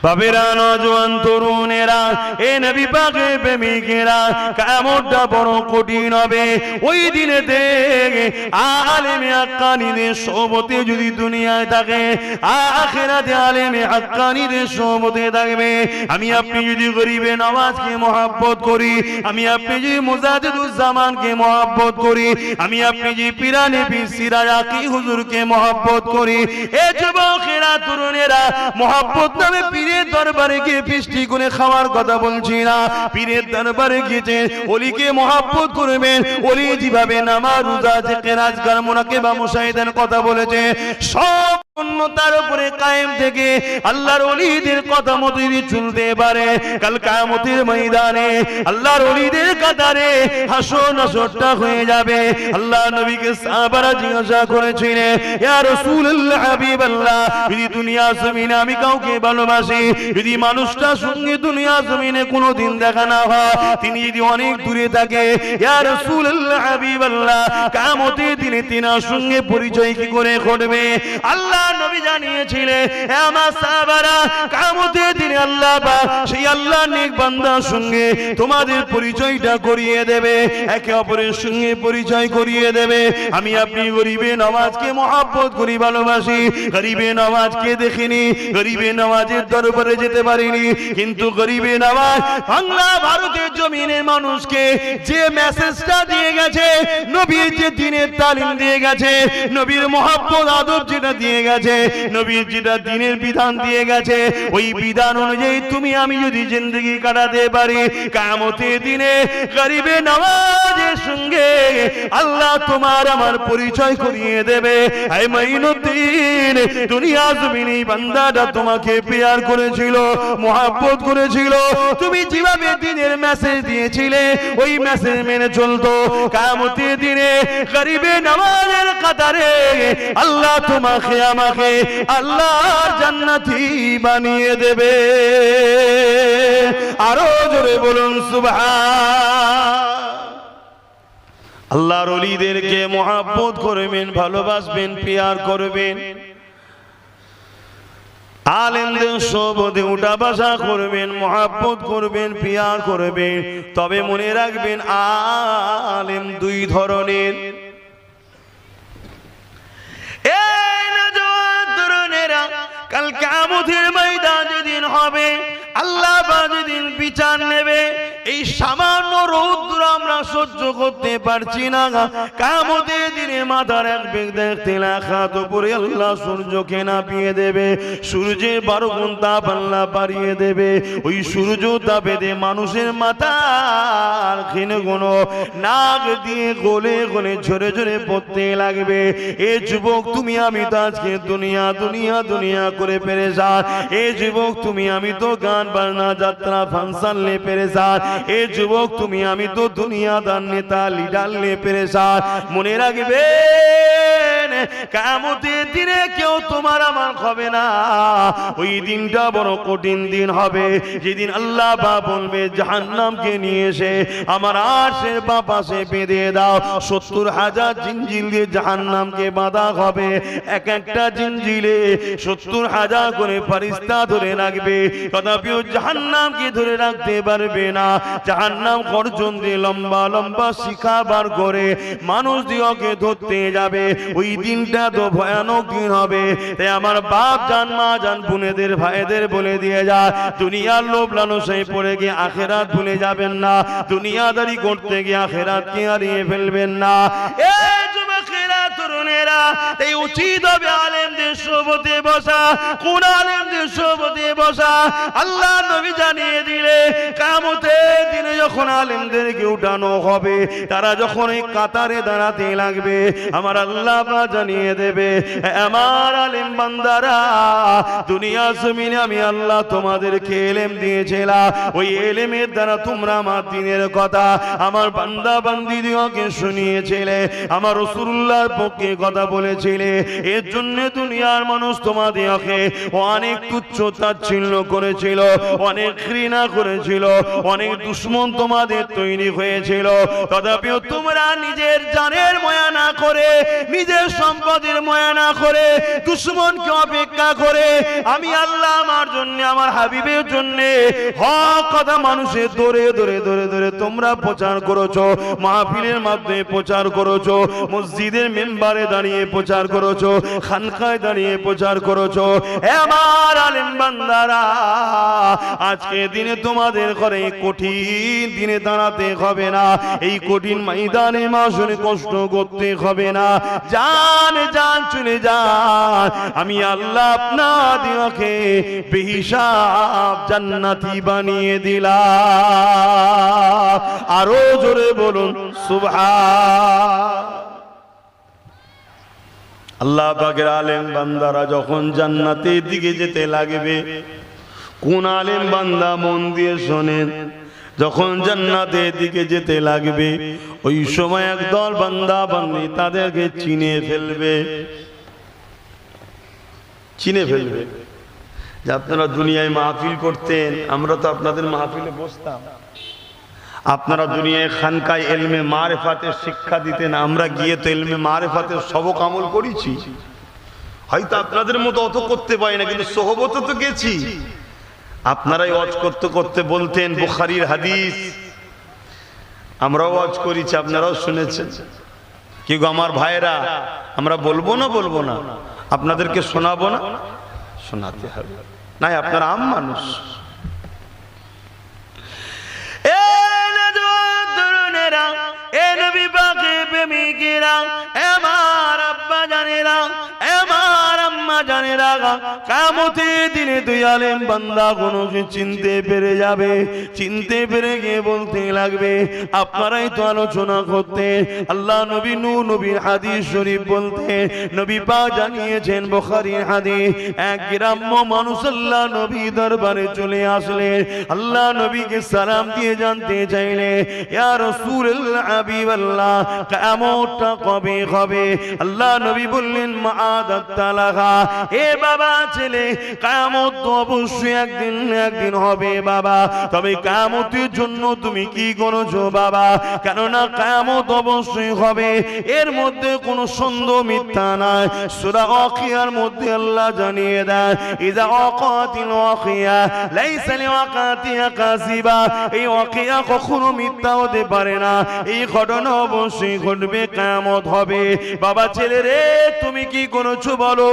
বাবেরা, নওজোয়ান তরুণেরা, এ নবী পাকের প্রেমিকেরা, কিয়ামতটা বড় কঠিন হবে। ওই দিনেতে আলেমে হাক্কানীদের সোহবতে যদি দুনিয়ায় থাকে, আখিরাতে আলেমে হাক্কানীদের সোহবতে থাকবে। আমি আপনি যদি গরিবে নওয়াজকে মহব্বত করি, আমি আপনি যদি মুজাদ্দিদুজ্জামানকে মহব্বত করি, আমি আপনি যদি পিরানে পীর সিরাজ আকি হুজুরকে মহব্বত করি, এ যুবকেরা তরুণেরা, মহব্বত নামে পীরের দরবারে গিয়ে ফিস্টি করে খাওয়ার কথা বলছি না। পীরের দরবারে গিয়ে ওলিকে মহব্বত করবেন। ওলি যেভাবে নামাজ, রোজা, জিকির, আজকার, মুনাকিবা, মুশাহিদার কথা বলেছে, সব তার উপরে কায়েম থেকে আল্লাহর ওলিদের কথা মতো যদি চলতে পারে, কাল কিয়ামতের ময়দানে আল্লাহর ওলিদের কাতারে হাসর নাসরটা হয়ে যাবে। আল্লাহ নবীকে সাহাবারা জিজ্ঞাসা করেছিলেন, ইয়া রাসূলুল্লাহ, হাবিবাল্লাহ, যদি দুনিয়া জমিনে আমি কাউকে ভালোবাসি, যদি মানুষটা সঙ্গে দুনিয়া জমিনে কোনোদিন দেখা না হয়, তিনি যদি অনেক দূরে থাকে, ইয়া রাসূলুল্লাহ, হাবিবাল্লাহ, কিয়ামতের দিনে তিনার সঙ্গে পরিচয় কি করে ঘটবে? আল্লাহ নবী জানিয়েছিলেন, হে আমার সাহাবারা, কিয়ামতের দিনে আল্লাহ পাক সেই আল্লাহর নেক বান্দার সঙ্গে তোমাদের পরিচয়টা করিয়ে দেবে, একে অপরের সঙ্গে পরিচয় করিয়ে দেবে। আমি আপনি গরিবে নওয়াজকে মহব্বত করি, ভালোবাসি, গরিবে নওয়াজকে দেখিনি, গরিবে নওয়াজের দরবারে যেতে পারিনি, কিন্তু গরিবে নওয়াজ বাংলা ভারতের জমিনের মানুষকে যে মেসেজটা দিয়ে গেছে, নবীর যে দ্বীনের তালিম দিয়ে গেছে, নবীর মহব্বত আদব যেটা দিয়ে গেছে, নবীর যেটা দ্বীনের বিধান দিয়ে গেছে, ওই বিধান অনুযায়ী তুমি আমি যদি জিন্দেগি কাটাতে পারি, কিয়ামতের দিনে গরিবে নওয়াজের সঙ্গে আল্লাহ তোমার আমার পরিচয় করিয়ে দেবে। হে মাইনুদ্দিন, দুনিয়া জমিনে বান্দাটা তোমাকে প্যার করেছিল, মহব্বত করেছিল, তুমি যেভাবে দ্বীনের মেসেজ দিয়েছিলে ওই মেসেজ মেনে চলতো, কিয়ামতের দিনে গরিবে নওয়াজের কাতারে আল্লাহ তোমাকে আমাকে আল্লাহর জান্নাতি বানিয়ে দেবে। আরো জোরে বলুন সুবহান। আল্লাহর ওলিদেরকে মহব্বত করবেন, ভালোবাসবেন, প্যার করবেন, আলেমদের সোহবতে উঠা বসা করবেন, মহব্বত করবেন, প্যার করবেন। তবে মনে রাখবেন, আলেম দুই ধরনের। কাল কিয়ামতের ময়দান যেদিন হবে, আল্লাহ পাক যেদিন বিচার নেবে, এই সামান্য রৌদ্র আমরা সহ্য করতে পারছি না। কিয়ামতের দিনে মাথার এক বেগ দেখতে লাখাত উপরে আল্লাহ সূর্যকে নাপিয়ে দেবে, সূর্যের 12 গুণ তাপ আল্লাহ বাড়িয়ে দেবে। ওই সূর্য তাপে দিয়ে মানুষের মাথার ক্ষীণগুণ নাক দিয়ে গলে গলে ঝরে ঝরে পড়তে লাগবে। এ যুবক, তুমি আমি তো আজকে দুনিয়া দুনিয়া দুনিয়া করে পেরেছান। এ যুবক, তুমি আমি তো গান বাজনা যাত্রা ফাংশন লে পেরেছান। এ যুবক, তুমি আমি তো দুনিয়াদার নেতা লিডার লে পেরেছান। মনে রাখবেন, কিয়ামতের দিনে কেউ তোমার আমার হবে না। ওই দিনটা বড় কঠিন দিন হবে, যেদিন আল্লাহ বা বলবে জাহান্নামকে নিয়ে এসে আমার আরশের বাঁ পাশে বেঁধে দাও। 70,000 জিঞ্জির দিয়ে জাহান্নামকে বাঁধা হবে। এক একটা জিঞ্জিরে 70,000 করে ফেরেশতা ধরে রাখবে, তথাপিও জাহান্নামকে ধরে রাখতে পারবে না। জাহান্নাম গর্জন দিয়ে লম্বা লম্বা শিখা বার করে মানুষ দিওকে ধরতে যাবে। ওই দিনটা তো ভয়ানক দিন হবে। তাই আমার বাপ জান, মা জান, বোনেদের, ভাইদের বলে দিয়ে যা, দুনিয়ার লোভ লালসায় পড়ে গিয়ে আখিরাত ভুলে যাবেন না। দুনিয়াদারি করতে গিয়ে আখিরাতকে হারিয়ে ফেলবেন না। এই যুবকেরা, তরুণেরা, এই উচিত হবে আলেমদের সোহবতে বসা। কোন আলেমদের সোহবতে বসা? আল্লাহ নবী জানিয়ে দিলে, কিয়ামতের দিনে যখন আলেমদেরকে উঠানো হবে, তারা যখন এই কাতারে দাঁড়াতে লাগবে, আমার আল্লাহ পাক জানিয়ে দেবে, আমার আলেম বান্দারা, দুনিয়া জমিনে আমি আল্লাহ তোমাদেরকে ইলম দিয়েছিলাম, ওই ইলমের দ্বারা তোমরা আমার দ্বীনের কথা আমার বান্দা বান্দীদেরকে শুনিয়েছিলে, আমার রাসূলুল্লাহর পক্ষে কথা বলেছিলে। এর জন্য দুনিয়ার মানুষ তোমাদেরকে অনেক তুচ্ছ তাচ্ছিল্য তাচ্ছিল্য করেছিল, অনেক ঘৃণা করেছিল, অনেক দুশমন তোমাদের তৈরি হয়েছিল। তথাপিও তোমরা নিজের জানের মায়া না করে, নিজের সম্পদের মায়া না করে, দুশমনকে অপেক্ষা করে আমি আল্লাহ আমার জন্য, আমার হাবিবের জন্য হক কথা মানুষের দৌড়ে দৌড়ে দৌড়ে দৌড়ে তোমরা প্রচার করেছো, মাহফিলের মাধ্যমে প্রচার করেছো, মসজিদের মেম্বারে দাঁড়িয়ে প্রচার করেছো, খানকায় দাঁড়িয়ে প্রচার করেছো। আমার আলেম বান্দারা, আজকে দিনে তোমাদের ঘরে কঠিন দিনে দাঁড়াতে হবে না, এই কঠিন ময়দানে মাসনে কষ্ট করতে হবে না। জান জান চলে যান, আমি আল্লাহ আপনাদেরকে বেহিসাব জান্নাতি বানিয়ে দিলাম। আরো জোরে বলুন সুবহান। আল্লাহ পাকের আলেম বান্দারা যখন জান্নাতের দিকে যেতে লাগবে, কোন আলেম বান্দা মন দিয়ে শোনেন, যখন জান্নাতের দিকে যেতে লাগবে ওই সময় একদল বান্দা বান্দি তাদেরকে চিনে ফেলবে। চিনে ফেলবে যে আপনারা দুনিয়ায় মাহফিল করতেন, আমরা তো আপনাদের মাহফিলে বসতাম, আপনারা দুনিয়ায় খানকায় ইলমে মারিফাতের শিক্ষা দিতেন, আমরা গিয়ে তো ইলমে মারিফাতের সবক আমল করেছি। হয়তো আপনাদের মতো অত করতে পারি না, কিন্তু সোহবতে তো গেছি। আপনারাই ওয়াজ করতে করতে বলতেন বুখারীর হাদিস, আমরাও ওয়াজ করেছি, আপনারাও শুনেছেন। কি গো আমার ভাইরা, আমরা বলবো না বলবো না, আপনাদেরকে শোনাবো না, শোনাতে হবে। নাই আপনারা আম মানুষ। এ নবী পাকের প্রেমিকেরা, আমার আব্বা জানেরা, আমার আম্মা জানেরা, কিয়ামতের দিনে দুই আলেম বান্দা কোনকে চিনতে পেরে যাবে। চিনতে পেরে গিয়ে বলতে লাগবে, আপনারাই তো আলোচনা করতে আল্লাহ নবী নূহ নবীর হাদিস শরীফ বলতে, নবী পাক জানিয়েছেন বুখারীর হাদিস, এক গ্রাম্য মানুষ আল্লাহ নবী দরবারে চলে আসলেন। আল্লাহ নবীকে সালাম দিয়ে জানতে চাইলেন, ইয়া রাসূলুল্লাহ হাবিবাল্লাহ, কিয়ামতটা কবে হবে? আল্লাহ নবী বললেন, মাআদাত তালাহা, এ বাবা ছেলে, কিয়ামত তো অবশ্যই একদিন একদিন হবে বাবা, তবে কিয়ামতের জন্য তুমি কি করেছো বাবা? কেননা কিয়ামত অবশ্যই হবে, এর মধ্যে কোনো সন্দেহ মিথ্যা নাই। সূরা ওয়াকিয়ার মধ্যে আল্লাহ জানিয়ে দেন, ইযা ওয়াকাতিল ওয়াকিয়া লাইসা লিওয়াকাতিহা কাযিবা, এই ওয়াকিয়া কখনো মিথ্যা হতে পারে না, এই ঘটনা অবশ্যই ঘটবে, কিয়ামত হবে। বাবা ছেলে রে, তুমি কি করেছো বলো?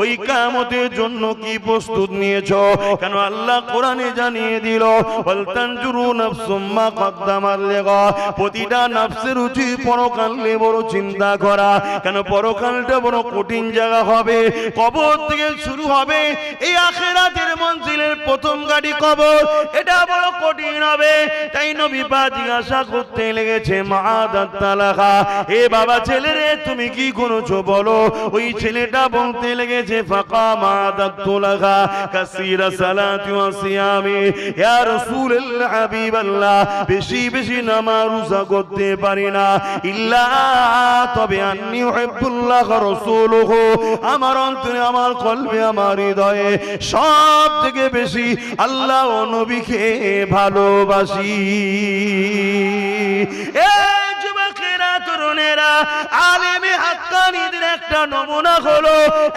ওই কিয়ামতের জন্য কি প্রস্তুত নিয়েছো? কেন আল্লাহ কোরআনে জানিয়ে দিল, ওয়াল তানজুরু নাফসুম মা কদ্দামাত লিগা, প্রতিটা নফসের উচিত পরকালে বড় চিন্তা করা। কেন পরকালটা বড় কঠিন জায়গা হবে, কবর থেকে শুরু হবে এই আখিরাতের মঞ্জিলের প্রথম গাড়ি কবর, এটা বড় কঠিন হবে। তাই নবী পাক জিজ্ঞাসা করতে লেগেছে, মাআদাত তালাহা, এ বাবা ছেলে রে, তুমি কি করেছো বলো? ওই ছেলেটা বলতে লেগেছে, ফাকা মাআদাত তালাহা কাসীরা সালাতি ওয়া সিয়ামি, ইয়া রাসূলুল্লাহ হাবিবাল্লাহ, বেশি বেশি নামাজ রোজা করতে পারি না, ইল্লা তবে আন্নী উহিব্বুল্লাহ ওয়া রাসূলুহু, আমার অন্তরে, আমার কলবে, আমার হৃদয়ে সব থেকে বেশি আল্লাহ ও নবীকে ভালোবাসি। এই যুবকেরা, তরুণেরা, আলেমে হাক্কানীদের একটা নমুনা হলো,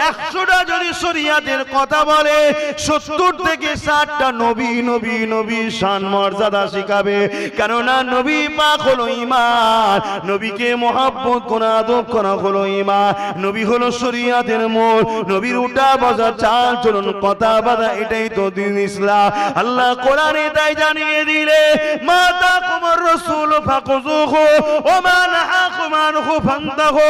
100টা যদি শরীয়তের কথা বলে 70 থেকে 60টা নবী নবী নবী শান মর্যাদা শিখাবে। কেননা নবী পাক হলো ঈমান, নবীকে মহব্বত করা, আদব করা হলো ঈমান। নবী হলো শরীয়তের মূল, নবীর উঠা বসা, চাল চলন, কথা বাদা, এটাই তো দ্বীন ইসলাম। আল্লাহ কোরআনে তাই জানিয়ে দিলে, মা তাকুমুর রাসূল ফাকুযুহু ওয়া মা নাহাকুম আনহু ফান্তাহু,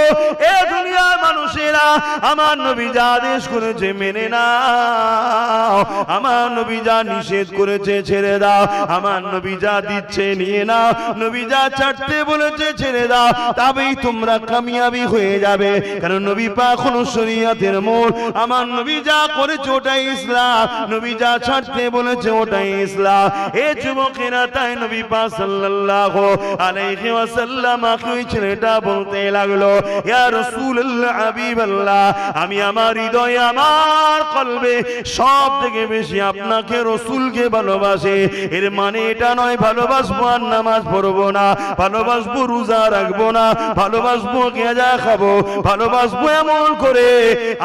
এ দুনিয়ার মানুষেরা, আমার নবী যা আদেশ করেছে মেনে নাও, আমার নবী যা নিষেধ করেছে ছেড়ে দাও, আমার নবী যা দিচ্ছে নিয়ে নাও, নবী যা ছাড়তে বলেছে ছেড়ে দাও, তবেই তোমরা কামিয়াবি হয়ে যাবে। কারণ নবী পাক হলো শরীয়তের মূল, আমার নবী যা করেছে ওটাই ইসলাম, নবী যা ছাড়তে বলেছে ওটাই ইসলাম। এ যুবকেরা, তাই নবী পাক সাল্লাল্লাহু আলাইহি ওয়াসাল্লাম ওই ছেলেটা মেয়েটা বলতে লাগলো, ইয়া রাসূলুল্লাহ হাবিবাল্লাহ, আমি আমার হৃদয়ে আমার কলবে সব থেকে বেশি আপনাকে রাসূলকে ভালোবাসি। এর মানে এটা নয় ভালোবাসবো আর নামাজ পড়বো না, ভালোবাসবো রোজা রাখবো না, ভালোবাসবো গেঁজা খাবো, ভালোবাসবো এমন করে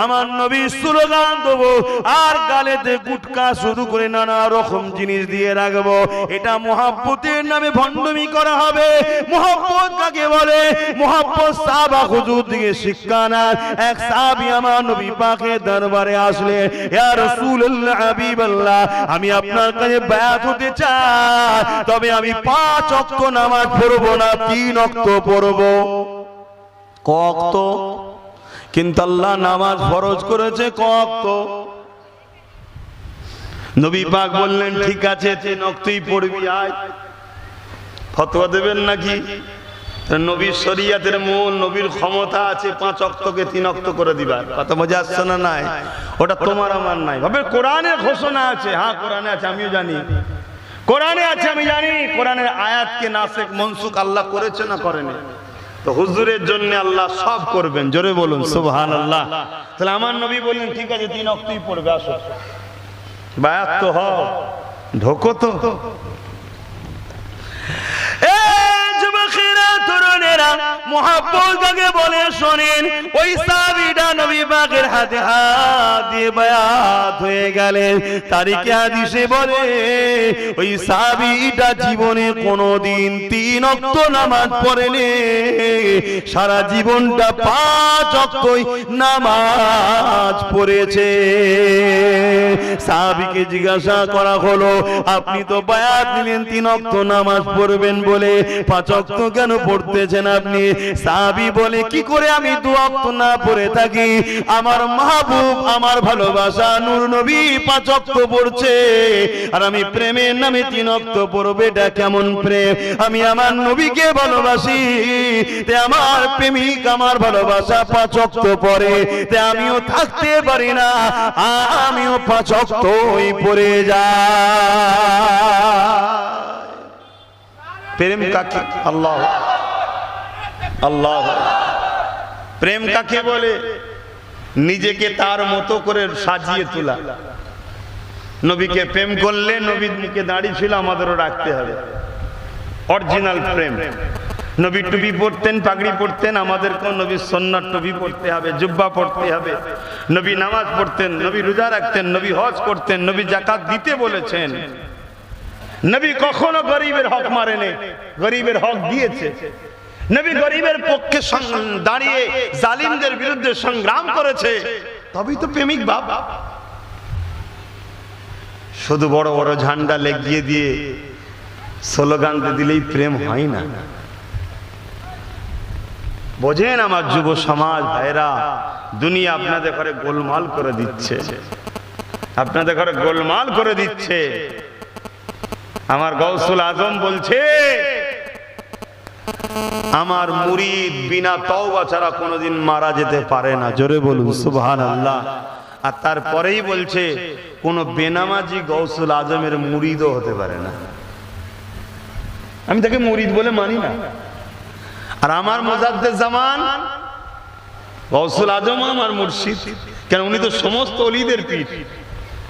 আমার নবী স্লোগান দেবো আর গালেতে গুটকা শুরু করে নানা রকম জিনিস দিয়ে রাখবো। এটা মুহাব্বতের নামে ভণ্ডামি করা হবে। মুহাব্বত কাকে বলে? মুহাব্বত সাহাবা হুজুর থেকে শিক্ষা নেন। এক সাহাবী আমার নবী পাকের দরবারে আসলে, ইয়া রাসূলুল্লাহ হাবিবাল্লাহ, আমি আপনার কাছে বায়াত হতে চাই, তবে আমি 5 ওয়াক্ত নামাজ পড়বো না, 3 ওয়াক্ত পড়বো। ক ওয়াক্ত? কিন্তু আল্লাহ নামাজ ফরজ করেছে ক ওয়াক্ত? নবী পাক বললেন, ঠিক আছে 3 ওয়াক্তই পড়বি, আয়। ফতোয়া দেবেন নাকি? নবীর শরীয়তের মূল, নবীর ক্ষমতা আছে 5 ওয়াক্তকে 3 ওয়াক্ত করে দিবার। কথা বোঝা আসছে না? নাই, ওটা তোমার আমার নাই। ভাবে কোরআনের ঘোষণা আছে, হ্যাঁ কোরআনে আছে, আমিও জানি কোরআনে আছে, আমি জানি কোরআনের আয়াতকে নাসিখ মনসুখ আল্লাহ করেছে না করেনি? তো হুজুরের জন্য আল্লাহ সব করবেন, জোরে বলুন সুবহানাল্লাহ। তাহলে আমার নবী বললেন, ঠিক আছে 3 ওয়াক্তই পড়বে, আসো বায়াত তো হও, ঢোকো তো। যুবকেরা, তরুণেরা, মুহাব্বত কাকে বলে শোনেন। ওই সাহাবীটা নবী পাকের হাতে হাত দিয়ে বায়াত হয়ে গেলেন। তারিখে হাদিসে বলে, ওই সাহাবীটা জীবনে কোনোদিন 3 ওয়াক্ত নামাজ পড়েনি, সারা জীবনটা 5 ওয়াক্তই নামাজ পড়েছে। সাহাবীকে জিজ্ঞাসা করা হলো, আপনি তো বায়াত নিলেন 3 ওয়াক্ত নামাজ পড়বেন বলে, 5 ওয়াক্ত কেন পড়তেছেন আপনি? সাহাবী বলে, কি করে আমি 2 ওয়াক্ত না পড়ে থাকি? আমার মাহবুব, আমার ভালোবাসা নূর নবী 5 ওয়াক্ত পড়ছে, আর আমি প্রেমের নামে 3 ওয়াক্ত পড়বে। এটা কেমন প্রেম? আমি আমার নবীকে ভালোবাসি, তে আমার প্রেমিক আমার ভালোবাসা 5 ওয়াক্ত পড়ে, তে আমিও থাকতে পারি না, আমিও 5 ওয়াক্তই পড়ে যাই। প্রেম কাকে? আল্লাহ আল্লাহ। প্রেম কাকে বলে? নিজেকে তার মতো করে সাজিয়ে তোলা। নবীকে প্রেম করলে নবীর মুখে দাঁড়িয়ে ছিল, আমাদেরও রাখতে হবে অরিজিনাল প্রেম। নবী টুপি পরতেন, পাগড়ি পরতেন, আমাদেরকেও নবীর সুন্নাত টুপি পরতে হবে, জুব্বা পরতে হবে। নবী নামাজ পড়তেন, নবী রোজা রাখতেন, নবী হজ করতেন, নবী যাকাত দিতে বলেছেন। নবী কখনো গরিবের হক মারেনি, গরিবের হক দিয়েছে। নবী গরিবের পক্ষে দাঁড়িয়ে জালিমদের বিরুদ্ধে সংগ্রাম করেছে, তবেই তো প্রেমিক বাপ। শুধু বড় বড় ঝান্ডা লেগিয়ে দিয়ে স্লোগান দিলেই প্রেম হয় না। বোঝেন আমার যুব সমাজ ভাইরা, দুনিয়া আপনাদের ঘরে গোলমাল করে দিচ্ছে, আপনাদের ঘরে গোলমাল করে দিচ্ছে। আমার গাউসুল আজম বলছে, আমার মুরিদ বিনা তওবা ছাড়া কোনোদিন মারা যেতে পারে না। জোরে বলুন সুবহানাল্লাহ। আর তারপরেই বলছে, কোন বেনামাজি গাউসুল আজমের মুরিদও হতে পারে না। আমি তাকে মুরিদ বলে মানি না। আর আমার মুজাদ্দেদ জামান গাউসুল আজম আমার মুর্শিদ, কেন উনি তো সমস্ত ওলিদের পীর,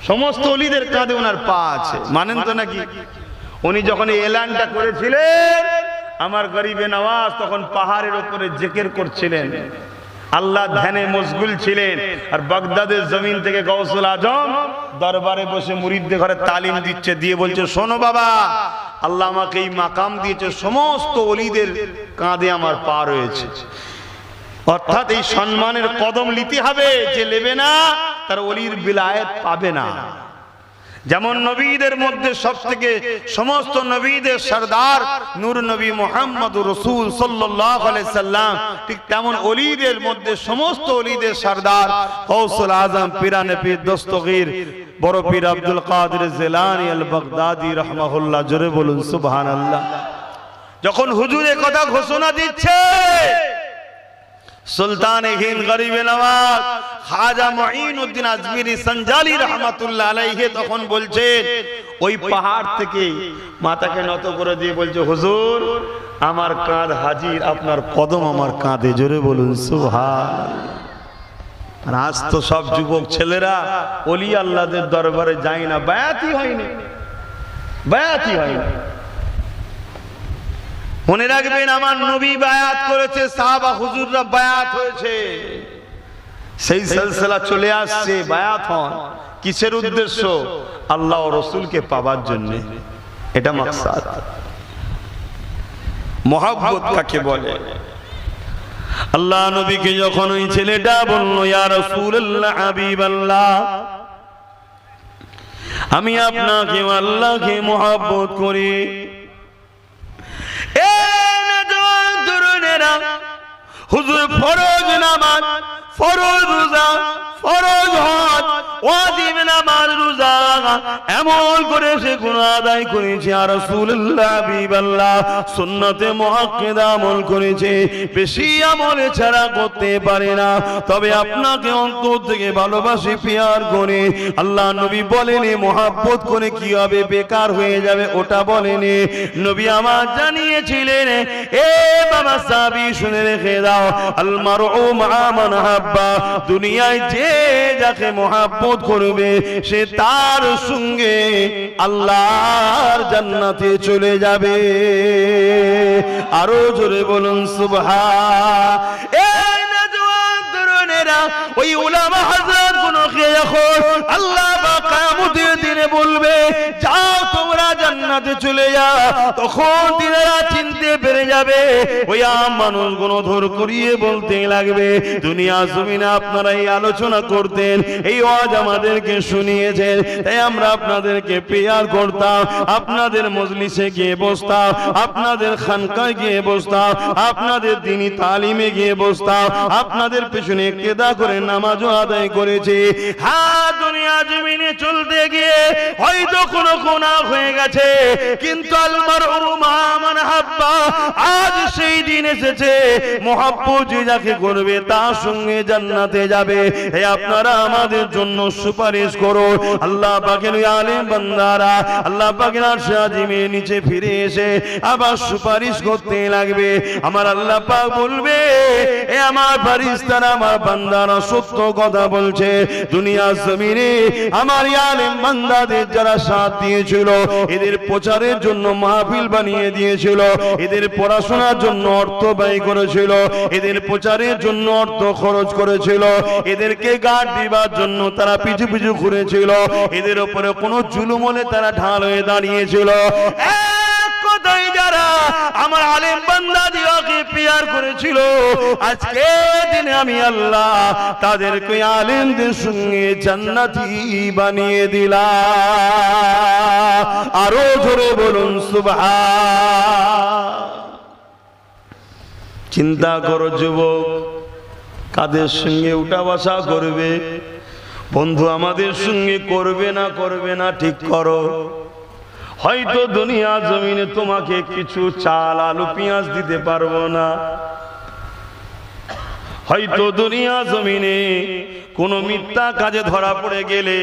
সমস্ত ওলিদের কাঁধে ওনার পা আছে, মানেন তো নাকি? উনি যখন এই এলানটা করেছিলেন, আমার গরিবে নওয়াজ তখন পাহাড়ের উপরে জিকির করছিলেন, আল্লাহ ধ্যানে মশগুল ছিলেন। আর বাগদাদের জমিন থেকে গাউসুল আজম দরবারে বসে মুরিদদের ঘরে তালিম দিচ্ছে, দিয়ে বলছে, শোনো বাবা, আল্লাহ আমাকে এই মাকাম দিয়েছে, সমস্ত ওলিদের কাঁধে আমার পা রয়েছে। অর্থাৎ এই সম্মানের কদম নিতে হবে, যে নেবে না তার ওলির বিলায়েত পাবে না। যেমন নবীদের মধ্যে সবথেকে সমস্ত নবীদের সরদার নূর নবী মুহাম্মদুর রাসূল সাল্লাল্লাহু আলাইহি সাল্লাম, ঠিক তেমন ওলিদের মধ্যে সমস্ত ওলিদের সরদার গাউসুল আজম পীরানে পীর দস্তগীর বড় পীর আব্দুল কাদের জিলানী আল বাগদাদি রাহমাহুল্লাহ। জোরে বলুন সুবহানাল্লাহ। যখন হুজুর এই কথা ঘোষণা দিচ্ছে, সুলতান হিন্দ গরিবে নওয়াজ খাজা মুঈনুদ্দিন আজমিরি সঞ্জালি রহমাতুল্লাহ আলাইহি তখন বলছেন, ওই পাহাড় থেকে মাথাকে নত করে দিয়ে বলছে, হুজুর আমার কাঁধ হাজির, আপনার কদম আমার কাঁধে। জোরে বলুন সুবহানাল্লাহ। আর আজ তো সব যুবক ছেলেরা ওলি আল্লাহদের দরবারে যায় না, বায়াতই হয়নি, বায়াতই হয়নি। মনে রাখবেন, আমার নবী বায়াত করেছে, সাহাবা হুজুররা বায়াত হয়েছে, সেই সিলসিলা চলে আসছে। বায়াত হন কিসের উদ্দেশ্য? আল্লাহ ও রাসূলকে পাওয়ার জন্য। এটা মাকসাদ। মহব্বত কাকে বলে? আল্লাহ নবীকে যখন ওই ছেলেটা বলল, ইয়া রাসূলুল্লাহ হাবিবাল্লাহ, আমি আপনাকে আল্লাহকে মহব্বত করি। হুজুর ফরজ নামাজ, ফরজ রোজা, ফরজ হজ, ওয়াজিব নামাজ রোজা এমন করে সে গুনাহ আদায় করেছে। আর রাসূলুল্লাহ হাবিবাল্লাহ সুন্নতে মুআক্কাদা আমল করেছে, বেশি আমল ছাড়া করতে পারে না। তবে আপনাকে অন্তর থেকে ভালোবাসি, পিয়ার করে। আল্লাহ নবী বলেনি মুহাব্বত করে কি হবে, বেকার হয়ে যাবে, ওটা বলেনি। নবী আমার জানিয়েছিলেন, এ বাবা সাহাবী শুনে রেখে দাও, আল মারউ মা মান হাব্বা, দুনিয়ায় যে যাকে মুহাব্বত করবে সে তার সঙ্গে আল্লাহর জান্নাতে চলে যাবে। আরো জোরে বলুন সুবহান। এই নওজোয়ান তরুণেরা, ওই উলামা হযরত গুলো এখন আল্লাহ পাক কিয়ামতের দিনে বলবে, যাও তোমরা জান্নাতে চলে যাও। তখন তিনারা চিনতে পেরে যাবে। ওই মানুষগুলো ধর করিয়ে বলতে লাগবে, দুনিয়া জমিনে আপনারা এই আলোচনা করতেন, এই ওয়াজ আমাদেরকে শুনিয়েছেন, তাই আমরা আপনাদেরকে পেয়ার করতাম, আপনাদের মজলিসে গিয়ে বসতাম, আপনাদের খানকায় গিয়ে বসতাম, আপনাদের দ্বীনি তালিমে গিয়ে বসতাম, আপনাদের পেছনে ইক্তেদা করে নামাজও আদায় করেছি। হ্যাঁ, দুনিয়া জমিনে চলতে গিয়ে হয়তো কোনো গুনাহ হয়ে গেছে, কিন্তু আল মারউ মা মান হাব্বা, আজ সেই দিন এসেছে, মুহাব্বত যে যাকে করবে তার সঙ্গে জান্নাতে যাবে। এই আপনারা আমাদের জন্য সুপারিশ করুন। আল্লাহ পাকের আলেম বান্দারা আল্লাহ পাকের আরশে আজিমের নিচে ফিরে এসে আবার সুপারিশ করতে লাগবে। আমার আল্লাহ পাক বলবে, এ আমার ফেরেশতারা, আমার বান্দারা সত্য কথা বলছে। দুনিয়া জমিনে আমার আলেম বান্দাদের যারা সাথ দিয়েছিল, এদের প্রচারের জন্য মাহফিল বানিয়ে দিয়েছিল, এদের পড়াশোনার জন্য অর্থ ব্যয় করেছিল, এদের প্রচারের জন্য অর্থ খরচ করেছিল, এদেরকে গার্ড দিবার জন্য তারা পিছু পিছু ঘুরেছিল, এদের উপরে কোনো জুলুম হলে তারা ঢাল হয়ে দাঁড়িয়েছিল। কোথায় যারা আমার আলেম বান্দাদিওকে পিয়ার করেছিল, আজকে দিনে আমি আল্লাহ তাদেরকে আলেমদের সঙ্গে জান্নাতি বানিয়ে দিলাম। আরো জোরে বলুন সুবহান। চিন্তা করো যুবক, কাদের সঙ্গে উঠা বসা করবে? বন্ধু আমাদের সঙ্গে করবে না করবে না ঠিক করো। হয়তো দুনিয়া জমিনে তোমাকে কিছু চাল আলু পেঁয়াজ দিতে পারবো না, হয়তো দুনিয়া জমিনে কোনো মিথ্যা কাজে ধরা পড়ে গেলে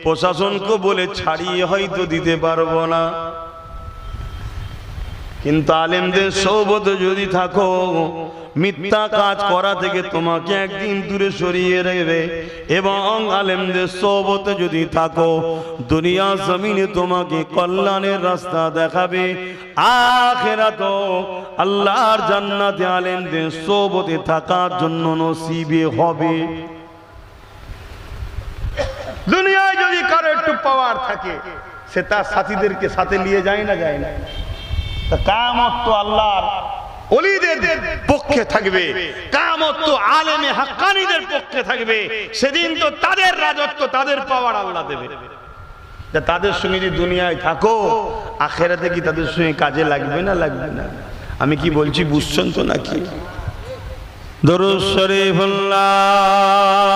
প্রশাসনকে বলে ছাড়িয়ে হয়তো দিতে পারবো না, কিন্তু আলেমদের সোহবতে যদি থাকো, মিথ্যা কাজ করা থেকে তোমাকে একদিন দূরে সরিয়ে রাখবে। এবং আলেমদের সোহবতে যদি থাকো, দুনিয়া জমিনে তোমাকে কল্যাণের রাস্তা দেখাবে, আখিরাতেও আল্লাহর জান্নাতে আলেমদের সোহবতে থাকার জন্য নসিবে হবে। দুনিয়ায় যদি কারো একটু পাওয়ার থাকে, সে তার সাথীদেরকে সাথে নিয়ে যায় না, যায় না। কিয়ামত তো আল্লাহর ওলিদের পক্ষে থাকবে, কিয়ামত তো আলেমে হাক্কানীদের পক্ষে থাকবে। সেদিন তো তাদের রাজত্ব, তাদের পাওয়ার আল্লাহ দেবে। তাদের সঙ্গে যদি দুনিয়ায় থাকো, আখিরাতে কি তাদের সঙ্গে কাজে লাগবে না লাগবে না? আমি কি বলছি বুঝছেন তো নাকি? দরুদ শরীফ আল্লাহুম্মা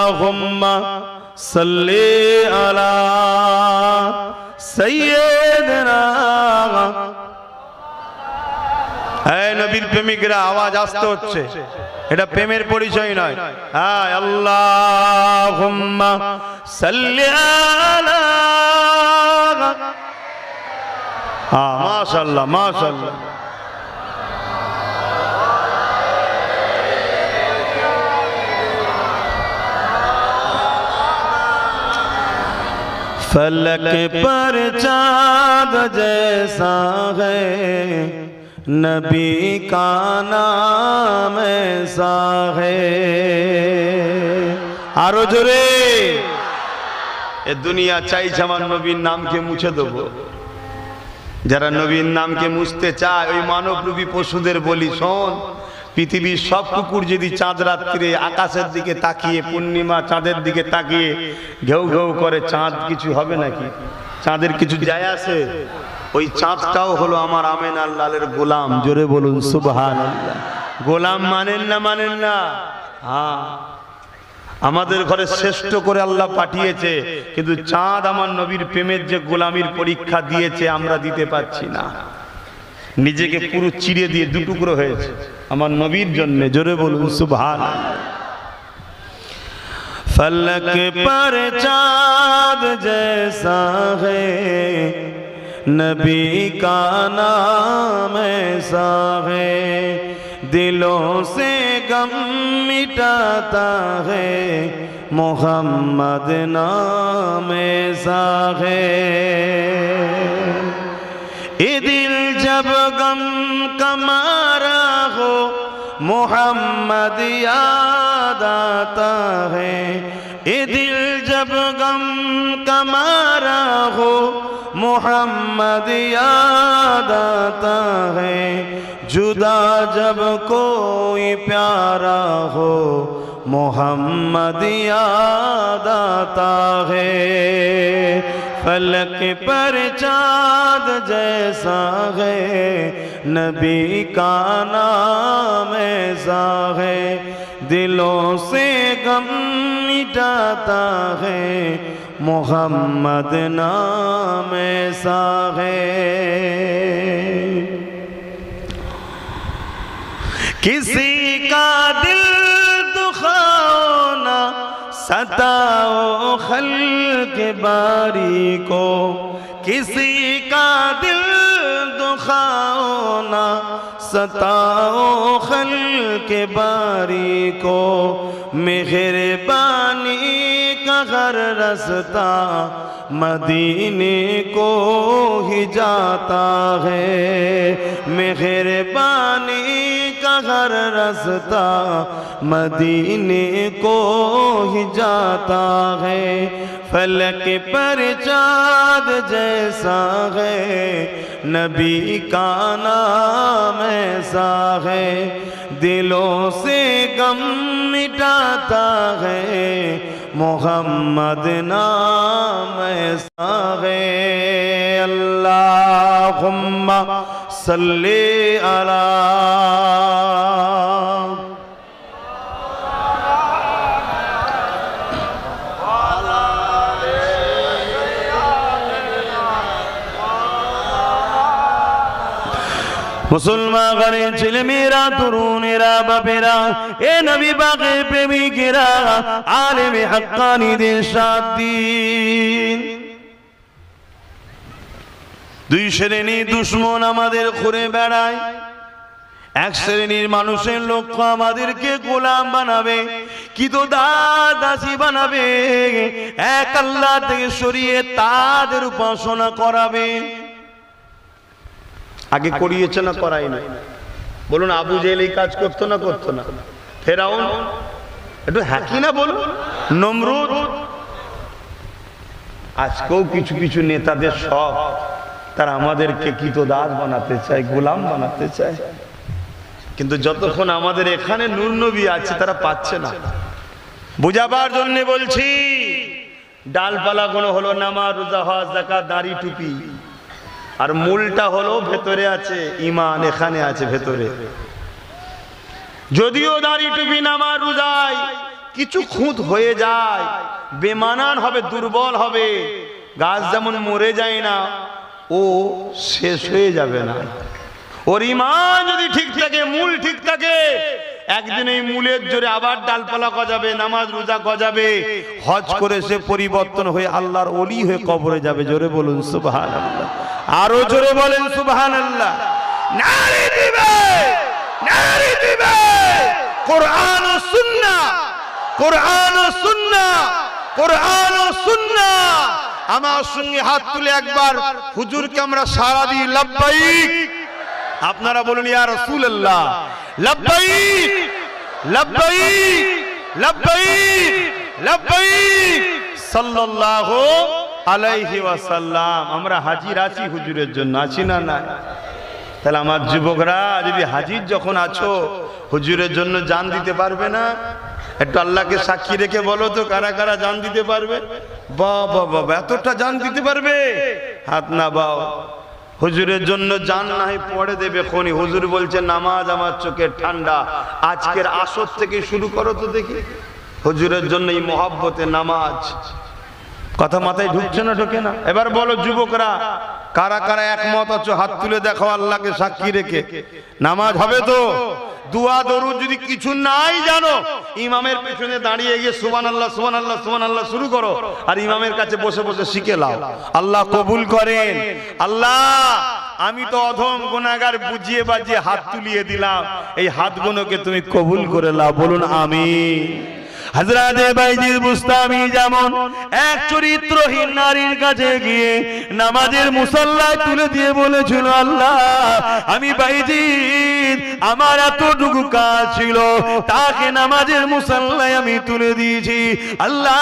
সাল্লি আলা সাইয়্যিদিনা এই নবীর প্রেমিকরা আওয়াজ আসতে হচ্ছে, এটা প্রেমের পরিচয় নয়। হ্যাঁ, আল্লাহুম্মা সাল্লি আলা, মাশাআল্লাহ মাশাআল্লাহ। फलक पर चाँद जैसा है, नबी का नाम ऐसा है। आरो जोरे, ए दुनिया চাইছে আমার নবীর নামকে মুছে দেবো। যারা নবীর নামকে মুছতে চায় ওই মানবরূপী পশুদের বলি, শোন, পৃথিবীর সব কুকুর যদি চাঁদ রাত্রে আকাশের দিকে তাকিয়ে, পূর্ণিমা চাঁদের দিকে তাকিয়ে ঘেউ ঘেউ করে, চাঁদ কিছু হবে নাকি? চাঁদের কিছু যায় আসে? ওই চাঁদটাও হলো আমার আমেনার লালের গোলাম। জোরে বলুন সুবহানাল্লাহ। গোলাম মানেন না? মানেন না? হ্যাঁ, আমাদের ঘরে শ্রেষ্ঠ করে আল্লাহ পাঠিয়েছে, কিন্তু চাঁদ আমার নবীর প্রেমের যে গোলামির পরীক্ষা দিয়েছে আমরা দিতে পারছি না। নিজেকে পুরো চিড়ে দিয়ে দুটুকরো হয়েছে আমার নবীর জন্য। জোরে বলুন সুবহানাল্লাহ। फलक पर चाँद जैसा है, नबी का नाम ऐसा है, दिलों से गम मिटाता है, मोहम्मद नाम ऐसा है। ये दिल जब गम का मारा हो, मोहम्मद याद आता है। ये दिल जब गम का मारा हो, मोहम्मद याद आता है। जुदा जब कोई प्यारा हो, मोहम्मद याद आता है। फलक पर चाँद जैसा है, नबी का नाम ऐसा है, दिलों से गम मिटाता है, मोहम्मद नाम ऐसा है। किसी का दिल दुखाओ ना, सताओ खल्क़ बारी को, किसी का दिल दुखाओ ना, सताओ खल्क़ बारी को। मेहरबानी का हर रास्ता मदीने को ही जाता है। मेहरबानी का हर रास्ता मदीने को ही जाता है। फलक पर चाँद जैसा है, नबी का नाम ऐसा है, दिलों से गम मिटाता है, मोहम्मद नाम ऐसा है। अल्लाहुम्मा सल्ली अला। মুসলমান ঘরের ছেলেমেয়েরা, তরুণেরা, বাপেরা, এ নবী পাকের প্রেমিকেরা, আলেমে হাক্কানীদের সাথী। দুই শ্রেণীর দুশ্মন আমাদের ঘুরে বেড়ায়। এক শ্রেণীর মানুষের লক্ষ্য আমাদেরকে গোলাম বানাবে, কিন্তু দাসী বানাবে, এক আল্লাহ থেকে সরিয়ে তাদের উপাসনা করাবে। আগে করিয়েছে না করাই না? বলুন, আবু জেহেল এই কাজ করতো না করতো না? ফেরাউন একটু হ্যাঁ কি না বলুন? নমরুদ। আজকেও কিছু কিছু নেতাদের সব, তারা আমাদেরকে কৃতদাস বানাতে চায়, গোলাম বানাতে চায়, কিন্তু যতক্ষণ আমাদের এখানে নূর নবী আছে তারা পাচ্ছে না। বুঝাবার জন্য বলছি, ডালপালা কোনো হলো নামাজ, রোজা, হজ, যাকাত, দাড়ি, টুপি, আর মূলটা হলো ভেতরে আছে ঈমান, এখানে আছে ভেতরে। যদিও দাড়ি, টুপি, নামাজ, রোজায় কিছু খুঁত হয়ে যায়, বেমানান হবে, দুর্বল হবে, গাছ যেমন মরে যায় না, ও শেষ হয়ে যাবে না, ওর ঈমান যদি ঠিক থাকে, মূল ঠিক থাকে, একদিন এই মূলের জোরে আবার ডালপালা গজাবে, নামাজ রোজা গজাবে, হজ করে সে পরিবর্তন হয়ে আল্লাহর ওলি হয়ে কবরে যাবে। জোরে বলুন সুবহানাল্লাহ, আরো জোরে বলেন সুবহানাল্লাহ। নারী দিবে, নারী দিবে কোরআন ও সুন্নাহ, কোরআন ও সুন্নাহ, কোরআন ও সুন্নাহ। আমার সঙ্গে হাত তুলে একবার হুজুরকে আমরা সারা দিই লাব্বাইক। আপনারা বলুন ইয়া রাসূলুল্লাহ লাব্বাইক, লাব্বাইক, লাব্বাইক, লাব্বাইক সাল্লাল্লাহু আলাইহি ওয়াসাল্লাম। আমরা হাজির আছি হুজুরের জন্য, আছি না? না। তাহলে আমার যুবকরা যদি হাজির যখন আছো, হুজুরের জন্য জান দিতে পারবে না? একটু আল্লাহকে সাক্ষী রেখে বলো তো, কারা কারা জান দিতে পারবে? বাবা বাবা, এতটা জান দিতে পারবে? হাত না বাও। হুজুরের জন্য জান নাই পড়ে দেবে খনি। হুজুর বলছে নামাজ আমার চোখের ঠান্ডা, আজকের আসর থেকে শুরু করো তো দেখি। হুজুরের জন্য এই মহব্বতে নামাজ। কথা মাথায় ঢুকছে না? ঢোকে না? এবার বলো যুবকরা, কারা কারা একমত আছো? হাত তুলে দেখো আল্লাহকে সাক্ষী রেখে। নামাজ হবে তো? দুয়া দরুদ যদি কিছু নাই জানো, ইমামের পেছনে দাঁড়িয়ে গিয়ে সুবহানাল্লাহ সুবহানাল্লাহ সুবহানাল্লাহ শুরু করো, আর ইমামের কাছে বসে বসে শিখে নাও। আল্লাহ কবুল করেন। আল্লাহ, আমি তো অধম গুনাহগার, বুঝিয়ে বাজিয়ে হাত তুলিয়ে দিলাম, এই হাতগুলোকে তুমি কবুল করে নাও। বলুন আমিন। হযরত বাইজিদ বুস্তামি যেমন এক চরিত্রহীন নারীর কাছে গিয়ে নামাজের মুসাল্লায় তুলে দিয়ে বলেছিল, আল্লাহ আমি বাইজিদ, আমার এতটুকু কাজ ছিল, তাকে নামাজের মুসাল্লায় আমি তুলে দিয়েছি। আল্লাহ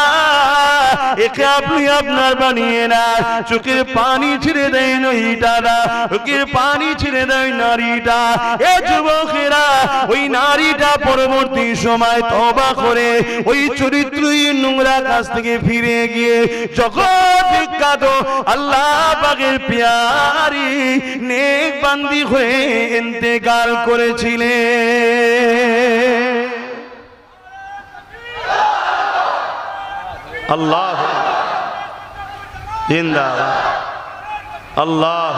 একে আপনি আপনার বানিয়ে না। চোখের পানি ছিঁড়ে দেয় নইটা না, চোখের পানি ছিঁড়ে দেয় নারীটা। এ যুবকেরা, ওই নারীটা পরবর্তী সময় তওবা করে ওই চরিত্রহীন নোংরা কাজ থেকে ফিরে গিয়ে জগৎ বিখ্যাত আল্লাহ পাকের প্যারি নেক বান্দি হয়ে ইন্তেকাল করেছিলেন। আল্লাহ জিন্দাবাদ, আল্লাহ।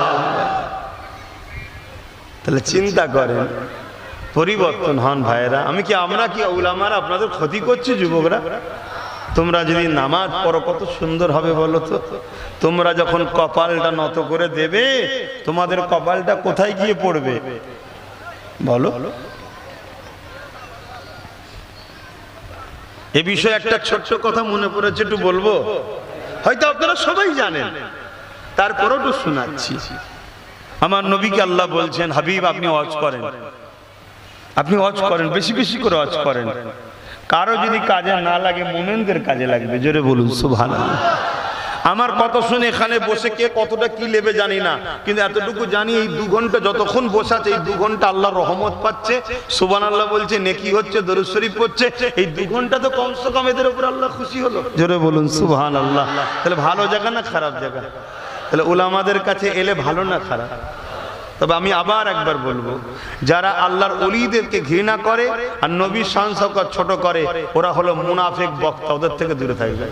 তাহলে চিন্তা করেন, পরিবর্তন হন ভাইয়েরা। আমি কি, আমরা কি উলামারা আপনাদের ক্ষতি করছি? যুবকরা, তোমরা যদি নামাজ পড়ো কত সুন্দর হবে বলো তো। তোমরা যখন কপালটা নত করে দেবে, তোমাদের কপালটা কোথায় গিয়ে পড়বে বলো? এ বিষয়ে একটা ছোট্ট কথা মনে পড়েছে, একটু বলবো। হয়তো আপনারা সবাই জানেন, তারপরও একটু শোনাচ্ছি। আমার নবীকে আল্লাহ বলছেন, হাবিব আপনি ওয়াজ করেন, আপনি ওয়াজ করেন, বেশি বেশি করে ওয়াজ করেন। কারো যদি কাজে না লাগে, মুমিনদের কাজে লাগবে। জোরে বলুন সুবহানাল্লাহ। আমার কথা শুনে এখানে বসে কে কতটা কি নেবে জানি না, কিন্তু এতটুকু জানি এই 2 ঘন্টা যতক্ষণ বসে আছে, এই 2 ঘন্টা আল্লাহর রহমত পাচ্ছে, সুবহানাল্লাহ বলছে, নেকি হচ্ছে, দরুদ শরীফ পড়ছে। এই 2 ঘন্টা তো কমসে কম এদের উপর আল্লাহ খুশি হলো। জোরে বলুন সুবহানাল্লাহ। তাহলে ভালো জায়গা না খারাপ জায়গা? তাহলে উলামাদের কাছে এলে ভালো না খারাপ? তবে আমি আবার একবার বলবো, যারা আল্লাহর ওলিদেরকে ঘৃণা করে আর নবীর শান শওকত ছোট করে, ওরা হলো মুনাফিক বক্তা, ওদের থেকে দূরে থাকবে।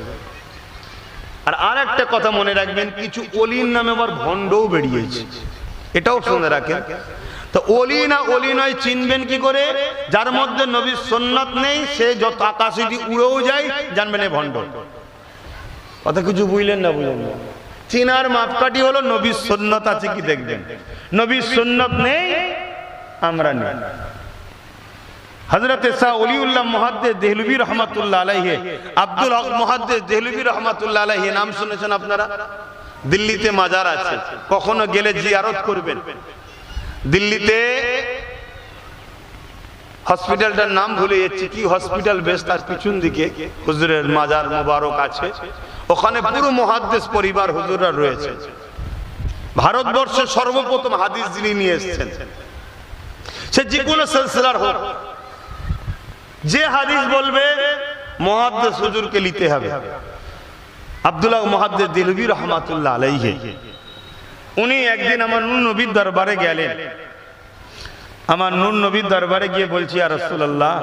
আর একটা কথা মনে রাখবেন, কিছু ওলির নামে আবার ভণ্ডও বেরিয়েছে, এটাও শুনে রাখেন। তো ওলি না ওলি নয় চিনবেন কি করে? যার মধ্যে নবীর সুন্নাত নেই, সে যত আকাশে উড়েও যায়, জানবেন এ ভণ্ড। কথা কিছু বুঝলেন না? বুঝলেন না? চিনার মাপকাঠি হলো নবীর সুন্নাত আছে কি দেখবেন। নবীর সুন্নাত নেই, আমরা নেই। হযরত শাহ ওলিউল্লাহ মুহাদ্দিস দেহলভী রহমাতুল্লাহ আলাইহি, আব্দুল হক মুহাদ্দিস দেহলভী রহমাতুল্লাহ আলাইহি নাম শুনেছেন আপনারা? দিল্লিতে মাজার আছে, কখনো গেলে জিয়ারত করবেন। দিল্লিতে হসপিটালটার নাম ভুলে যাচ্ছি, কি হসপিটাল বেশ, তার পিছন দিকে হুজুরের মাজার মুবারক আছে। ওখানে পুরো মুহাদ্দিস পরিবার হুজুররা রয়েছে। ভারতবর্ষের সর্বপ্রথম হাদিস যিনি নিয়ে এসেছেন, সে যে কোনো সিলসিলার হোক, যে হাদিস বলবে মুহাদ্দিস হুজুরকে নিতে হবে। আব্দুল্লাহ মুহাদ্দিস দেহলভী রহমাতুল্লাহ আলাইহি, উনি একদিন আমার নূর নবীর দরবারে গেলেন। আমার নূর নবীর দরবারে গিয়ে বলছি, ইয়া রাসূলুল্লাহ,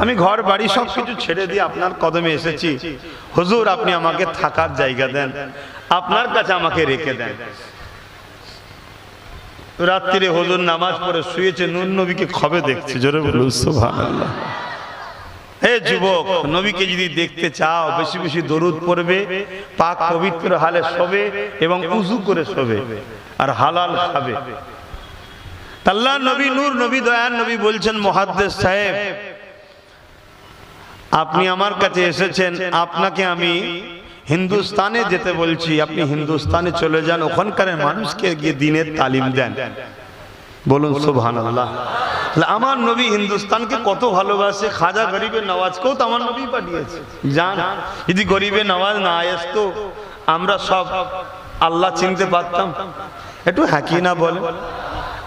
আমি ঘর বাড়ি সবকিছু ছেড়ে দিয়ে আপনার কদমে এসেছি, হুজুর আপনি আমাকে থাকার জায়গা দেন, আপনার কাছে আমাকে রেখে দেন। রাত্রিরে হুজুর নামাজ পড়ে শুয়েছে, নূর নবীকে খবে দেখছে। জোরে বলুন সুবহানাল্লাহ। হে যুবক, নবীকে যদি দেখতে চাও বেশি বেশি দরুদ পড়বে, পাক পবিত্র হালে শোবে এবং উযু করে শোবে আর হালাল খাবে। আল্লাহর নবী, নূর নবী, দয়ার নবী বলছেন, মুহাদ্দিস সাহেব আপনি আমার কাছে এসেছেন, আপনাকে আমি হিন্দুস্তানে যেতে বলছি, আপনি হিন্দুস্তানে চলে যান, ওখানকার মানুষকে গিয়ে দ্বীনের তালিম দেন। বলুন সুবহানাল্লাহ। আমার নবী হিন্দুস্তানকে কত ভালোবাসে, খাজা গরিবে নওয়াজকেও তো আমার নবী পাঠিয়েছে। জান, যদি গরিবে নওয়াজ না আসতো আমরা সব আল্লাহ চিনতে পারতাম? একটু হাকি না বলে,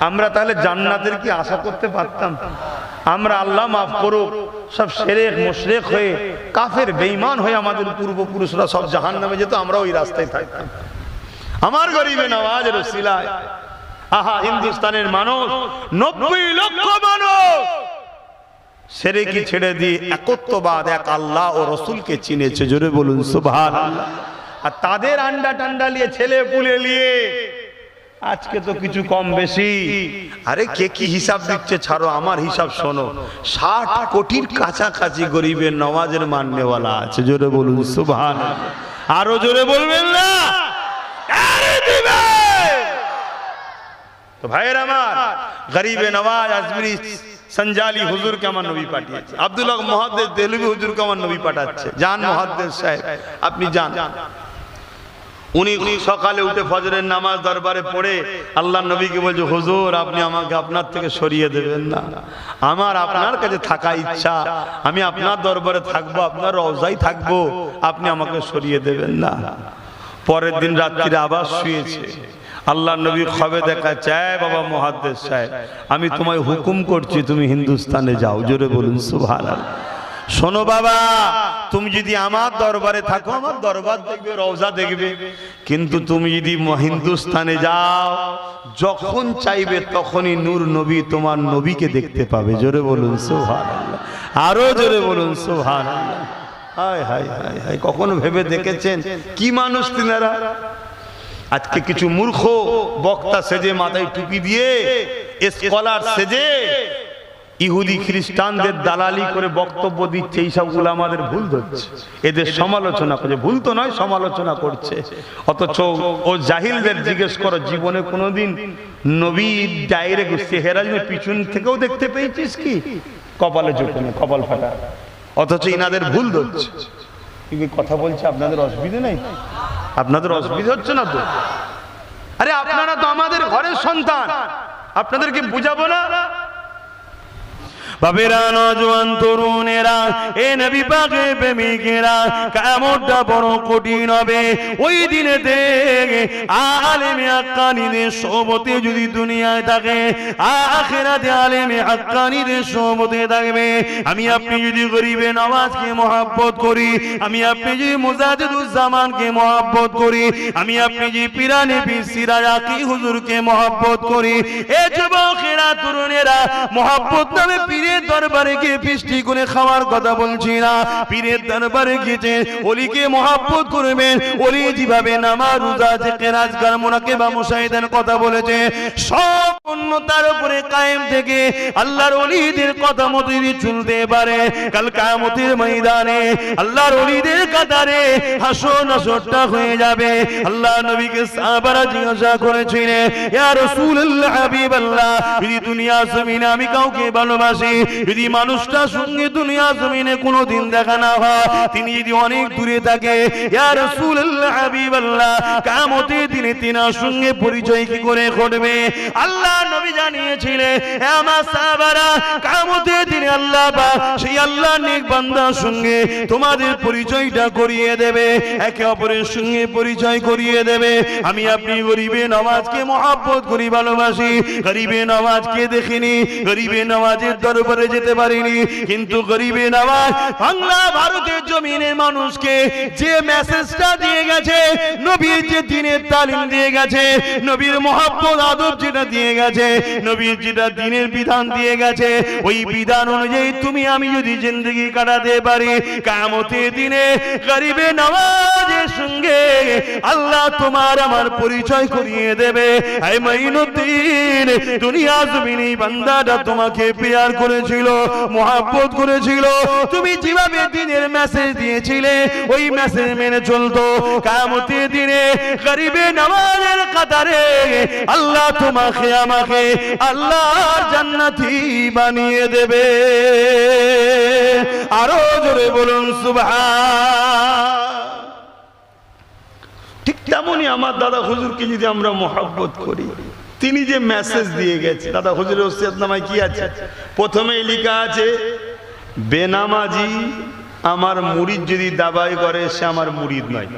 আমরা তাহলে জান্নাতের কি আশা করতে পারতাম? আমরা আল্লাহ মাফ করুক সব শিরক মুশরিক হয়ে কাফের বেঈমান হয়ে আমাদের পূর্বপুরুষরা সব জাহান্নামে যেত, আমরা ওই রাস্তায় থাকতাম। আমার গরিবে নওয়াজের ওসিলায় আহা হিন্দুস্তানের মানুষ 90 লক্ষ মানুষ শিরকি ছেড়ে দিয়ে একত্ববাদ, এক আল্লাহ ও রাসূলকে চিনেছে। জোরে বলুন সুবহানাল্লাহ। আর তাদের আন্ডা টান্ডা নিয়ে, ছেলে পুলে নিয়ে আজকে তো কিছু কম বেশি, আরে কে কি হিসাব দিচ্ছে ছাড়ো, আমার হিসাব শোনো, 60 কোটির কাছাকাছি গরিবের নওয়াজের মাননেওয়ালা আছে। জোরে বলুন সুবহানাল্লাহ। আরো জোরে বলবেন না? আরে দিবে তো ভাইয়ের আমার, গরিবে নওয়াজ আজমিরি সঞ্জালি হুজুরকে আমার নবী পাঠিয়েছে, আব্দুল্লাহ মুহাদ্দিস দেহলভী হুজুরকে আমার নবী পাঠাচ্ছে। জান মুহাদ্দিস সাহেব, আপনি যান। উনি সকালে উঠে ফজরের নামাজ দরবারে পড়ে আল্লাহর নবীকে বলছে, হুজুর আপনি আমাকে আপনার থেকে সরিয়ে দেবেন না, আমার আপনার কাছে থাকা ইচ্ছা, আমি আপনার দরবারে থাকবো, আপনার রওজায় থাকবো, আপনি আমাকে সরিয়ে দেবেন না। পরের দিন রাত্রিরে আবার শুয়েছে, আল্লাহর নবী খবে দেখা চায়, বাবা মুহাদ্দিস সাহেব আমি তোমায় হুকুম করছি তুমি হিন্দুস্তানে যাও। জোরে বলুন সুবহানাল্লাহ। শোনো বাবা, তুমি যদি আমার দরবারে থাকো, আমার দরবার দেখবে, রওজা দেখবে, কিন্তু তুমি যদি হিন্দুস্তানে যাও, যখন চাইবে তখনই নূর নবী তোমার নবীকে দেখতে পাবে। জোরে বলুন সুবহানাল্লাহ। আরো জোরে বলুন সুবহানাল্লাহ। হায় হায় হায় হায়, কখনো ভেবে দেখেছেন কি মানুষ তিনারা? আজকে কিছু মূর্খ বক্তা সেজে, মাথায় টুপি দিয়ে, স্কলার সেজে ইহুদি খ্রিস্টানদের দালালি করে বক্তব্য দিচ্ছে, এইসব উলামাদের ভুল ধরছে, এদের সমালোচনা করছে, ভুল তো নয় সমালোচনা করছে। অথচ ও জাহিলদের জিজ্ঞেস করো, জীবনে কোনোদিন নবী ডাইরেক্ট চেহারা পিছন থেকেও দেখতে পেয়েছিস কি? কপালে চোখে, কপাল ফাটা, অথচ ইনাদের ভুল ধরছে। কথা বলছে, আপনাদের অসুবিধা নেই? আপনাদের অসুবিধা হচ্ছে না তো? আরে আপনারা তো আমাদের ঘরের সন্তান, আপনাদেরকে বুঝাবো না? বাবেরা, নওজোয়ান তরুণেরা, এ নবী পাকের প্রেমিকেরা, কিয়ামতটা বড় কঠিন হবে। ওই দিনেতে আলেমে হাক্কানীদের সোহবতে যদি দুনিয়ায় থাকে, আখিরাতে আলেমে হাক্কানীদের সোহবতে থাকবে। আমি আপনি যদি গরিবে নওয়াজকে মহব্বত করি, আমি আপনি যদি মুজাদ্দিদুজ্জামানকে মহব্বত করি, আমি আপনি যদি পিরানে পীর সিরাজ আকি হুজুরকে মহব্বত করি, এ যুবকেরা তরুণেরা, মহব্বত নামে পীরের দরবারে গিয়ে ফিস্টি করে খাওয়ার কথা বলছি না। পীরের দরবারে গিয়ে ওলিকে মহব্বত করবেন, ওলি যেভাবে নামাজ রোজা জিকির আজকার মুনাকিবা মুশাহিদার কথা বলেছে, সব তার উপরে কায়েম থেকে আল্লাহর ওলিদের কথা মতো যদি চলতে পারে, কাল কিয়ামতের ময়দানে আল্লাহর ওলিদের কাতারে হাসর নাসরটা হয়ে যাবে। আল্লাহ নবীকে সাহাবারা জিজ্ঞাসা করেছিলেন, ইয়া রাসূলুল্লাহ, হাবিবাল্লাহ, যদি দুনিয়া জমিনে আমি কাউকে ভালোবাসি, যদি মানুষটার সঙ্গে দুনিয়া জমিনে কোনোদিন দেখা না হয়, তিনি যদি অনেক দূরে থাকে, ইয়া রাসূলুল্লাহ, হাবিবাল্লাহ, কিয়ামতের দিনে তিনার সঙ্গে পরিচয় কি করে ঘটবে? আল্লাহ নবী জানিয়েছিলেন, হে আমার সাহাবারা, কিয়ামতের দিনে আল্লাহ পাক সেই আল্লাহর নেক বান্দার সঙ্গে তোমাদের পরিচয়টা করিয়ে দেবে, একে অপরের সঙ্গে পরিচয় করিয়ে দেবে। আমি আপনি গরিবে নওয়াজকে মহব্বত করি, ভালোবাসি, গরিবে নওয়াজকে দেখিনি, গরিবে নওয়াজের দরবার উপরে যেতে পারিনি, কিন্তু গরিবে নওয়াজ বাংলা ভারতের জমিনের মানুষকে যে মেসেজটা দিয়ে গেছে, নবীর যে দ্বীনের তালিম দিয়ে গেছে, নবীর মহব্বত আদব যেটা দিয়ে গেছে, নবীর যেটা দ্বীনের বিধান দিয়ে গেছে, ওই বিধান অনুযায়ী তুমি আমি যদি জিন্দগি কাটাতে পারি, কিয়ামতের দিনে গরিবে নওয়াজের সঙ্গে আল্লাহ তোমার আমার পরিচয় করিয়ে দেবে। হে মাইনুদ্দিন, দুনিয়া জমিনে বান্দাটা তোমাকে প্যার করেছিল, মহব্বত করেছিল, তুমি যেভাবে দ্বীনের মেসেজ দিয়েছিলে ওই মেসেজ মেনে চলতো, কিয়ামতের দিনে গরিবে নওয়াজের কাতারে আল্লাহ তোমাকে আমাকে আল্লাহর জান্নাতি বানিয়ে দেবে। আরো জোরে বলুন সুবহান। ঠিক তেমনই আমার দাদা হুজুরকে যদি আমরা মহব্বত করি, তিনি যে মেসেজ দিয়ে গেছে, দাদা হুজুরের ওসিয়তনামায় কি আছে? প্রথমেই লেখা আছে, বেনামাজি আমার মুরিদ যদি দাবাই করে সে আমার মুরিদ নয়।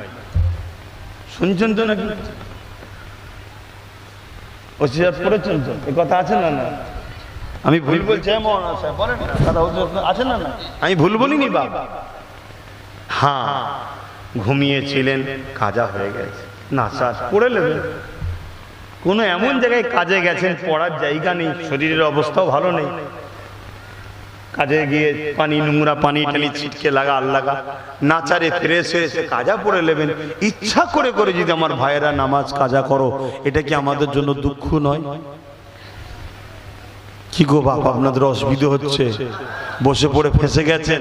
শুনছেন তো নাকি? ওসিয়ত করেছেন তো? এই কথা আছে না? না আমি ভুল বলছি? আছে না? আমি ভুল বলিনি বাবা। হ্যাঁ, ঘুমিয়েছিলেন, কাজা হয়ে গেছে, নাচার পড়ে নেবেন। কোনো এমন জায়গায় কাজে গেছেন পড়ার জায়গা নেই, শরীরের অবস্থাও ভালো নেই, কাজে গিয়ে পানি, নোংরা পানি টানি ছিটকে লাগা আর লাগা, নাচারে ফ্রেশ হয়েছে কাজা পড়ে নেবেন। ইচ্ছা করে করে যদি আমার ভাইয়েরা নামাজ কাজা করো, এটা কি আমাদের জন্য দুঃখ নয়? কি গো বাপ, আপনাদের অসুবিধা হচ্ছে? বসে পড়ে ফেঁসে গেছেন,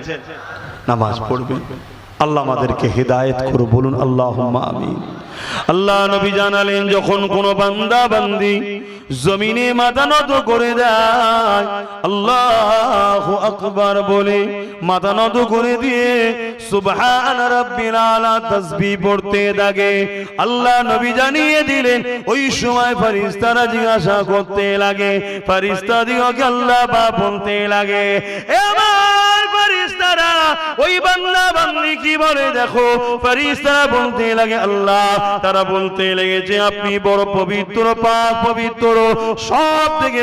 নামাজ পড়বেন। আল্লাহ আমাদেরকে হেদায়েত করো, বলুন আল্লাহুম্মা আমিন। আল্লাহ নবী জানালেন, যখন কোন বান্দা বান্দি জমিনে মাথা নত করে দেয়, আল্লাহু আকবার বলে মাথা নত করে দিয়ে সুবহান রাব্বিল আলা তাসবিহ পড়তে থাকে, আল্লাহ নবী জানিয়ে দিলেন ওই সময় ফেরেশতারা জিজ্ঞাসা করতে লাগে, ফেরেশতাদিগকে আল্লাহ পাক বলতে লাগে, এ আমার ফেরেশতারা ওই বান্দা বান্দি কি বলে দেখো। ফেরেশতারা বলতে লাগে, আল্লাহ তারা বলতে লেগেছে আপনি বড় পবিত্র, পাক পবিত্র, সব থেকে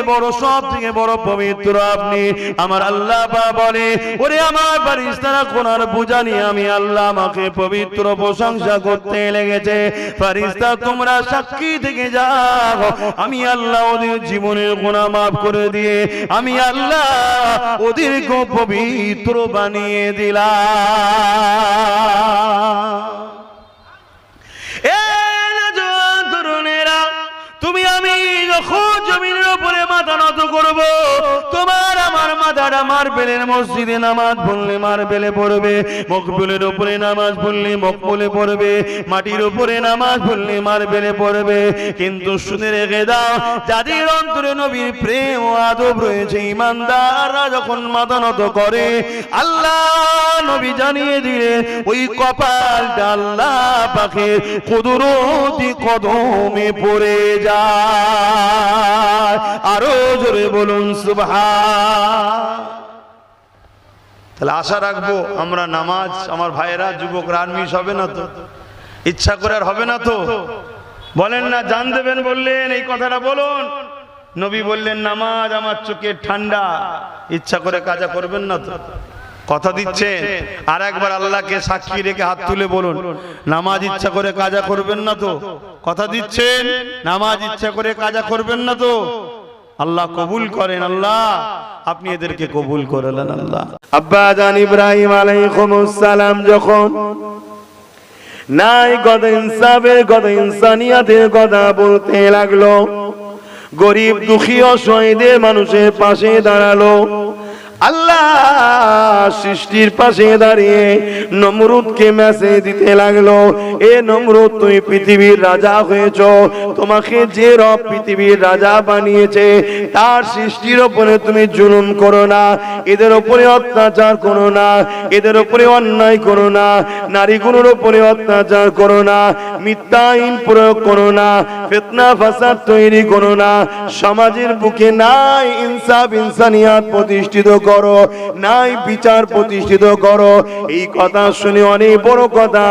বড় পবিত্র আপনি। আমার আল্লাহ পাক বলে, ওরে আমার ফেরেশতারা কোরআন বুঝানি আমি আল্লাহ আমাকে পবিত্র প্রশংসা করতে লেগেছে। ফেরেশতা তোমরা সাক্ষী থেকে যাও, আমি আল্লাহ ওদের জীবনের গুনাহ মাফ করে দিয়ে আমি আল্লাহ ওদেরকে পবিত্র বানিয়ে দিলাম। তুমি আমি যখন জমিনের উপরে মাথা নত করব, তোমার আমার মাথাটা মার্বেলের মসজিদে নামাজ পড়লে মার্বেলে পড়বে, মকবুলের উপরে নামাজ পড়লে মকবুলে পড়বে, মাটির উপরে নামাজ পড়লে মার্বেলে পড়বে। কিন্তু শুনে রেখে দাও, যাদের অন্তরে নবীর প্রেম ও আদব রয়েছে, ইমানদাররা যখন মাথা নত করে, আল্লাহ নবী জানিয়ে দিলেন ওই কপালটা আল্লাহ পাকের কুদরতি কদমে পড়ে যায়। আরো জোরে বলুন সুবহান। তাহলে আশা রাখবো আমরা নামাজ, আমার ভাইয়েরা যুবকরা আর মিস হবে না তো? ইচ্ছা করে আর হবে না তো? বলেন না, জান দেবেন বললেন, এই কথাটা বলুন। নবী বললেন নামাজ আমার চোখের ঠান্ডা, ইচ্ছা করে কাজা করবেন না তো? কথা দিচ্ছেন? আর একবার আল্লাহকে সাক্ষী রেখে হাত তুলে বলুন, নামাজ ইচ্ছা করে কাজা করবেন না তো? কথা দিচ্ছেন? নামাজ ইচ্ছা করে কাজা করবেন না তো? আল্লাহ কবুল করেন, আল্লাহ আপনি এদেরকে কবুল করলেন। আল্লাহ আব্বা জান ইব্রাহিম আলাইহিস সালাম যখন নাই কথা ইনসাফের কথা, ইনসানিয়াতের কথা বলতে লাগলো, গরিব দুঃখী অসহায়দের মানুষের পাশে দাঁড়ালো, আল্লাহ সৃষ্টির পাশে দাঁড়িয়ে নমরুদকে মেসেজ দিতে লাগলো, এ নমরুদ তুমি পৃথিবীর রাজা হয়েছ, তোমাকে যে রব পৃথিবীর রাজা বানিয়েছে তার সৃষ্টির উপরে তুমি জুলুম করো না, এদের উপরে অত্যাচার করো না, এদের উপরে অন্যায় করো না, নারীগুলোর উপরে অত্যাচার করো না, মিথ্যা আইন প্রয়োগ করো না, ফিতনা ফাসাদ তৈরি করো না, সমাজের বুকে নাই ইনসাফ ইনসানিয়াত প্রতিষ্ঠিত করো, নাই বিচার প্রতিষ্ঠিত করো। এই কথা শুনে অনেক বড় কথা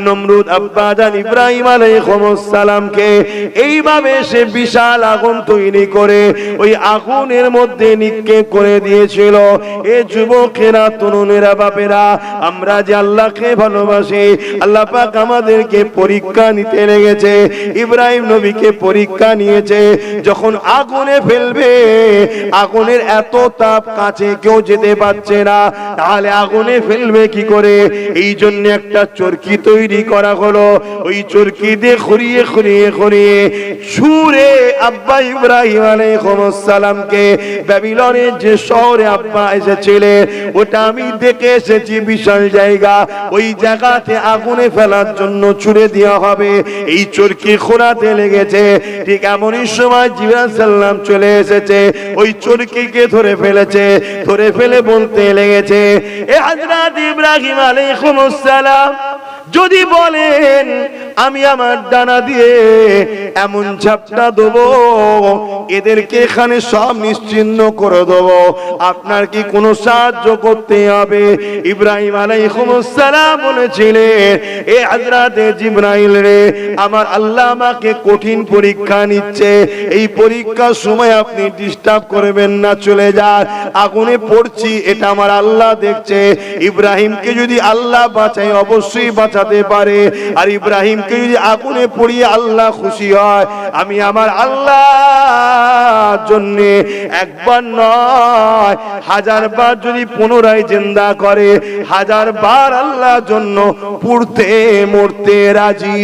নমরুদ আব্বা জান ইব্রাহিম আলাইহিস সালামকে এইভাবে সে বিশাল আগুন তৈরি করে ওই আগুনের মধ্যে নিক্ষেপ করে দিয়েছিল। এ যুবকেরা, তরুণেরা, বাপেরা, আমরা যে আল্লাহকে ভালোবাসি, আল্লাহ পাক আমাদেরকে পরীক্ষা নিতে লেগেছে। ইব্রাহিম নবীকে পরীক্ষা নিয়েছে। যখন আগুনে ফেলবে, আগুনের এত তাপ, কাছে কেউ যেতে পারছে না, তাহলে আগুনে ফেলবে কি করে? এই জন্য একটা চরকি তৈরি করা হলো। ওই চরকি দিয়ে খড়িয়ে খড়িয়ে খড়িয়ে ছুঁড়ে আব্বা ইব্রাহিম আলাইহিস সালামকে ব্যাবিলনের যে শহরে আব্বা এসেছিলেন, ওটা আমি দেখে এসেছি, বিশাল জায়গা। ওই জায়গাতে আগুনে ফেলার জন্য ছুঁড়ে দেওয়া হবে। এই চরকি খোঁড়াতে লেগেছে। ঠিক এমনই সময় জিবরাইল সাল্লাম চলে এসেছে, ওই চরকিকে ধরে ফেলেছে। ধরে ফেলে বলতে লেগেছে, এ হযরত ইব্রাহিম আলাইহিস সালাম, যদি বলেন আমি আমার ডানা দিয়ে এমন ঝাপটা দেবো, এদেরকে এখানে সব নিশ্চিহ্ন করে দেবো, আপনার কি কোনো সাহায্য করতে হবে? ইব্রাহিম আলাইহিস সালাম বলেছিলেন, এ হযরত জিবরাইল রে, আমার আল্লাহ আমাকে কঠিন পরীক্ষা নিচ্ছে। এই পরীক্ষার সময় আপনি ডিস্টার্ব করবেন না, চলে যান। আগুনে পড়ছি, এটা আমার আল্লাহ দেখছে। ইব্রাহিমকে যদি আল্লাহ বাঁচায়, অবশ্যই বাঁচাতে পারে। আর ইব্রাহিমকে যদি আগুনে পড়িয়ে আল্লাহ খুশি হয়, আমি আমার আল্লাহর জন্য একবার নয়, 1000 বার যদি পুনরায় জিন্দা করে, 1000 বার আল্লাহর জন্য পুড়তে মরতে রাজি।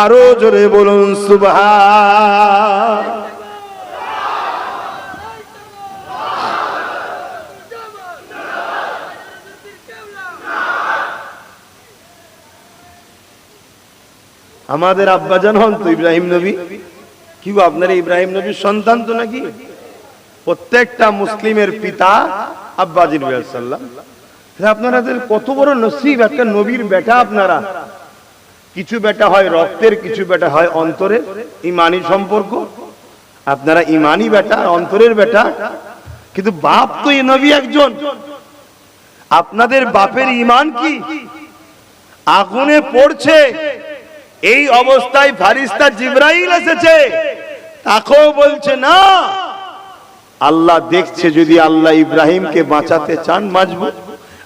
আরো জোরে বলুন সুবহান। আমাদের আব্বাজান হন তো ইব্রাহিম নবী। কি গো, আপনারা ইব্রাহিম নবীর সন্তান তো নাকি? প্রত্যেকটা মুসলিমের পিতা আব্বা জিবরাইল সাল্লাম। আপনাদের কত বড় নসিব, একটা নবীর বেটা আপনারা। কিছু বেটা হয় রক্তের, কিছু বেটা হয় অন্তরের, ঈমানি সম্পর্ক। আপনারা ঈমানি বেটা, অন্তরের বেটা। কিন্তু বাপ তো এই নবী একজন। আপনাদের বাপের ঈমান কি? আগুনে পড়ছে, এই অবস্থায় ফারিস্তা জিবরাইল এসেছে, তাকেও বলছে না, আল্লাহ দেখছে। যদি আল্লাহ ইব্রাহিমকে বাঁচাতে চান, বাঁচবো।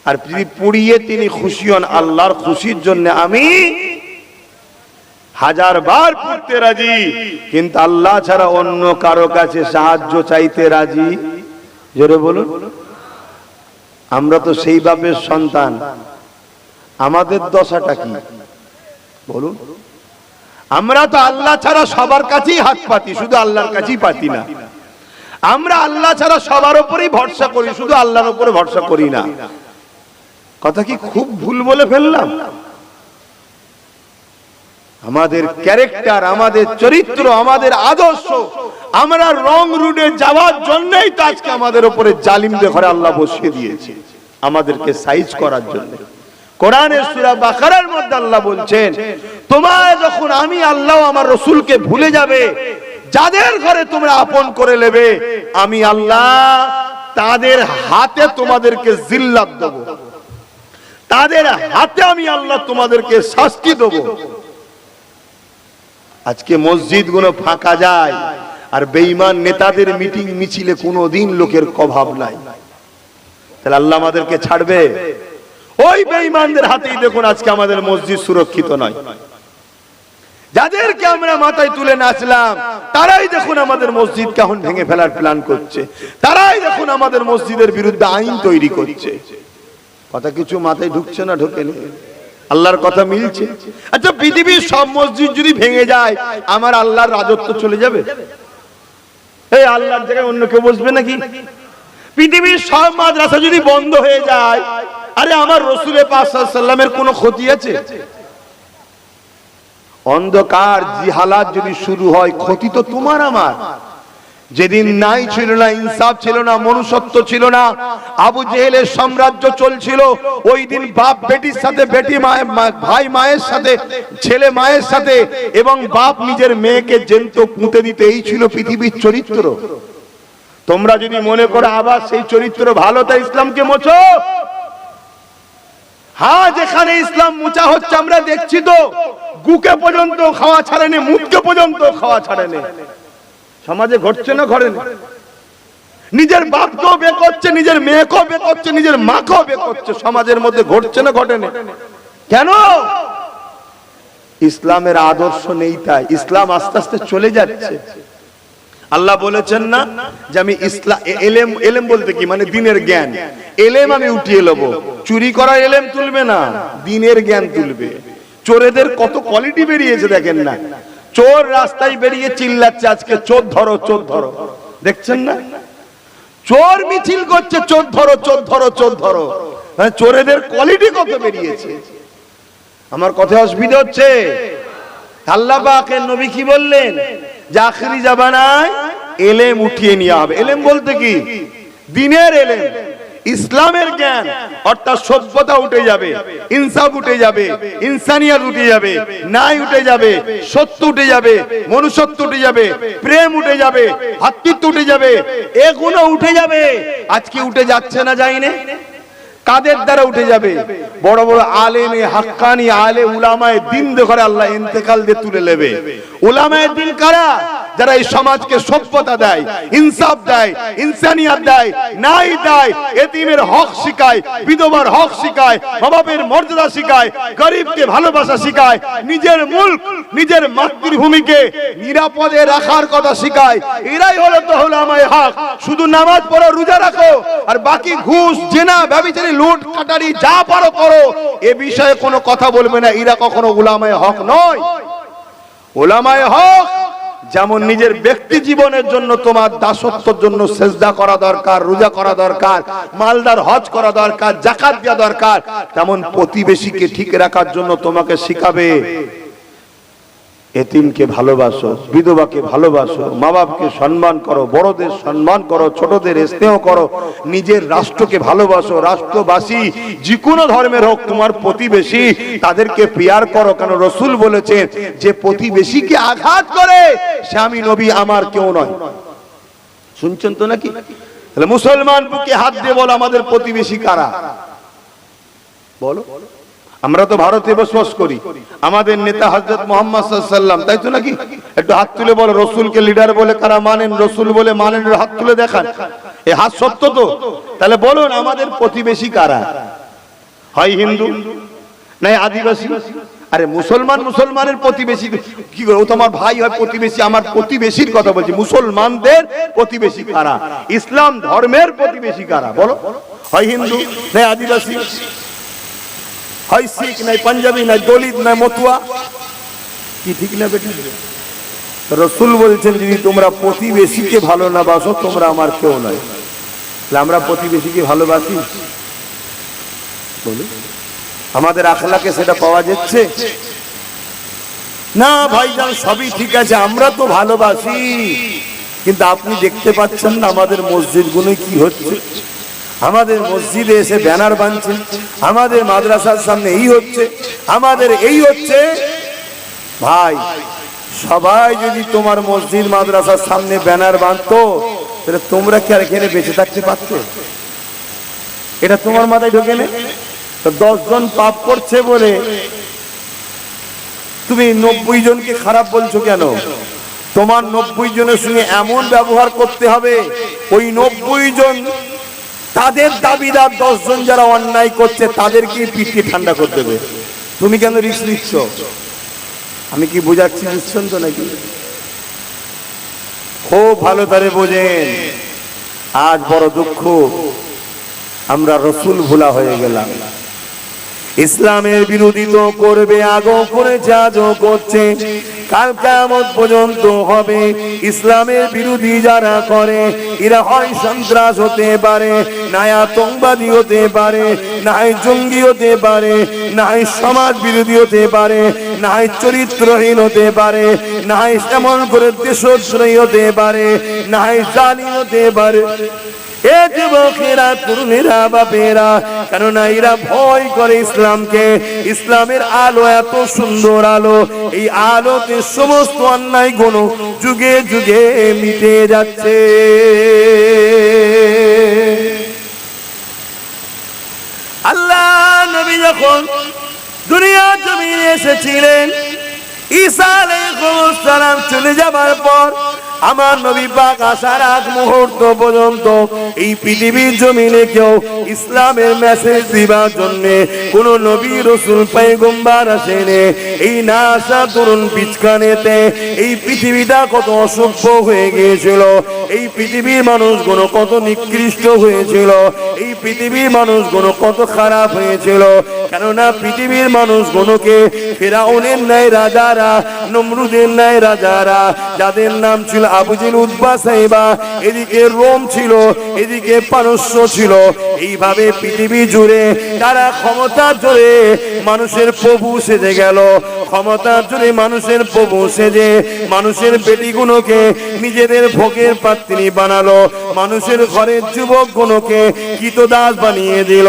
আর যদি পুড়িয়ে তিনি খুশি হন, আল্লাহর খুশির জন্য আমি 1000 বার পুড়তে রাজি, কিন্তু আল্লাহ ছাড়া অন্য কারো কাছে সাহায্য চাইতে রাজি। জোরে বলুন। আমরা তো সেই বাপের সন্তান। আমাদের দশাটা কি বলুন? আমরা তো আল্লাহ ছাড়া সবার কাছেই হাত পাতি, শুধু আল্লাহর কাছেই পাতি না। আমরা আল্লাহ ছাড়া সবার উপরেই ভরসা করি, শুধু আল্লাহর উপরে ভরসা করি না। কথা কি খুব ভুল বলে ফেললাম? আমাদের ক্যারেক্টার, আমাদের চরিত্র, আমাদের আদর্শ, আমরা রং রুটে যাওয়ার জন্যই তো আজকে আমাদের উপরে জালিমদের ঘরে আল্লাহ বসিয়ে দিয়েছে, আমাদেরকে সাইজ করার জন্য। কোরআনের সূরা বাকারার মধ্যে আল্লাহ বলছেন, তোমায় যখন আমি আল্লাহ আমার রাসূলকে ভুলে যাবে, যাদের ঘরে তোমরা আপন করে নেবে, আমি আল্লাহ তাদের হাতে তোমাদেরকে জিল্লাত দেব, তাদের হাতে আমি আল্লাহ তোমাদেরকে শাস্তি দেব। আজকে মসজিদগুলো ফাঁকা যায়, আর বেঈমান নেতাদের মিটিং মিছিলে কোনোদিন লোকের অভাব নাই। তাহলে আল্লাহ আমাদেরকে ছাড়বে? ওই বেঈমানদের হাতেই দেখুন আজকে আমাদের মসজিদ সুরক্ষিত নয়। যাদেরকে আমরা মাথায় তুলে নাচলাম, তারাই দেখুন আমাদের মসজিদকে এখন ভেঙে ফেলার প্ল্যান করছে। তারাই দেখুন আমাদের মসজিদের বিরুদ্ধে আইন তৈরি করছে। কথা কিছু মাথায় ঢুকছে না? ঢোকেনি? আল্লাহর কথা মিলছে? আচ্ছা, পৃথিবীর সব মসজিদ যদি ভেঙে যায়, আমার আল্লাহর রাজত্ব চলে যাবে? এই আল্লাহর জায়গায় অন্য কেউ বসবে নাকি? পৃথিবীর সব মাদ্রাসা যদি বন্ধ হয়ে যায়, আরে আমার রাসূলের পাক সাল্লাল্লাহু আলাইহি ওয়াসাল্লামের কোনো ক্ষতি আছে? অন্ধকার জিহালাত যদি শুরু হয়, ক্ষতি তো তোমার আমার। যেদিন নাই ছিল না, ইনসাফ ছিল না, মনুষ্যত্ব ছিল না, আবু জেহেলের সাম্রাজ্য চলছিল, ওই দিন বাপ বেটির সাথে, বেটি ভাই মায়ের সাথে, ছেলে মায়ের সাথে, এবং বাপ নিজের মেয়েকে জ্যান্ত পুঁতে দিতে। এই ছিল পৃথিবীর চরিত্র। তোমরা যদি মনে করো আবার সেই চরিত্র ভালো, তাই ইসলামকে মোছো। হ্যাঁ, যেখানে ইসলাম মুচা হচ্ছে আমরা দেখছি তো, গুকে পর্যন্ত খাওয়া ছাড়েনি, মুখকে পর্যন্ত খাওয়া ছাড়েনি। সমাজে ঘটছে না ঘরে না? নিজের বাপকেও বে করছে, নিজের মেয়েকেও বে করছে, নিজের মাকেও বে করছে। সমাজের মধ্যে ঘটছে না ঘটে না? কেন? ইসলামের আদর্শ নেই, তাই ইসলাম আস্তে আস্তে চলে যাচ্ছে। আল্লাহ বলেছেন না যে আমি ইসলাম এলেম, এলেম বলতে কি মানে দিনের জ্ঞান, এলেম আমি উঠিয়ে নেবো। চুরি করা এলেম তুলবে না, দিনের জ্ঞান তুলবে। চোরেদের কত কোয়ালিটি বেরিয়েছে দেখেন না, চোর রাস্তায় বেরিয়ে চিল্লাচ্ছে আজকে চোর ধরো চোর ধরো, দেখছেন না? চোর মিছিল করছে চোর ধরো চোর ধরো চোর ধরো। চোরেদের কোয়ালিটি কত বেরিয়েছে। আমার কথা অসুবিধা হচ্ছে? আল্লাহ পাকের নবী কি বললেন? যে আখিরি জামানায় এলেম উঠিয়ে নেওয়া হবে। এলেম বলতে কি? দিনের এলেম, ইসলামের জ্ঞান, অর্থাৎ সভ্যতা উঠে যাবে, ইনসাফ উঠে যাবে, ইনসানিয়াত উঠে যাবে, ন্যায় উঠে যাবে, সত্য উঠে যাবে, মনুষ্যত্ব উঠে যাবে, প্রেম উঠে যাবে, ভ্রাতৃত্ব উঠে যাবে, এগুলো উঠে যাবে। আজকে উঠে যাচ্ছে না, যায়নি? কাদের দ্বারা উঠে যাবে? বড় বড় আলেমে হাক্কানি, আলে উলামায়ে দ্বীন করে আল্লাহ ইন্তেকাল দিয়ে তুলে নেবে। উলামায়ে দ্বীন কারা? যারা এই সমাজকে সভ্যতা দেয়, ইনসাফ দেয়, ইনসানিয়াত দেয়, ন্যায় দেয়, এতিমের হক শিখায়, বিধবার হক শিখায়, মা-বাপের মর্যাদা শিখায়, গরিবকে ভালোবাসা শিখায়, নিজের মুলক, নিজের মাতৃভূমিকে নিরাপদে রাখার কথা শিখায়। এরাই হলো তো উলামায়ে হক। শুধু নামাজ পড়ো, রোজা রাখো, আর বাকি ঘুষ, জেনা, ব্যভিচারী, লুট কাটারি যা পারো করো, এ বিষয়ে কোনো কথা বলবে না। এরা কখনো উলামায়ে হক নয়। উলামায়ে হক যেমন নিজের ব্যক্তি জীবনের জন্য তোমার দাসত্বের জন্য সেজদা করা দরকার, রোজা করা দরকার, মালদার হজ করা দরকার, যাকাত দেওয়া দরকার, তেমন প্রতিবেশীকে ঠিক রাখার জন্য তোমাকে শিখাবে এতিমকে ভালোবাসো, বিধবাকে ভালোবাসো, মা বাপকে সম্মান করো, বড়দের সম্মান করো, ছোটদের স্নেহ করো, নিজের রাষ্ট্রকে ভালোবাসো। রাষ্ট্রবাসী যে কোনো ধর্মের হোক, তোমার প্রতিবেশী, তাদেরকে প্যার করো। কেন? রাসূল বলেছেন যে প্রতিবেশীকে আঘাত করে সে আমি নবী, আমার কেউ নয়। শুনছেন তো নাকি? তাহলে মুসলমান বুকে হাত দিয়ে বলো আমাদের প্রতিবেশী কারা? বলো। আমরা তো ভারতে বসবাস করি, আমাদের নেতা হযরত মুহাম্মদ সাল্লাল্লাহু আলাইহি ওয়াসাল্লাম, তাই তো নাকি? একটু হাত তুলে বলো রাসূলকে লিডার বলে কারা মানেন? রাসূল বলে মানেন? হাত তুলে দেখান। এই হাত সত্য তো? তাহলে বলুন আমাদের প্রতিবেশী কারা? হয় হিন্দু, নাই আদিবাসী? আরে মুসলমান মুসলমানের প্রতিবেশী কি করে? ও তো আমার ভাই হয়, প্রতিবেশী। আমার প্রতিবেশীর কথা বলছি, মুসলমানদের প্রতিবেশী কারা? ইসলাম ধর্মের প্রতিবেশী কারা? বলো। হয় হিন্দু, নাই আদিবাসী, হয় শিখ, নাই পাঞ্জাবি, নাই দলিত, নাই মতুয়া। কি ঠিক না বেটা? রাসূল বলছেন যদি তোমরা প্রতিবেশীকে ভালো না বাসো, তোমরা আমার কেউ নয়। আমরা প্রতিবেশীকে ভালোবাসি? বলো। আমাদের আখলাকে সেটা পাওয়া যাচ্ছে না? ভাইজান সবই ঠিক আছে, আমরা তো ভালোবাসি, কিন্তু আপনি দেখতে পাচ্ছেন না আমাদের মসজিদগুলোয় কি হচ্ছে? আমাদের মসজিদে এসে ব্যানার বাঁধছে, আমাদের মাদ্রাসার সামনে এই হচ্ছে, আমাদের এই হচ্ছে। ভাই, সবাই যদি তোমার মসজিদ মাদ্রাসার সামনে ব্যানার বাঁধতো, তাহলে তোমরা কি আর এখানে বেঁচে থাকতে পারতে? এটা তোমার মাথায় ঢোকে না? 10 জন পাপ করছে বলে তুমি 90 জনকে খারাপ বলছো কেন? তোমার 90 জনের সঙ্গে এমন ব্যবহার করতে হবে, ওই 90 জন তাদের দাবিদার 10 জন যারা অন্যায় করছে তাদেরকে পিটিয়ে ঠান্ডা করে দেবে। তুমি কেন রিস্ক নিচ্ছ? আমি কি বোঝাচ্ছি? বুঝছেন তো নাকি? খুব ভালো করে বোঝেন। আজ বড় দুঃখ, আমরা রাসূল ভোলা হয়ে গেলাম। ইসলামের বিরোধিতা করবে, আগেও করেছে, আজও করছে, কাল কিয়ামত পর্যন্ত হবে। ইসলামের বিরোধী যারা করে, এরা হয় সন্ত্রাস হতে পারে, না আতঙ্কবাদী হতে পারে, না জঙ্গি হতে পারে, না সমাজ বিরোধী হতে পারে, না চরিত্রহীন হতে পারে, না এমন করে দেশদ্রোহী হতে পারে, না জালিম হতে পারে। এ যুবকেরা, তরুণেরা, বাপেরা, কেননা এরা ভয় করে ইসলামকে। ইসলামের আলো এত সুন্দর আলো, এই আলোতে সমস্ত অন্যায় গুণ যুগে যুগে মিটে যাচ্ছে। আল্লাহ নবী যখন দুনিয়া জমিনে এসেছিলেন, ঈসা আলাইহিস সালাম চলে যাবার পর আমার নবী পাক আসার আগ মুহূর্ত পর্যন্ত এই পৃথিবীর জমিনে কেউ ইসলামের মেসেজ দিবার জন্য কোন নবী রাসূল পয়গম্বর আসেনি। এই না আসা তরুণ পিছখানেতে এই পৃথিবীটা কত অসভ্য হয়ে গিয়েছিল, এই পৃথিবীর মানুষগুলো কত নিকৃষ্ট হয়েছিল, এই পৃথিবীর মানুষগুলো কত খারাপ হয়েছিল। কেননা পৃথিবীর মানুষগুলোকে ফিরাউনের ন্যায় রাজারা, নমরুদের ন্যায় রাজারা, যাদের নাম ছিল আবু জেহেল, উতবা, সাইবা, এদিকে রোম ছিল, এদিকে পারস্য ছিল, এইভাবে পৃথিবী জুড়ে তারা ক্ষমতার জোরে মানুষের প্রভু সেজে গেল। ক্ষমতার জোরে মানুষের প্রভু সেজে মানুষের বেটিগুলোকে নিজেদের ভোগের পাত্রী বানালো, মানুষের ঘরের যুবকগুলোকে কৃতদাস বানিয়ে দিল,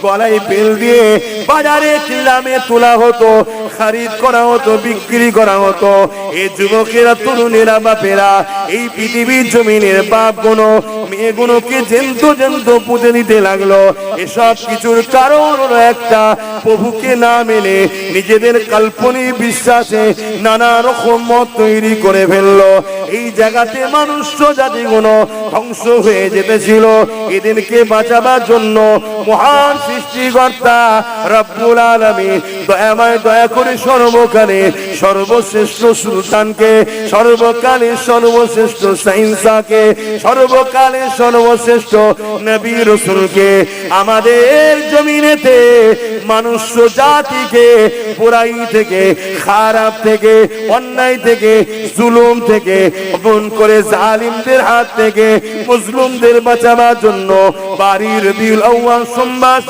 গলায় বেল দিয়ে বাজারে কিলামে তোলা হতো, খারিদ করা হতো, বিক্রি করা হতো। এই যুবকেরা, তরুণেরা, বাপেরা এই পৃথিবীর জমিনের বাপগুলো মেয়েগুলোকে জেন্ত পুঁতে দিতে লাগলো। এসব কিছুর কারণ হলো একটা, প্রভুকে না মেনে নিজেদের কাল্পনিক বিশ্বাসে নানা রকম মত তৈরি করে ফেললো। এই জায়গাতে মানুষ জাতিগুলো ধ্বংস হয়ে যেতেছিল। এদেরকে বাঁচাবার জন্য মহান সৃষ্টিকর্তা রব্বুল আলামিন দয়াময় দয়া করে সর্বকালে সর্বশ্রেষ্ঠ সুলতানকে, সর্বকালে সর্বশ্রেষ্ঠ সাইন্সাকে, সর্বকালে সর্বশ্রেষ্ঠ নবী রাসূলকে আমাদের জমিনেতে মানুষ জাতিকে বুরাই থেকে, খারাপ থেকে, অন্যায় থেকে, জুলুম থেকে, অপন করে জালিমদের হাত থেকে মুসলিমদের বাঁচাবার জন্য বাড়ির রবিউল আউয়াল সোমবার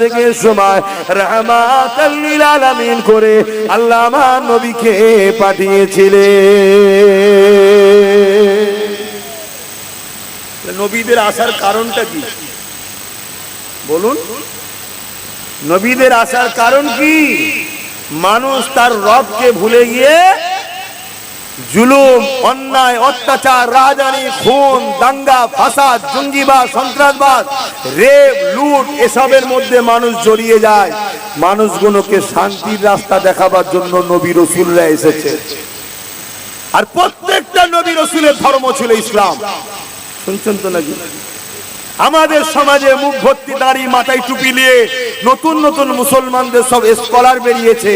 থেকে সময় রাহমাতাল লিল আলামিন করে আল্লাহ আমার নবীকে পাঠিয়েছিলেন। নবীদের আসার কারণটা কি বলুন? নবীদের আসার কারণ কি? মানুষ তার রবকে ভুলে গিয়ে জুলুম, অন্যায়, অত্যাচার, রাজধানী, খুন, দাঙ্গা, ফাসাদ, জঙ্গিবাদ, সন্ত্রাসবাদ, রেপ, লুট এসবের মধ্যে মানুষ জড়িয়ে যায়। মানুষগুলোকে শান্তির রাস্তা দেখাবার জন্য নবী রাসূলরা এসেছে। আর প্রত্যেকটা নবী রাসূলের ধর্ম ছিল ইসলাম। শুনছেন তো নাকি? আমাদের সমাজে মুখ ভর্তি দাড়ি, মাথায় টুপি নিয়ে নতুন নতুন মুসলমানদের সব স্কলার বেরিয়েছে।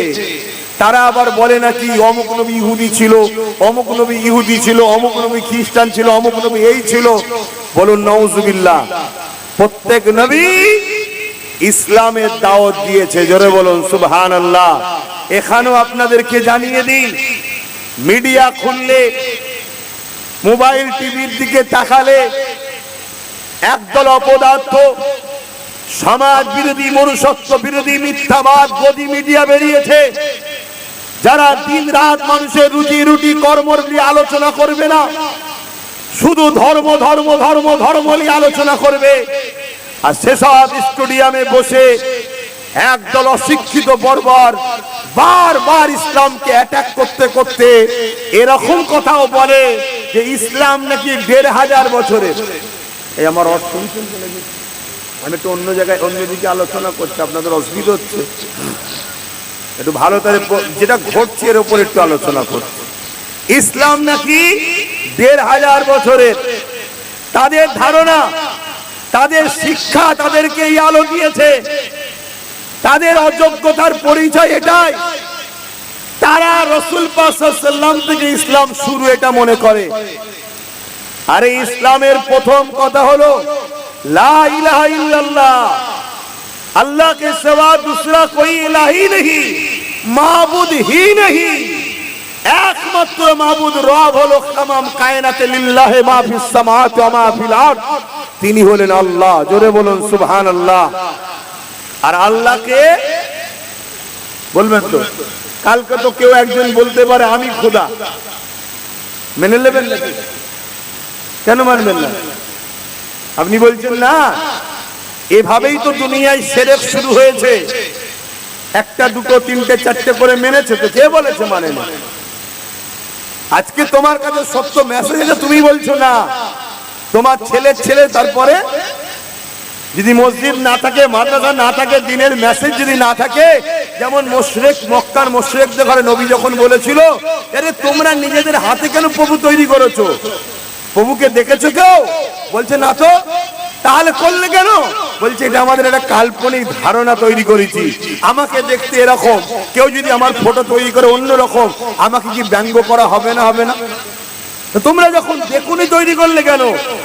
তারা আবার বলে নাকি অমুক নবী ইহুদি ছিল, অমুক নবী ইহুদি ছিল, অমুক নবী খ্রিস্টান ছিল, অমুক নবী এই ছিল। বলুন নাউজুবিল্লাহ। প্রত্যেক নবী ইসলামের দাওয়াত দিয়েছে, জোরে বলুন সুবহানাল্লাহ। এখানেও আপনাদেরকে জানিয়ে দিই, মিডিয়া খুললে, মোবাইল টিভির দিকে তাকালে একদল অপদার্থ সমাজ বিরোধী, মনুষ্যত্ব বিরোধী, মিথ্যাবাদ, গদি মিডিয়া বেরিয়েছে, যারা দিন রাত মানুষের রুজি রুটি কর্ম নিয়ে আলোচনা করবে না, শুধু ধর্ম ধর্ম ধর্ম ধর্ম নিয়ে আলোচনা করবে। আর সেসব স্টেডিয়ামে বসে একদল অশিক্ষিত বর্বর বারবার ইসলামকে অ্যাটাক করতে করতে এরকম কথাও বলে যে ইসলাম নাকি ১৫০০ বছরের। এই আমার অর্থ শুনছেন? আমি একটু অন্য জায়গায় অন্যদিকে আলোচনা করছি, আপনাদের অসুবিধা হচ্ছে, একটু ভালো করে যেটা ঘটছে এর উপর একটু আলোচনা করছি। ইসলাম নাকি ১৫০০ বছরের। তাদের ধারণা, তাদের শিক্ষা তাদেরকে এই আলো দিয়েছে। তাদের অযোগ্যতার পরিচয় এটাই, তারা রাসূল পাক সাল্লাল্লাহু আলাইহি ওয়াসাল্লাম থেকে ইসলাম শুরু এটা মনে করে। আরে ইসলামের প্রথম কথা হলো লা ইলাহা ইল্লাল্লাহ, अल्लाह के सिवा दूसरा कोई इलाही नहीं, माबूद ही नहीं, একমাত্র মাবুদ রব হলো তামাম কায়নাতে লিল্লাহি মা ফিস সামাওয়াতি ওয়া মা ফিল আরদ, তিনি হলেন আল্লাহ। জোরে বলুন সুবহানাল্লাহ। আর আল্লাহকে বলবেন তো, কালকে তো কেউ একজন বলতে পারে আমি খোদা, মেনে নেবেন নাকি? কেন মানবেন না? আপনি বলছেন না, এভাবেই তো দুনিয়ায় শিরক শুরু হয়েছে। একটা দুটো তিনটে চারটে করে মেনেছে, তো কে বলেছে মানে না? আজকে তোমার কাছে সত্য মেসেজ এসে তুমি বলছো না, তোমার ছেলের ছেলে তারপরে যদি মসজিদ না থাকে, মাদ্রাসা না থাকে, দিনের মেসেজ যদি না থাকে, যেমন মুশরিক, মক্কার মুশরিকদের ঘরে নবী যখন বলেছিল, আরে তোমরা নিজেদের হাতে কেন প্রভু তৈরি করেছো? প্রভুকে দেখেছো কেউ? বলছে না তো। তাহলে করলে কেন? বলছে এটা আমাদের একটা কাল্পনিক ধারণা তৈরি করেছি, আমাকে দেখতে এরকম, কেউ যদি আমার ফটো তৈরি করে অন্যরকম, আমাকে কি ব্যঙ্গ করা হবে না? হবে না? তো তোমরা যখন দেখুনি তৈরি করলে কেন?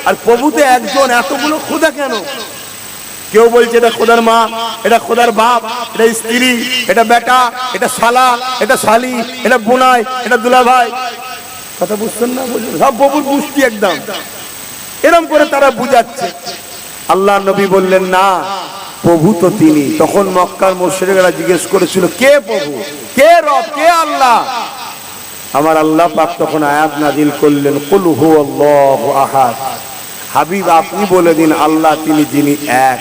আর প্রভুতে একজন, এতগুলো খোদা কেন? কেউ বলছে এটা খোদার মা, এটা খোদার বাপ, এটা স্ত্রী, এটা বেটা, এটা শালা, এটা শালি, এটা বোনাই, এটা দুলাভাই। কথা বুঝছেন না? সব প্রভুর পুষ্টি একদম এরম করে তারা বুঝাচ্ছে। আল্লাহ নবী বললেন না, প্রভু তো তিনি। তখন মক্কার মুশরিকরা জিজ্ঞেস করেছিল, কে প্রভু, কে রব, কে আল্লাহ? আমার আল্লাহ পাক তখন আয়াত নাজিল করলেন, কুল হুয়াল্লাহু আহাদ। হাবিব আপনি বলে দিন, আল্লাহ তিনি যিনি এক,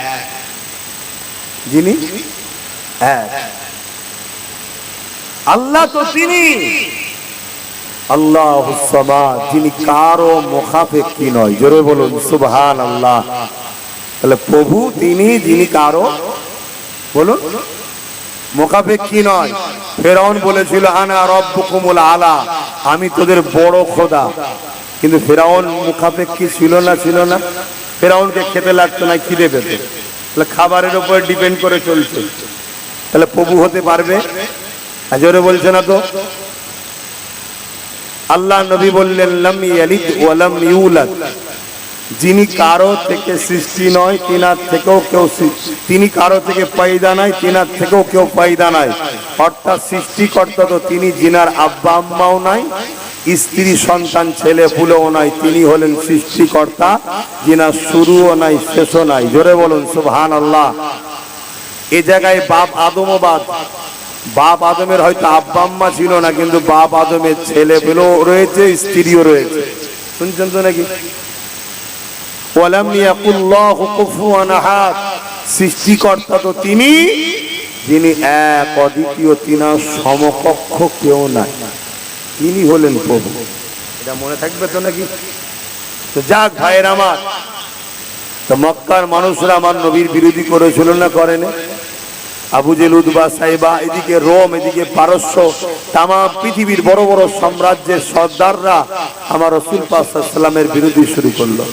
যিনি এক। আল্লাহ তো তিনি আল্লাহুস সামাদ, যিনি কারো মুখাপেক্ষী নয়। জোরে বলুন সুবহানাল্লাহ। তাহলে প্রভু তিনি যিনি কারো, বলুন, মুখাপেক্ষী নয়। ফেরাউন বলেছিল আনা রাব্বুকুমুল আলা, আমি তোদের বড় খোদা। কিন্তু ফেরাউন মুখাপেক্ষী ছিল না? ছিল না? ফেরাউনকে খেতে লাগতো না, খিদে পেত, তাহলে খাবারের উপর ডিপেন্ড করে চলছে। তাহলে প্রভু হতে পারবে? জোরে বলছে না তো। আল্লাহ নবী বললেন লাম ইয়ালিদ ওয়া লাম ইউলাদ, যিনি কারো থেকে সৃষ্টি নয়, তিনার থেকেও কেউ, তিনি কারো থেকে পয়দা নাই, তিনার থেকেও কেউ পয়দা নাই। অর্থাৎ সৃষ্টিকর্তা তো তিনি, যিনার আব্বা আম্মাও নাই, স্ত্রী সন্তান ছেলে পুলেও নাই। তিনি হলেন সৃষ্টিকর্তা, যিনার শুরুও নাই শেষও নাই। জোরে বলুন সুবহানাল্লাহ। এ জায়গায় বাপ আদমবাদ, বাপ আদমের হয়তো আব্বা আম্মা ছিল না, কিন্তু বাপ আদমের ছেলে পেলেও রয়েছে, স্ত্রীও রয়েছে। শুনছেন তো নাকি? ওয়ালাম ইয়াকুল্লাহু কুফুয়ান আহাদ, সৃষ্টিকর্তা তো তিনি, যিনি এক অদ্বিতীয়, তিনার সমকক্ষ কেউ নাই। তিনি হলেন প্রভু। এটা মনে থাকবে তো নাকি? তো যাক ভাইয়ের আমার, তো মক্কার মানুষরা আমার নবীর বিরোধী করেছিল না? করেনি? আবু জেল, উতবা, সাইবা, এদিকে রোম, এদিকে পারস্য, তামাম পৃথিবীর বড় বড় সাম্রাজ্যের সর্দাররা আমার রাসূল পাক সাল্লাল্লাহু আলাইহি ওয়াসাল্লামের বিরোধী শুরু করলো।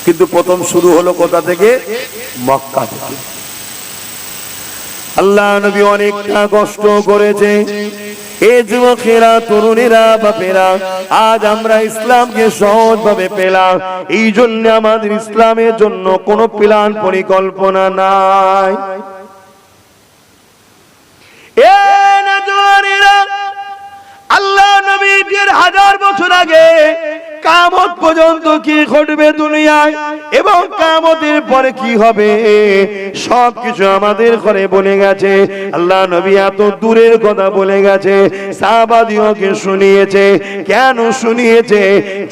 কিন্তু প্রথম শুরু হলো কোথা থেকে? মক্কা থেকে। আল্লাহ নবী অনেকটা কষ্ট করেছে। এই যুবকেরা, তরুণেরা, বাপেরা, আজ আমরা ইসলামকে সহজভাবে পেলাম। এই জন্য আমাদের ইসলামের জন্য কোনো প্ল্যান পরিকল্পনা নাই। আল্লাহ নবী ১,৫০০ বছর আগে কিয়ামত পর্যন্ত কি ঘটবে দুনিয়ায় এবং কিয়ামতের পরে কি হবে সবকিছু আমাদের ঘরে বলে গেছে। আল্লাহ নবী এত দূরের কথা বলে গেছে, সাহাবাদিওকে শুনিয়েছে। কেন শুনিয়েছে?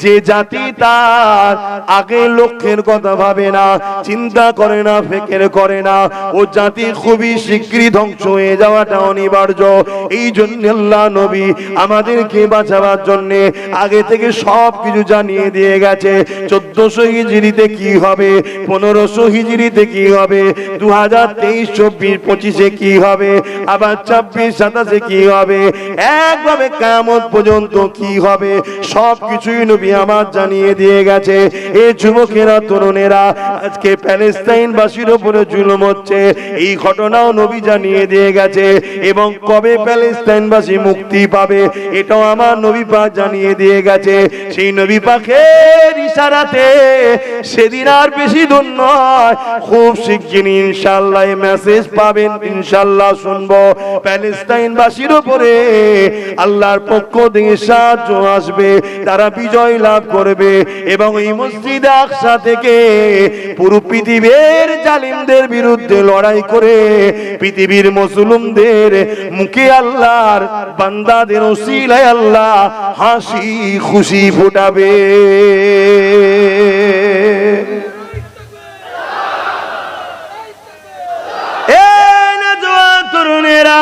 যে জাতি তার আগে লক্ষ্যের কথা ভাবে না, চিন্তা করে না, ফিকির করে না, ও জাতি খুবই শীঘ্রই ধ্বংস হয়ে যাওয়াটা অনিবার্য। এই জন্য আল্লাহ নবী আমাদেরকে বাঁচাবার জন্য আগে থেকে সবকিছু জানিয়ে দিয়ে গেছে। 1400 হিজরিতে কি হবে, 1500 হিজরিতে কি হবে, 2023, 24, 25 কি হবে, আবার 26, 27 কি হবে, একভাবে কিয়ামত পর্যন্ত কি হবে সবকিছুই নবী আমার জানিয়ে দিয়ে গেছে। এই যুবকেরা, তরুণেরা, আজকে প্যালেস্তাইন বাসীর উপরে জুলুম হচ্ছে, এই ঘটনাও নবী জানিয়ে দিয়ে গেছে। এবং কবে প্যালেস্তাইনবাসী মুক্তি পাবে এটাও আমার নবী পাক জানিয়ে দিয়ে গেছে। সেই নবী পাকের ইশারাতে সেদিন আর বেশি দূর নয়, খুব শিগগিরই ইনশাআল্লাহ মেসেজ পাবেন, ইনশাআল্লাহ শুনবো। প্যালেস্তাইনবাসীর উপরে আল্লাহর পক্ষ থেকে সাহায্য আসবে, তারা বিজয় লাভ করবে এবং এই মসজিদ আকসা থেকে পুরো পৃথিবীর জালিমদের বিরুদ্ধে লড়াই করে পৃথিবীর মুসলিমদের মুখে আল্লাহর বান্দাদের ওসিলায় আল্লাহ হাসি খুশি ফোটাবে। তরুণেরা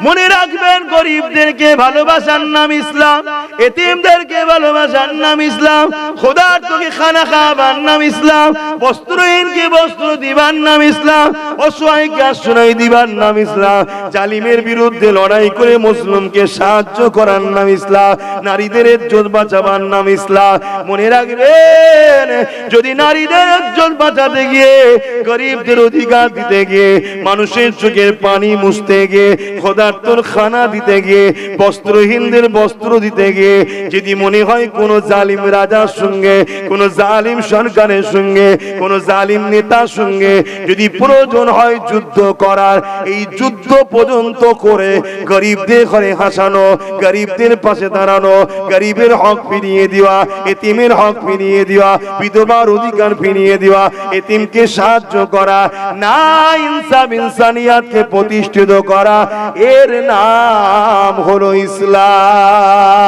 মনে রাখবেন, গরিবদেরকে ভালোবাসার নাম ইসলাম, এতিমদেরকে ভালোবাসার নাম ইসলাম, খোদার তোকে খানা খাওয়াবার নাম ইসলাম, বস্ত্রহীনকে বস্ত্র দিবার নাম ইসলাম, অসহায়কে আশ্রয় দিবার নাম ইসলাম, জালিমের বিরুদ্ধে লড়াই করে মুসলিমকে সাহায্য করার নাম ইসলাম, নারীদের ইজ্জত বাঁচাবার নাম ইসলাম। মনে রাখবেন, যদি নারীদের ইজ্জত বাঁচাতে গিয়ে, গরিবদের অধিকার দিতে গিয়ে, মানুষের চোখের পানি মুছতে গিয়ে, ক্ষুধার্তর খানা দিতে গিয়ে, বস্ত্রহীনদের বস্ত্র দিতে গিয়ে যদি মনে হয় কোন জালিম রাজার সঙ্গে, কোন জালিম সরকারের সঙ্গে, কোন জালিম নেতার সঙ্গে যদি প্রয়োজন হয় যুদ্ধ করার, এই যুদ্ধ পর্যন্ত করে গরিবদের ঘরে হাসানো, গরিবদের পাশে দাঁড়ানো, গরিবের হক ফিরিয়ে দেওয়া, এতিমের হক ফিরিয়ে দেওয়া, বিধবার অধিকার ফিরিয়ে দেওয়া, এতিমকে সাহায্য করা, না ইনসাফ ইনসানিয়াতকে প্রতিষ্ঠিত করা, এর নাম হলো ইসলাম।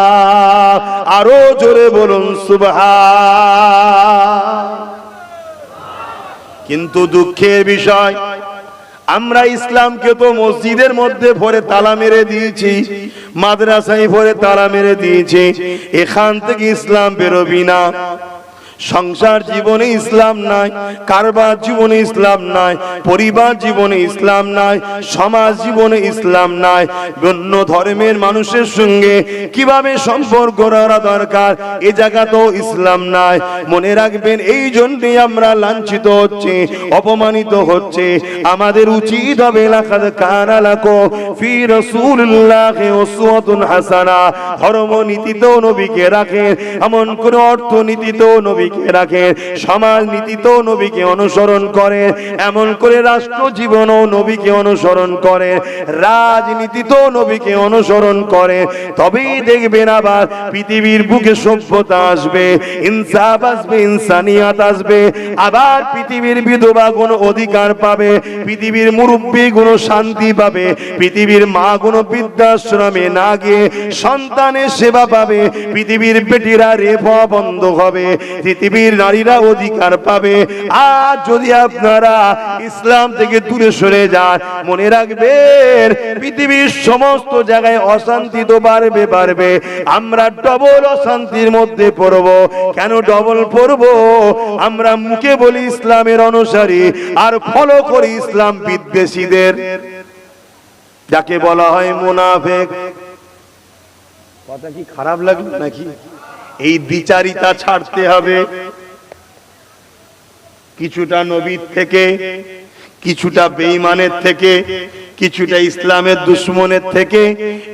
আরো জোরে বলুন সুবহান। কিন্তু দুঃখের বিষয়, আমরা ইসলামকে তো মসজিদের মধ্যে ভরে তালা মেরে দিয়েছি, মাদ্রাসায় ভরে তালা মেরে দিয়েছি, এখান থেকে ইসলাম বেরোবি না। সংসার জীবনে ইসলাম নাই, কারবার জীবনে ইসলাম নাই, পরিবার জীবনে ইসলাম নাই, সমাজ জীবনে ইসলাম নাই, অন্য ধর্মের মানুষের সঙ্গে কিভাবে সম্পর্ক করা দরকার, এ জায়গাতেও ইসলাম নাই। মনে রাখবেন, এই জন্যই আমরা লাঞ্ছিত হচ্ছে, অপমানিত হচ্ছে। আমাদের উচিত হবে লাকাদ কানা লাকুম ফি রাসূলিল্লাহি উসওয়াতুন হাসানা। ধর্মনীতিতেও নবীকে রাখেন, এমন কোন অর্থনীতিতেও নবী রাখে, সমাজ নীতিতেও নবীকে অনুসরণ করে, এমন করে রাষ্ট্র জীবনও নবীকে অনুসরণ করে, রাজনীতিতেও নবীকে অনুসরণ করে। তবেই দেখবেন আবার পৃথিবীর বুকে সভ্যতা আসবে, ইনসাফ আসবে, ইনসানিয়াত আসবে। আবার পৃথিবীর বিধবা কোনো অধিকার পাবে, পৃথিবীর মুরব্বী কোনো শান্তি পাবে, পৃথিবীর মা কোনো বৃদ্ধাশ্রমে না গিয়ে সন্তানের সেবা পাবে, পৃথিবীর বেটিরা রেপ হওয়া বন্ধ হবে, পৃথিবীর নারীরা অধিকার পাবে। আর যদি আপনারা ইসলাম থেকে দূরে সরে যান, মনে রাখবেন পৃথিবীর সমস্ত জায়গায় অশান্তি তো বাড়বে বাড়বে, আমরা ডবল অশান্তির মধ্যে পড়ব। কেন ডবল পড়ব? আমরা মুখে বলি ইসলামের অনুসারী, আর ফলো করি ইসলাম বিদ্বেষীদের, যাকে বলা হয় মুনাফিক। কথা কি খারাপ লাগলো নাকি? এই দ্বিচারিতা ছাড়তে হবে। কিছুটা নবীর থেকে, কিছুটা বেঈমানের থেকে, কিছুটা ইসলামের দুশমনের থেকে,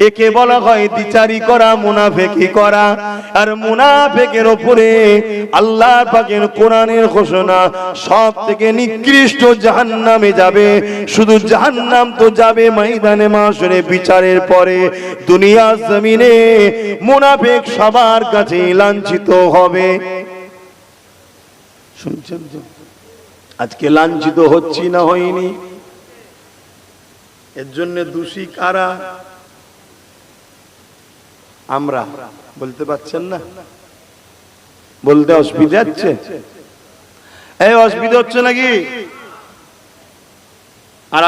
একে বলা হয় দ্বিচারি করা, মুনাফিকি করা। আর মুনাফিকের উপরে আল্লাহ পাকের কোরআনের ঘোষণা, সব থেকে নিকৃষ্ট জাহান্নামে যাবে। শুধু জাহান্নাম তো যাবে ময়দানে মাশরে বিচারের পরে। দুনিয়ার জমিনে মুনাফিক সবার কাছে লাঞ্ছিত হবে। শুনছেন তো? আজকে লাঞ্ছিত হচ্ছি না হয়নি? এর জন্য দোষী কারা? আমরা। বলতে পারছেন না? বলতে অসুবিধা হচ্ছে? এই অসুবিধা হচ্ছে নাকি? আর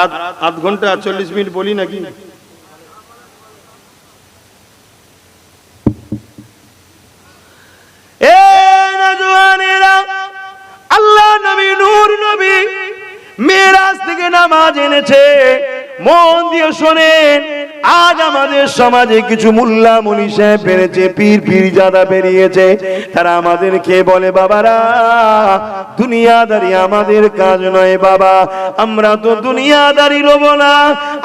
আধ ঘন্টা 40 মিনিট বলি নাকি? আল্লাহ নবী, নূর নবী মেরাজ থেকে নামাজ এনেছে। মন দিয়ে শোনেন, আজ আমাদের সমাজে কিছু মুল্লা মুনি সাহেব বেরিয়েছে, পীর পীরজাদা বেরিয়েছে। তারা আমাদেরকে বলে, বাবারা দুনিয়াদারি আমাদের কাজ নয় বাবা, আমরা তো দুনিয়াদারি লোব না,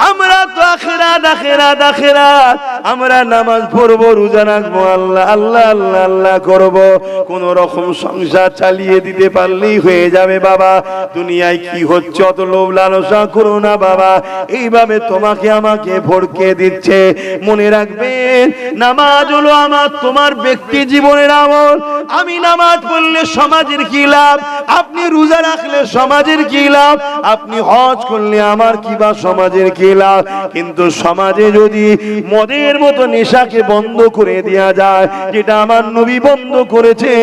আমরা তো আখিরাত আখিরাত আখিরাত, আমরা নামাজ পড়বো, রোজা রাখবো, আল্লাহ আল্লাহ আল্লাহ আল্লাহ করবো, কোন রকম সংসার চালিয়ে দিতে পারলেই হয়ে যাবে বাবা। দুনিয়ায় কি হচ্ছে অত লোভ লালসা করো না বাবা। এইভাবে তোমাকে আমাকে ভড়কে দিচ্ছে। মনে রাখবেন, নামাজ হলো আমার তোমার ব্যক্তি জীবনের আমল। আমি নামাজ পড়লে সমাজের কি লাভ? আপনি রোজা রাখলে সমাজের কি লাভ? আপনি হজ করলে আমার কি বা সমাজের কি লাভ? কিন্তু সমাজে যদি মদের মতো নেশাকে বন্ধ করে দেওয়া যায়, যেটা আমার নবী বন্ধ করেছে,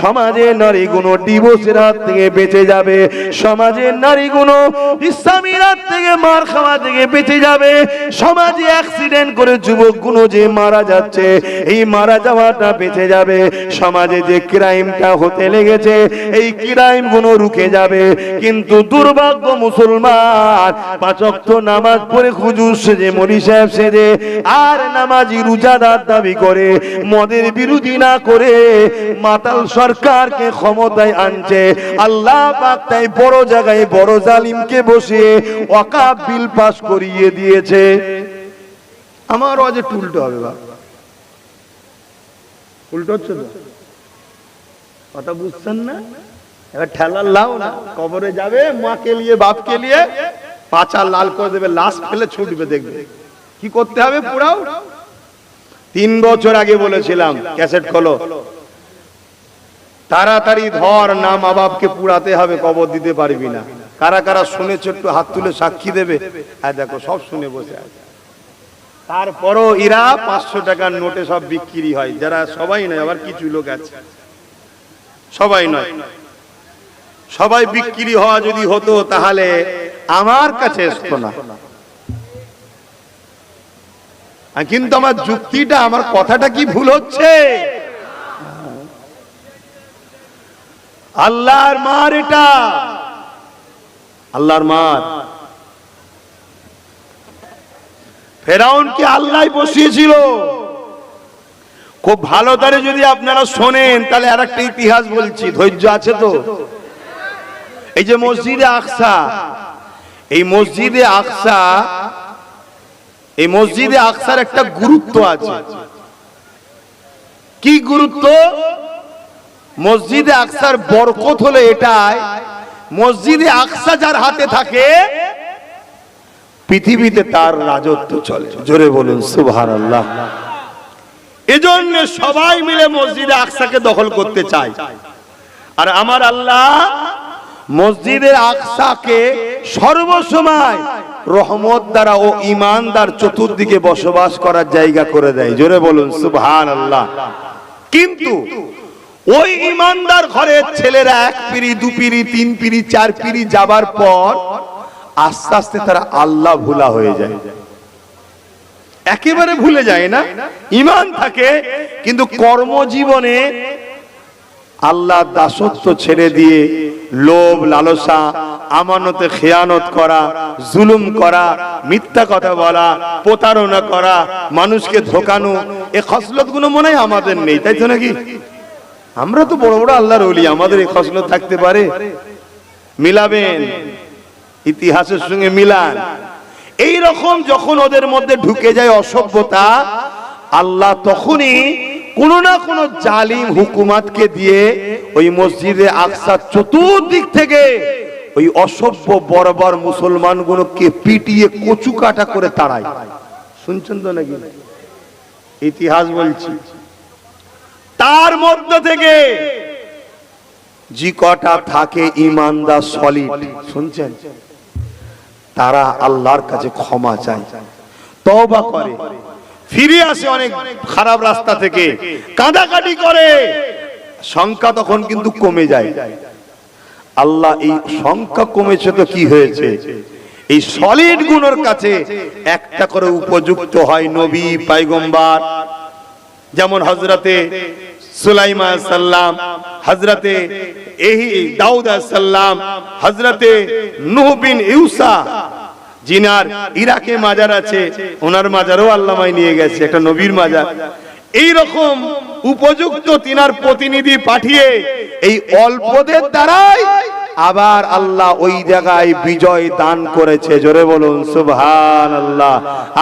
সমাজের নারীগুলো ডিভোর্সের হাত থেকে বেঁচে যাবে, সমাজের নারীগুলো ইসলামের হাত থেকে মার খাওয়া থেকে বেঁচে যাবে। সমাজে অ্যাক্সিডেন্ট করে যুবকগুলো যে মারা যাচ্ছে, এই মারা যাওয়াটা বেঁচে যাবে। সমাজে যে ক্রাইমটা হতে লেগেছে, এই ক্রাইমগুলো রুখে যাবে। কিন্তু দুর্ভাগ্য মুসলমান পাঁচ ওয়াক্ত নামাজ পড়ে হুজুর সেজে, মলি সাহেব সেজে, আর নামাজি রোজাদার দাবি করে, মদের বিরোধী না করে মাতাল সরকারকে ক্ষমতায় আনছে। আল্লাহ পাক তাই বড় জায়গায় বড় জালিমকে বসিয়ে ওয়াকাফ বিল পাস করিয়ে দিয়েছে। আমার আজ উল্টো হবে, বাবা উল্টো হচ্ছে তো, কথা বুঝছেন না? এবার ঠেলা লাও না, কবরে যাবে, মাকে নিয়ে বাপকে নিয়ে পাঁচা লাল করে দেবে, লাশ ফেলে ছুটবে। দেখবে কি করতে হবে, পুরাও। 3 বছর আগে বলেছিলাম, ক্যাসেট খোলো, তাড়াতাড়ি ধর না, মা বাপকে পুরাতে হবে, কবর দিতে পারবি না। কারা কারা শুনেছ একটু হাত তুলে সাক্ষী দেবে। আর দেখো সব শুনে বসে আছে। তারপরও এরা 500 টাকার নোটে সব বিক্রি হয়। যারা সবাই নয়, আবার কিছু লোক আছে, সবাই নয়, সবাই বিক্রি হওয়া যদি হতো তাহলে আমার কাছে আসতো না। কিন্তু আমার যুক্তিটা, আমার কথাটা কি ভুল হচ্ছে? আল্লাহর মার, এটা আল্লাহর মার। ফেরাউনকে আল্লাহ বসিয়েছিল। খুব ভালো করে যদি আপনারা শোনেন তাহলে আরেকটা ইতিহাস বলছি, ধৈর্য আছে তো? এই যে মসজিদে আকসা, এই মসজিদে আকসা, এই মসজিদে আকসার একটা গুরুত্ব আছে। কি গুরুত্ব? মসজিদে আকসার বরকত হলো এটাই, মসজিদে আকসা যার হাতে থাকে পৃথিবীতে তার রাজত্ব চলে। জোরে বলুন সুবহানাল্লাহ। এজন্য সবাই মিলে মসজিদে আকসাকে দখল করতে চায়। আর আমার আল্লাহ মসজিদে আকসাকে সর্বসময় রহমত দ্বারা ও ঈমানদার চতুর্দিকে বসবাস করার জায়গা করে দেয়। জোরে বলুন সুবহানাল্লাহ। কিন্তু ওই ঈমানদার ঘরের ছেলেরা 1 পিঁড়ি 2 পিঁড়ি 3 পিঁড়ি 4 পিঁড়ি যাবার পর আস্তে আস্তে তারা আল্লাহ ভুলা হয়ে যায়। একেবারে ভুলে যায় না, ঈমান থাকে কিন্তু কর্মজীবনে আল্লাহ দাসত্ব ছেড়ে দিয়ে লোভ লালসা, আমানতে খেয়ানত করা, জুলুম করা, মিথ্যা কথা বলা, প্রতারণা করা, মানুষকে ধোকানো, এই খসলতগুলো মনে হয় আমাদের নেই, তাই তো নাকি? আমরা তো বড় বড় আল্লাহর ওলি, আমাদের এই খসলত থাকতে পারে? মিলাবেন, ইতিহাসের সঙ্গে মিলান। এই রকম যখন ওদের মধ্যে ঢুকে যায় অসভ্যতা, আল্লাহ তখনই কোন না কোন জালিম হুকুমাতকে দিয়ে ওই মসজিদে আকসা চতুর্দিক থেকে ওই অসভ্য বর্বর মুসলমানগুলোকে পিটিয়ে কচু কাটা করে তাড়ায়। শুনছেন তো নাকি? ইতিহাস বলছি। তার মধ্য থেকে যে কটা থাকে ঈমানদার সলিড, শুনছেন, তারা আল্লাহর কাছে ক্ষমা চায়, তওবা করে, ফিরে আসে অনেক খারাপ রাস্তা থেকে, কাঁদাকাটি করে, সংখ্যা তখন কিন্তু কমে যায়। আল্লাহ এই সংখ্যা কমেছে তো কি হয়েছে, এই সলিড গুণের কাছে একটা করে উপযুক্ত হয় নবী পয়গম্বর। যেমন হযরতে সুলাইমান সাল্লাম, হযরতে দাউদ সাল্লাম, হযরতে নূহ বিন ইউসা, জিনার ইরাকে মাজার আছে, ওনার মাজারও আল্লামাই নিয়ে গেছে, একটা নবীর মাজার। এই রকম উপযুক্ত তিনার প্রতিনিধি পাঠিয়ে এই অল্পদের দ্বারাই আবার আল্লাহ ওই জায়গায় বিজয় দান করেছে। জোরে বলুন সুবহানাল্লাহ,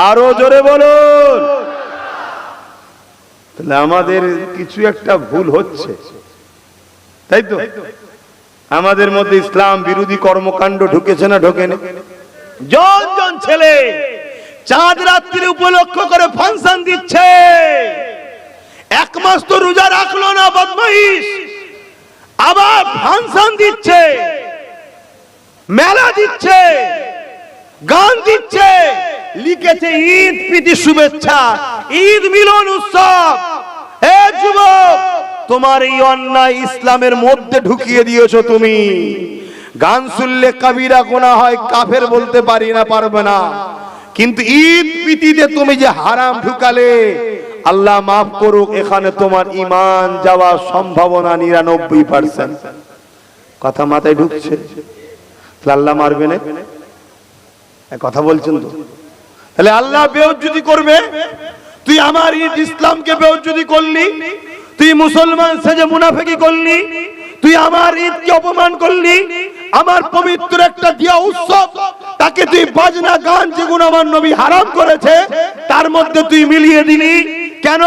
আরো জোরে বলুন। তাহলে আমাদের কিছু একটা ভুল হচ্ছে, তাই তো? আমাদের মধ্যে ইসলাম বিরোধী কর্মকাণ্ড ঢুকেছে না ঢোকেনি? জন জন ছেলে চাঁদ রাত্রি উপলক্ষ করে ফাংশন দিচ্ছে। 1 মাস তো রোজা রাখলো না বদমাইশ, আবার ফাংশন দিচ্ছে, মেলা দিচ্ছে, গান দিচ্ছে, লিখেছে ঈদ প্রীতি শুভেচ্ছা, ঈদ মিলন উৎসব। হে যুবক, তোমার এই অন্যায় ইসলামের মধ্যে ঢুকিয়ে দিয়েছো তুমি। গান শুনলে কবিরা গুনাহ হয়, কাফের বলতে পারি না, পারবে না, কিন্তু ঈদ পিতিতে তুমি যে হারাম ঢুকালে, আল্লাহ মাফ করুক, এখানে তোমার ঈমান যাওয়ার সম্ভাবনা 99%। কথা মাথায় ঢুকছে? আল্লাহ মারবে না? কথা বলছেন তো? তাহলে আল্লাহ বেইজ্জতি করবে? তুই আমার ঈদ ইসলামকে বেইজ্জতি করলি, তুই মুসলমান সেজে মুনাফিকি করলি, তুই আমার ঈদকে অপমান করলি, আমার পবিত্র একটা দিয়া উৎসব তাকে তুই বাজনা গান যেগুলো আমার নবী হারাম করেছে তার মধ্যে তুই মিলিয়ে দিলি কেন?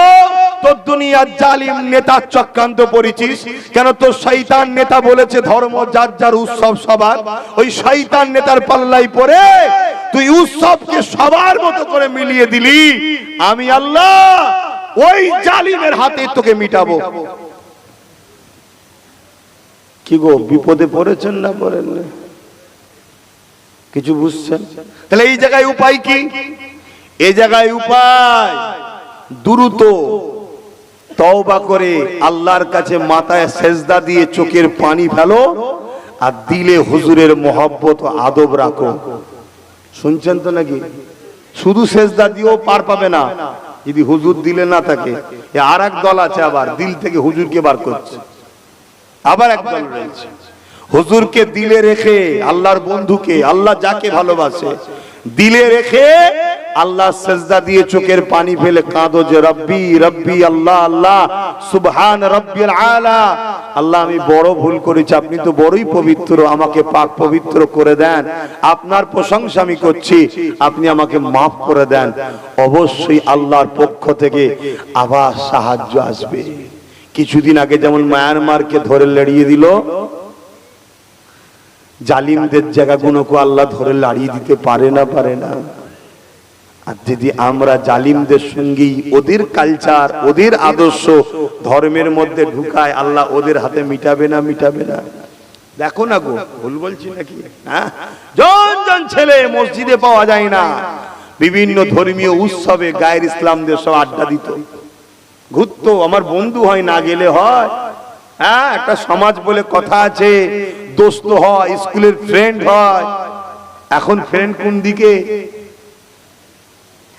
তোর দুনিয়ার জালিম নেতার চক্রান্ত পড়েছিস কেন? তোর শয়তান নেতা বলেছে ধর্ম যার যার, উৎসব সবার। ওই শয়তান নেতার পাল্লাই পড়ে তুই উৎসবকে সবার মতো করে মিলিয়ে দিলি। আমি আল্লাহ ওই জালিমের হাতে তোকে মিটাবো। কি গো, বিপদে পড়েছেন না পড়েন না? কিছু বুঝছেন? তাহলে এই জায়গায় উপায় কি? এই জায়গায় উপায় দ্রুত তওবা করে আল্লাহর কাছে মাথায় সেজদা দিয়ে চোখের পানি ফেলো, আর দিলে হুজুরের মহব্বত ও আদব রাখো। শুনছেন তো নাকি? শুধু সেজদা দিয়েও পার পাবে না যদি হুজুর দিলে না থাকে। আর এক দল আছে আবার দিল থেকে হুজুরকে বার করছে, আবার এক দল রয়েছে হুজুরকে দিলে রেখে, আল্লাহর বন্ধুকে, আল্লাহ যাকে ভালোবাসে দিলে রেখে আল্লাহ সেজদা দিয়ে চোখের পানি ফেলে কাঁদো যে রব্বি রব্বি, আল্লাহ আল্লাহ, সুবহান রব্বিল আলা, আল্লাহ আমি বড় ভুল করেছি, আপনি তো বড়ই পবিত্র, আমাকে পাক পবিত্র করে দেন, আপনার প্রশংসা আমি করছি, আপনি আমাকে মাফ করে দেন। অবশ্যই আল্লাহর পক্ষ থেকে আবার সাহায্য আসবে। কিছুদিন আগে যেমন মায়ানমারকে ধরে লড়িয়ে দিল, জালিমদের জায়গাগুলোকে আল্লাহ ধরে লড়িয়ে দিতে পারে না? পারে না? আর যদি আমরা জালিমদের সঙ্গেই ওদের কালচার, ওদের আদর্শ ধর্মের মধ্যে ঢুকায়, আল্লাহ ওদের হাতে মিটাবে না? মিটাবে না? দেখো না গো, ভুল বলছি নাকি? হ্যাঁ, জন জন ছেলে মসজিদে পাওয়া যায় না, বিভিন্ন ধর্মীয় উৎসবে গায়ের ইসলামদের সব আড্ডা দিত, ঘুরতো। আমার বন্ধু হয়, না গেলে হয়? হ্যাঁ, একটা সমাজ বলে কথা আছে, দোস্ত হয়, স্কুলের ফ্রেন্ড হয়। এখন ফ্রেন্ড কোন দিকে?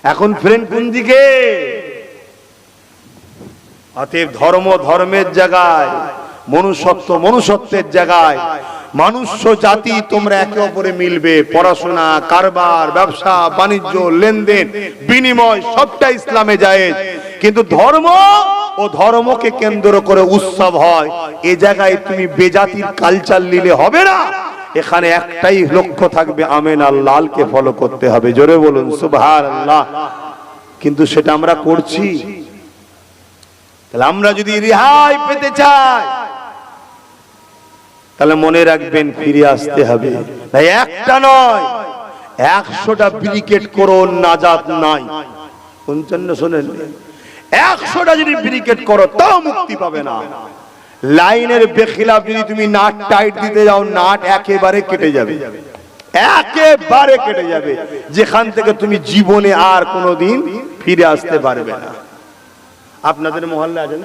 এখন ফ্রেন্ড কোন দিকে? অতএব ধর্ম ধর্মের জায়গায়, মনুষ্যত্ব মনুষ্যত্বের জায়গায়, মানুষ্য জাতি তোমরা একে অপরে মিলবে। পড়াশোনা, কারবার, ব্যবসা বাণিজ্য, লেনদেন, বিনিময় সবটা ইসলামে জায়েজ। কিন্তু ধর্ম ও ধর্মকে কেন্দ্র করে উৎসব হয়, এ জায়গায় তুমি বেজাতির কালচার নিলে হবে না। এখানে একটাই লক্ষ্য থাকবে, আমেন আল্লাহকে ফলো করতে হবে। জোরে বলুন সুবহানাল্লাহ। কিন্তু সেটা আমরা করছি? তাহলে আমরা যদি রেহাই পেতে চাই তাহলে মনে রাখবেন ফিরে আসতে হবে। তাই একটা নয় 100টা ব্রিকেট করো, নাজাত নাই। শুনছেন না? শোনেন, 100টা যদি ব্রিকেট করো তাও মুক্তি পাবে না। লাইনের বেখিলাফ যদি তুমি নাট টাইট দিতে যাও, নাট একেবারে কেটে যাবে, একেবারে কেটে যাবে, যেখান থেকে তুমি জীবনে আর কোনোদিন ফিরে আসতে পারবে না। আপনাদের মহল্লা আছেন,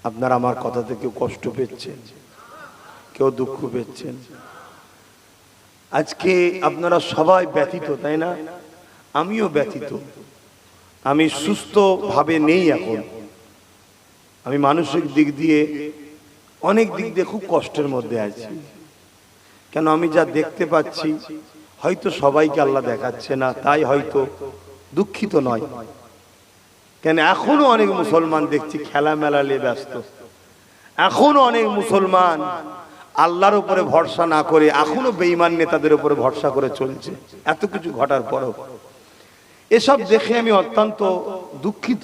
আপনারা আমার কথাতে কেউ কষ্ট পেয়েছেন, কেউ দুঃখ পেয়েছেন? আজকে আপনারা সবাই ব্যথিত, তাই না? আমিও ব্যথিত। আমি সুস্থ ভাবে নেই এখন। আমি মানসিক দিক দিয়ে, অনেক দিক দিয়ে খুব কষ্টের মধ্যে আছি। কেন? আমি যা দেখতে পাচ্ছি, হয়তো সবাইকে আল্লাহ দেখাচ্ছে না, তাই হয়তো দুঃখিত নয়। কেন? এখনো অনেক মুসলমান দেখছি খেলা মেলা নিয়ে ব্যস্ত। এখনো অনেক মুসলমান আল্লাহর উপরে ভরসা না করে এখনো বেঈমান নেতাদের উপরে ভরসা করে চলছে, এত কিছু ঘটার পরেও। এসব দেখে আমি অত্যন্ত দুঃখিত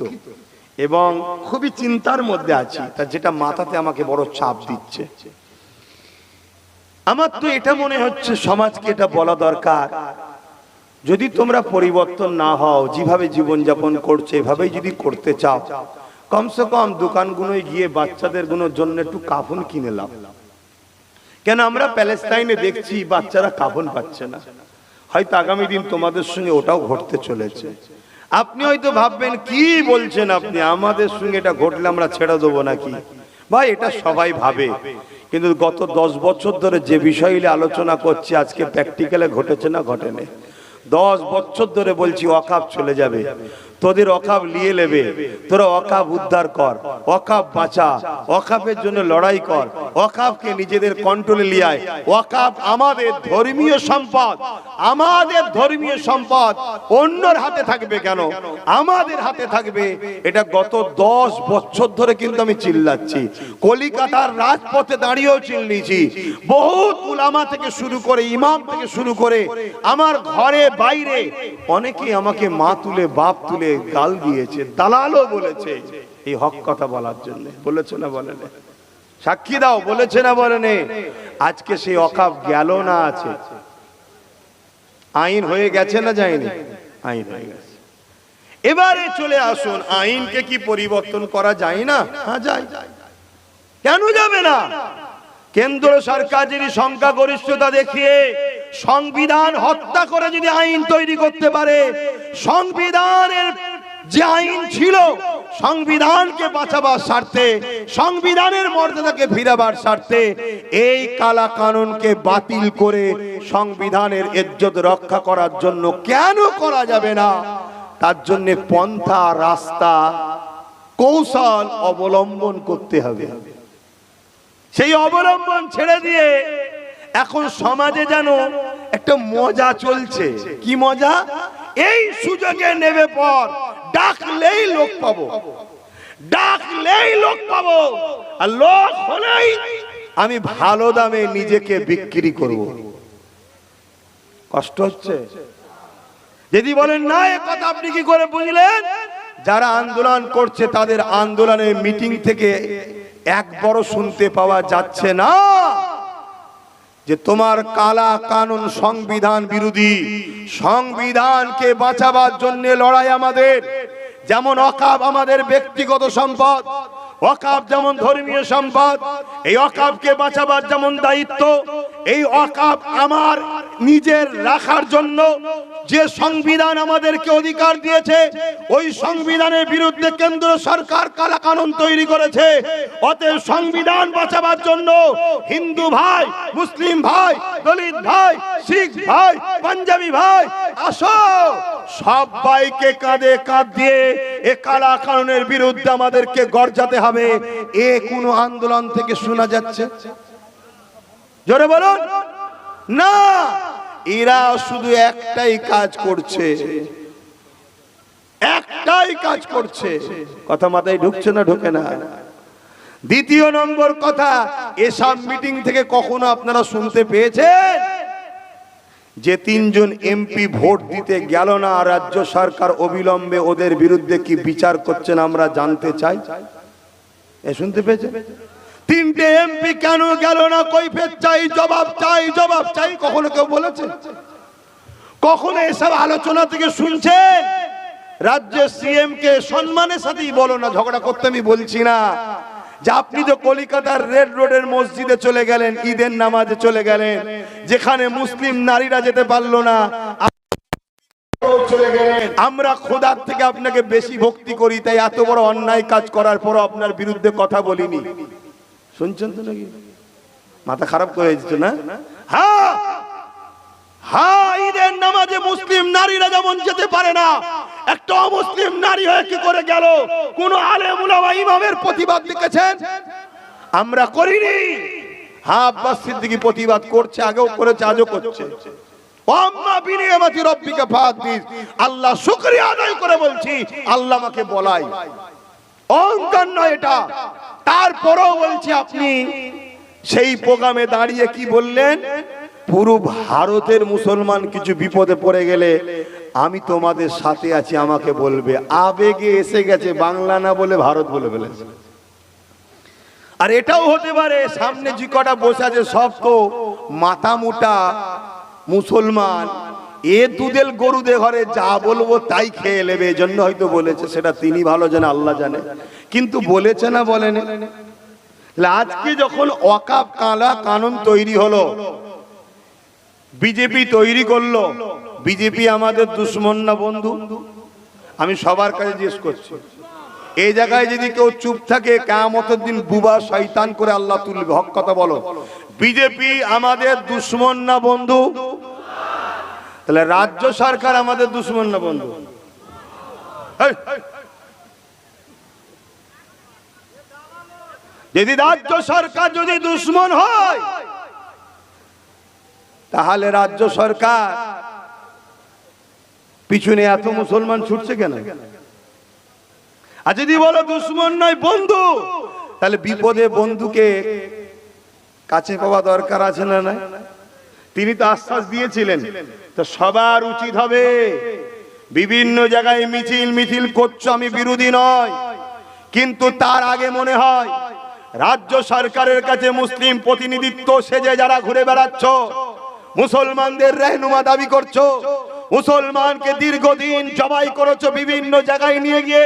এবং খুবই চিন্তার মধ্যে আছি, তা যেটা মাথাতে আমাকে বড় চাপ দিচ্ছে। আমার তো এটা মনে হচ্ছে সমাজকে এটা বলা দরকার, যদি তোমরা পরিবর্তন না হও, যেভাবে জীবনযাপন করছে এভাবেই যদি করতে চাও, কমসে কম দোকানগুলোয় গিয়ে বাচ্চাদের জন্য একটু কাফন কিনে নাও। কেন? আমরা প্যালেস্টাইনে দেখছি বাচ্চারা কাফন পাচ্ছে না। হয়তো আগামী দিন তোমাদের সঙ্গে ওটাও ঘটতে চলেছে। আপনি হয়তো ভাববেন কি বলছেন আপনি, আমাদের সঙ্গে এটা ঘটলে আমরা ছেড়ে দেবো নাকি? ভাই, এটা সবাই ভাবে, কিন্তু গত 10 বছর ধরে যে বিষয় নিয়ে আলোচনা করছি আজকে প্র্যাকটিক্যালে ঘটেছে না ঘটেনি? 10 বছর ধরে বলছি ওয়াকাফ চলে যাবে, তোদের ওয়াকাফ নিয়ে নেবে, তোরা ওয়াকাফ উদ্ধার কর, ওয়াকাফ বাঁচা, ওয়াকাফের জন্য লড়াই কর, ওয়াকাফকে নিজেদের কন্ট্রোলে নিয়ে আয়। ওয়াকাফ আমাদের ধর্মীয় সম্পদ, আমাদের ধর্মীয় সম্পদ অন্যর হাতে থাকবে কেন, আমাদের হাতে থাকবে। এটা গত 10 বছর ধরে কিন্তু আমি চিল্লাচ্ছি, কলিকাতার রাজপথে দাঁড়িয়েও চিল্লিয়েছি। বহুত উলামা থেকে শুরু করে, ইমাম থেকে শুরু করে, আমার ঘরে বাইরে অনেকেই আমাকে মা তুলে বাপ তুলে গাল দিয়েছে, দালালও বলেছে এই হক কথা বলার জন্য। বলেছে না বলেন? সাক্ষী দাও, বলেছে না বলেন? আজকে সেই ওয়াকাফ গেল না আছে, আইন হয়ে গেছে না যায়নি? আইন হয়ে গেছে। এবারে চলে আসুন, আইনকে কি পরিবর্তন করা যায় না? হ্যাঁ যায়। কেন যাবে না? কেন্দ্র সরকার যদি সংখ্যাগরিষ্ঠতা দেখিয়ে সংবিধান হত্যা করে যদি আইন তৈরি করতে পারে, সংবিধানের যে আইন ছিল সংবিধানকে বাঁচাবার স্বার্থে, সংবিধানের মর্যাদাকে ফিরাবার স্বার্থে, এই কালা কানুনকে বাতিল করে সংবিধানের ইজ্জত রক্ষা করার জন্য কেন করা যাবে না? তার জন্য পন্থা, রাস্তা, কৌশল অবলম্বন করতে হবে। সেই অবলম্বন ছেড়ে দিয়ে এখন সমাজে যেন একটা মজা চলছে। কি মজা? এই সুযোগে নেবে পর ডাকলেই লোক পাবো, ডাকলেই লোক পাবো, আর লোক হলেই আমি ভালো দামে নিজেকে বিক্রি করব। কষ্ট হচ্ছে? যদি বলেন না এ কথা আপনি কি করে বুঝলেন? যারা আন্দোলন করছে তাদের আন্দোলনের মিটিং থেকে একবারও শুনতে পাওয়া যাচ্ছে না যে তোমার কালা কানুন সংবিধান বিরোধী, সংবিধানকে বাঁচাবার জন্য লড়াই আমাদের। যেমন ওয়াকাফ আমাদের ব্যক্তিগত সম্পদ, ওয়াকাফ যেমন ধর্মীয় সম্পদ, এই ওয়াকাফকে বাঁচাবার যেমন দায়িত্ব, এই ওয়াকাফ আমার নিজের রাখার জন্য যে সংবিধান আমাদেরকে অধিকার দিয়েছে, ওই সংবিধানের বিরুদ্ধে কেন্দ্র সরকার কালা কানুন তৈরি করেছে। অতএব সংবিধান বাঁচাবার জন্য হিন্দু ভাই, মুসলিম ভাই, দলিত ভাই, শিখ ভাই, পাঞ্জাবি ভাই, আসো সবাইকে কাঁধে কাঁধ দিয়ে এ কালা কানুনের বিরুদ্ধে আমাদেরকে গর্জাতে হবে। এ কোন আন্দোলন থেকে শোনা যাচ্ছে? জোরে বলুন না। এরা শুধু একটাই কাজ করছে, একটাই কাজ করছে। কথা মাথায় ঢুকছে না? ঢোকে না। দ্বিতীয় নম্বর কথা, এসব মিটিং থেকে কখনো আপনারা শুনতে পেয়েছেন যে 3 জন এমপি ভোট দিতে গেল না, রাজ্য সরকার অবিলম্বে ওদের বিরুদ্ধে কি বিচার করছেন? আমরা জানতে চাই। এ শুনতে পেয়েছেন? 3টে এমপি কেন গেল না? কৈফিয়ত চাই, জবাব চাই, জবাব চাই। কখনো কেউ বলেছে? কখনো এসব আলোচনা থেকে শুনছেন? রাজ্যের সিএম কে সম্মানের সাথেই বলো না, ঝগড়া করতে আমি বলছি না, যে আপনি তো কলকাতার রেড রোডের মসজিদে চলে গেলেন, ঈদের নামাজে চলে গেলেন, যেখানে মুসলিম নারীরা যেতে পারলো না। আমরা খোদার থেকে আপনাকে বেশি ভক্তি করি, তাই এত বড় অন্যায় কাজ করার পর আপনার বিরুদ্ধে কথা বলিনি। শুনছেন তো নাকি? মাথা খারাপ করে দিচ্ছে না? হ্যাঁ হ্যাঁ, ঈদের নামাজে মুসলিম নারীরা যেমন যেতে পারে না, একটা অমুসলিম নারী হয়ে কি করে গেল? কোন আলেম উলামা ইমামের প্রতিবাদ দেখেছেন? আমরা করিনি। হ্যাঁ, আব্বাস সিদ্দিকী প্রতিবাদ করছে, আগেও করেছে, আজও করছে। আল্লাহ শুকরিয়া আদায় করে বলছি, আল্লাহ আমাকে বলাই, অহংকার নয় এটা। তারপরেও বলছি, আপনি সেই প্রোগ্রামে দাঁড়িয়ে কি বললেন? পুরো ভারতের মুসলমান কিছু বিপদে পড়ে গেলে আমি তোমাদের সাথে আছি, আমাকে বলবে। আবেগে এসে গেছে, বাংলা না বলে ভারত বলে ফেলেছে। আর এটাও হতে পারে সামনে যে কটা বসে আছে সব তো মাথা মোটা মুসলমান, এ দুধেল গরুদে ঘরে যা বলবো তাই খেয়ে নেবে, এই জন্য হয়তো বলেছে। সেটা তিনি ভালো জানে, আল্লাহ জানে। কিন্তু বলেছে না বলেন? আজকে যখন ওয়াকাফ কালা কানুন তৈরি হলো, বিজেপি তৈরি করলো, বিজেপি আমাদের দুশ্মন না বন্ধু? আমি সবার কাছে জিজ্ঞেস করছি, এই জায়গায় যদি কেউ চুপ থাকে, কিয়ামতের দিন বুবা শয়তান করে আল্লাহ তুলবে। হক কথা বলো। বিজেপি আমাদের দুশ্মন না বন্ধু? তাহলে রাজ্য সরকার আমাদের দুশ্মন না বন্ধু? যদি রাজ্য সরকার যদি দুশ্মন হয়, তাহলে রাজ্য সরকার পিছনে এত মুসলমান ছুটছে কেন? আর যদি বলো দুশ্মন নয় বন্ধু, তাহলে বিপদে বন্ধুকে কাছে পাওয়া দরকার আছে না? না, তিনি তো আশ্বাস দিয়েছিলেন। তো সবার উচিত হবে, বিভিন্ন জায়গায় মিছিল করছো, আমি বিরোধী নয়, কিন্তু তার আগে মনে হয় রাজ্য সরকারের কাছে মুসলিম প্রতিনিধিত্ব সেজে যারা ঘুরে বেড়াচ্ছ, মুসলমানদের রহনুমা দাবি করছো, মুসলমানকে দীর্ঘদিন জবাই করেছো বিভিন্ন জায়গায় নিয়ে গিয়ে,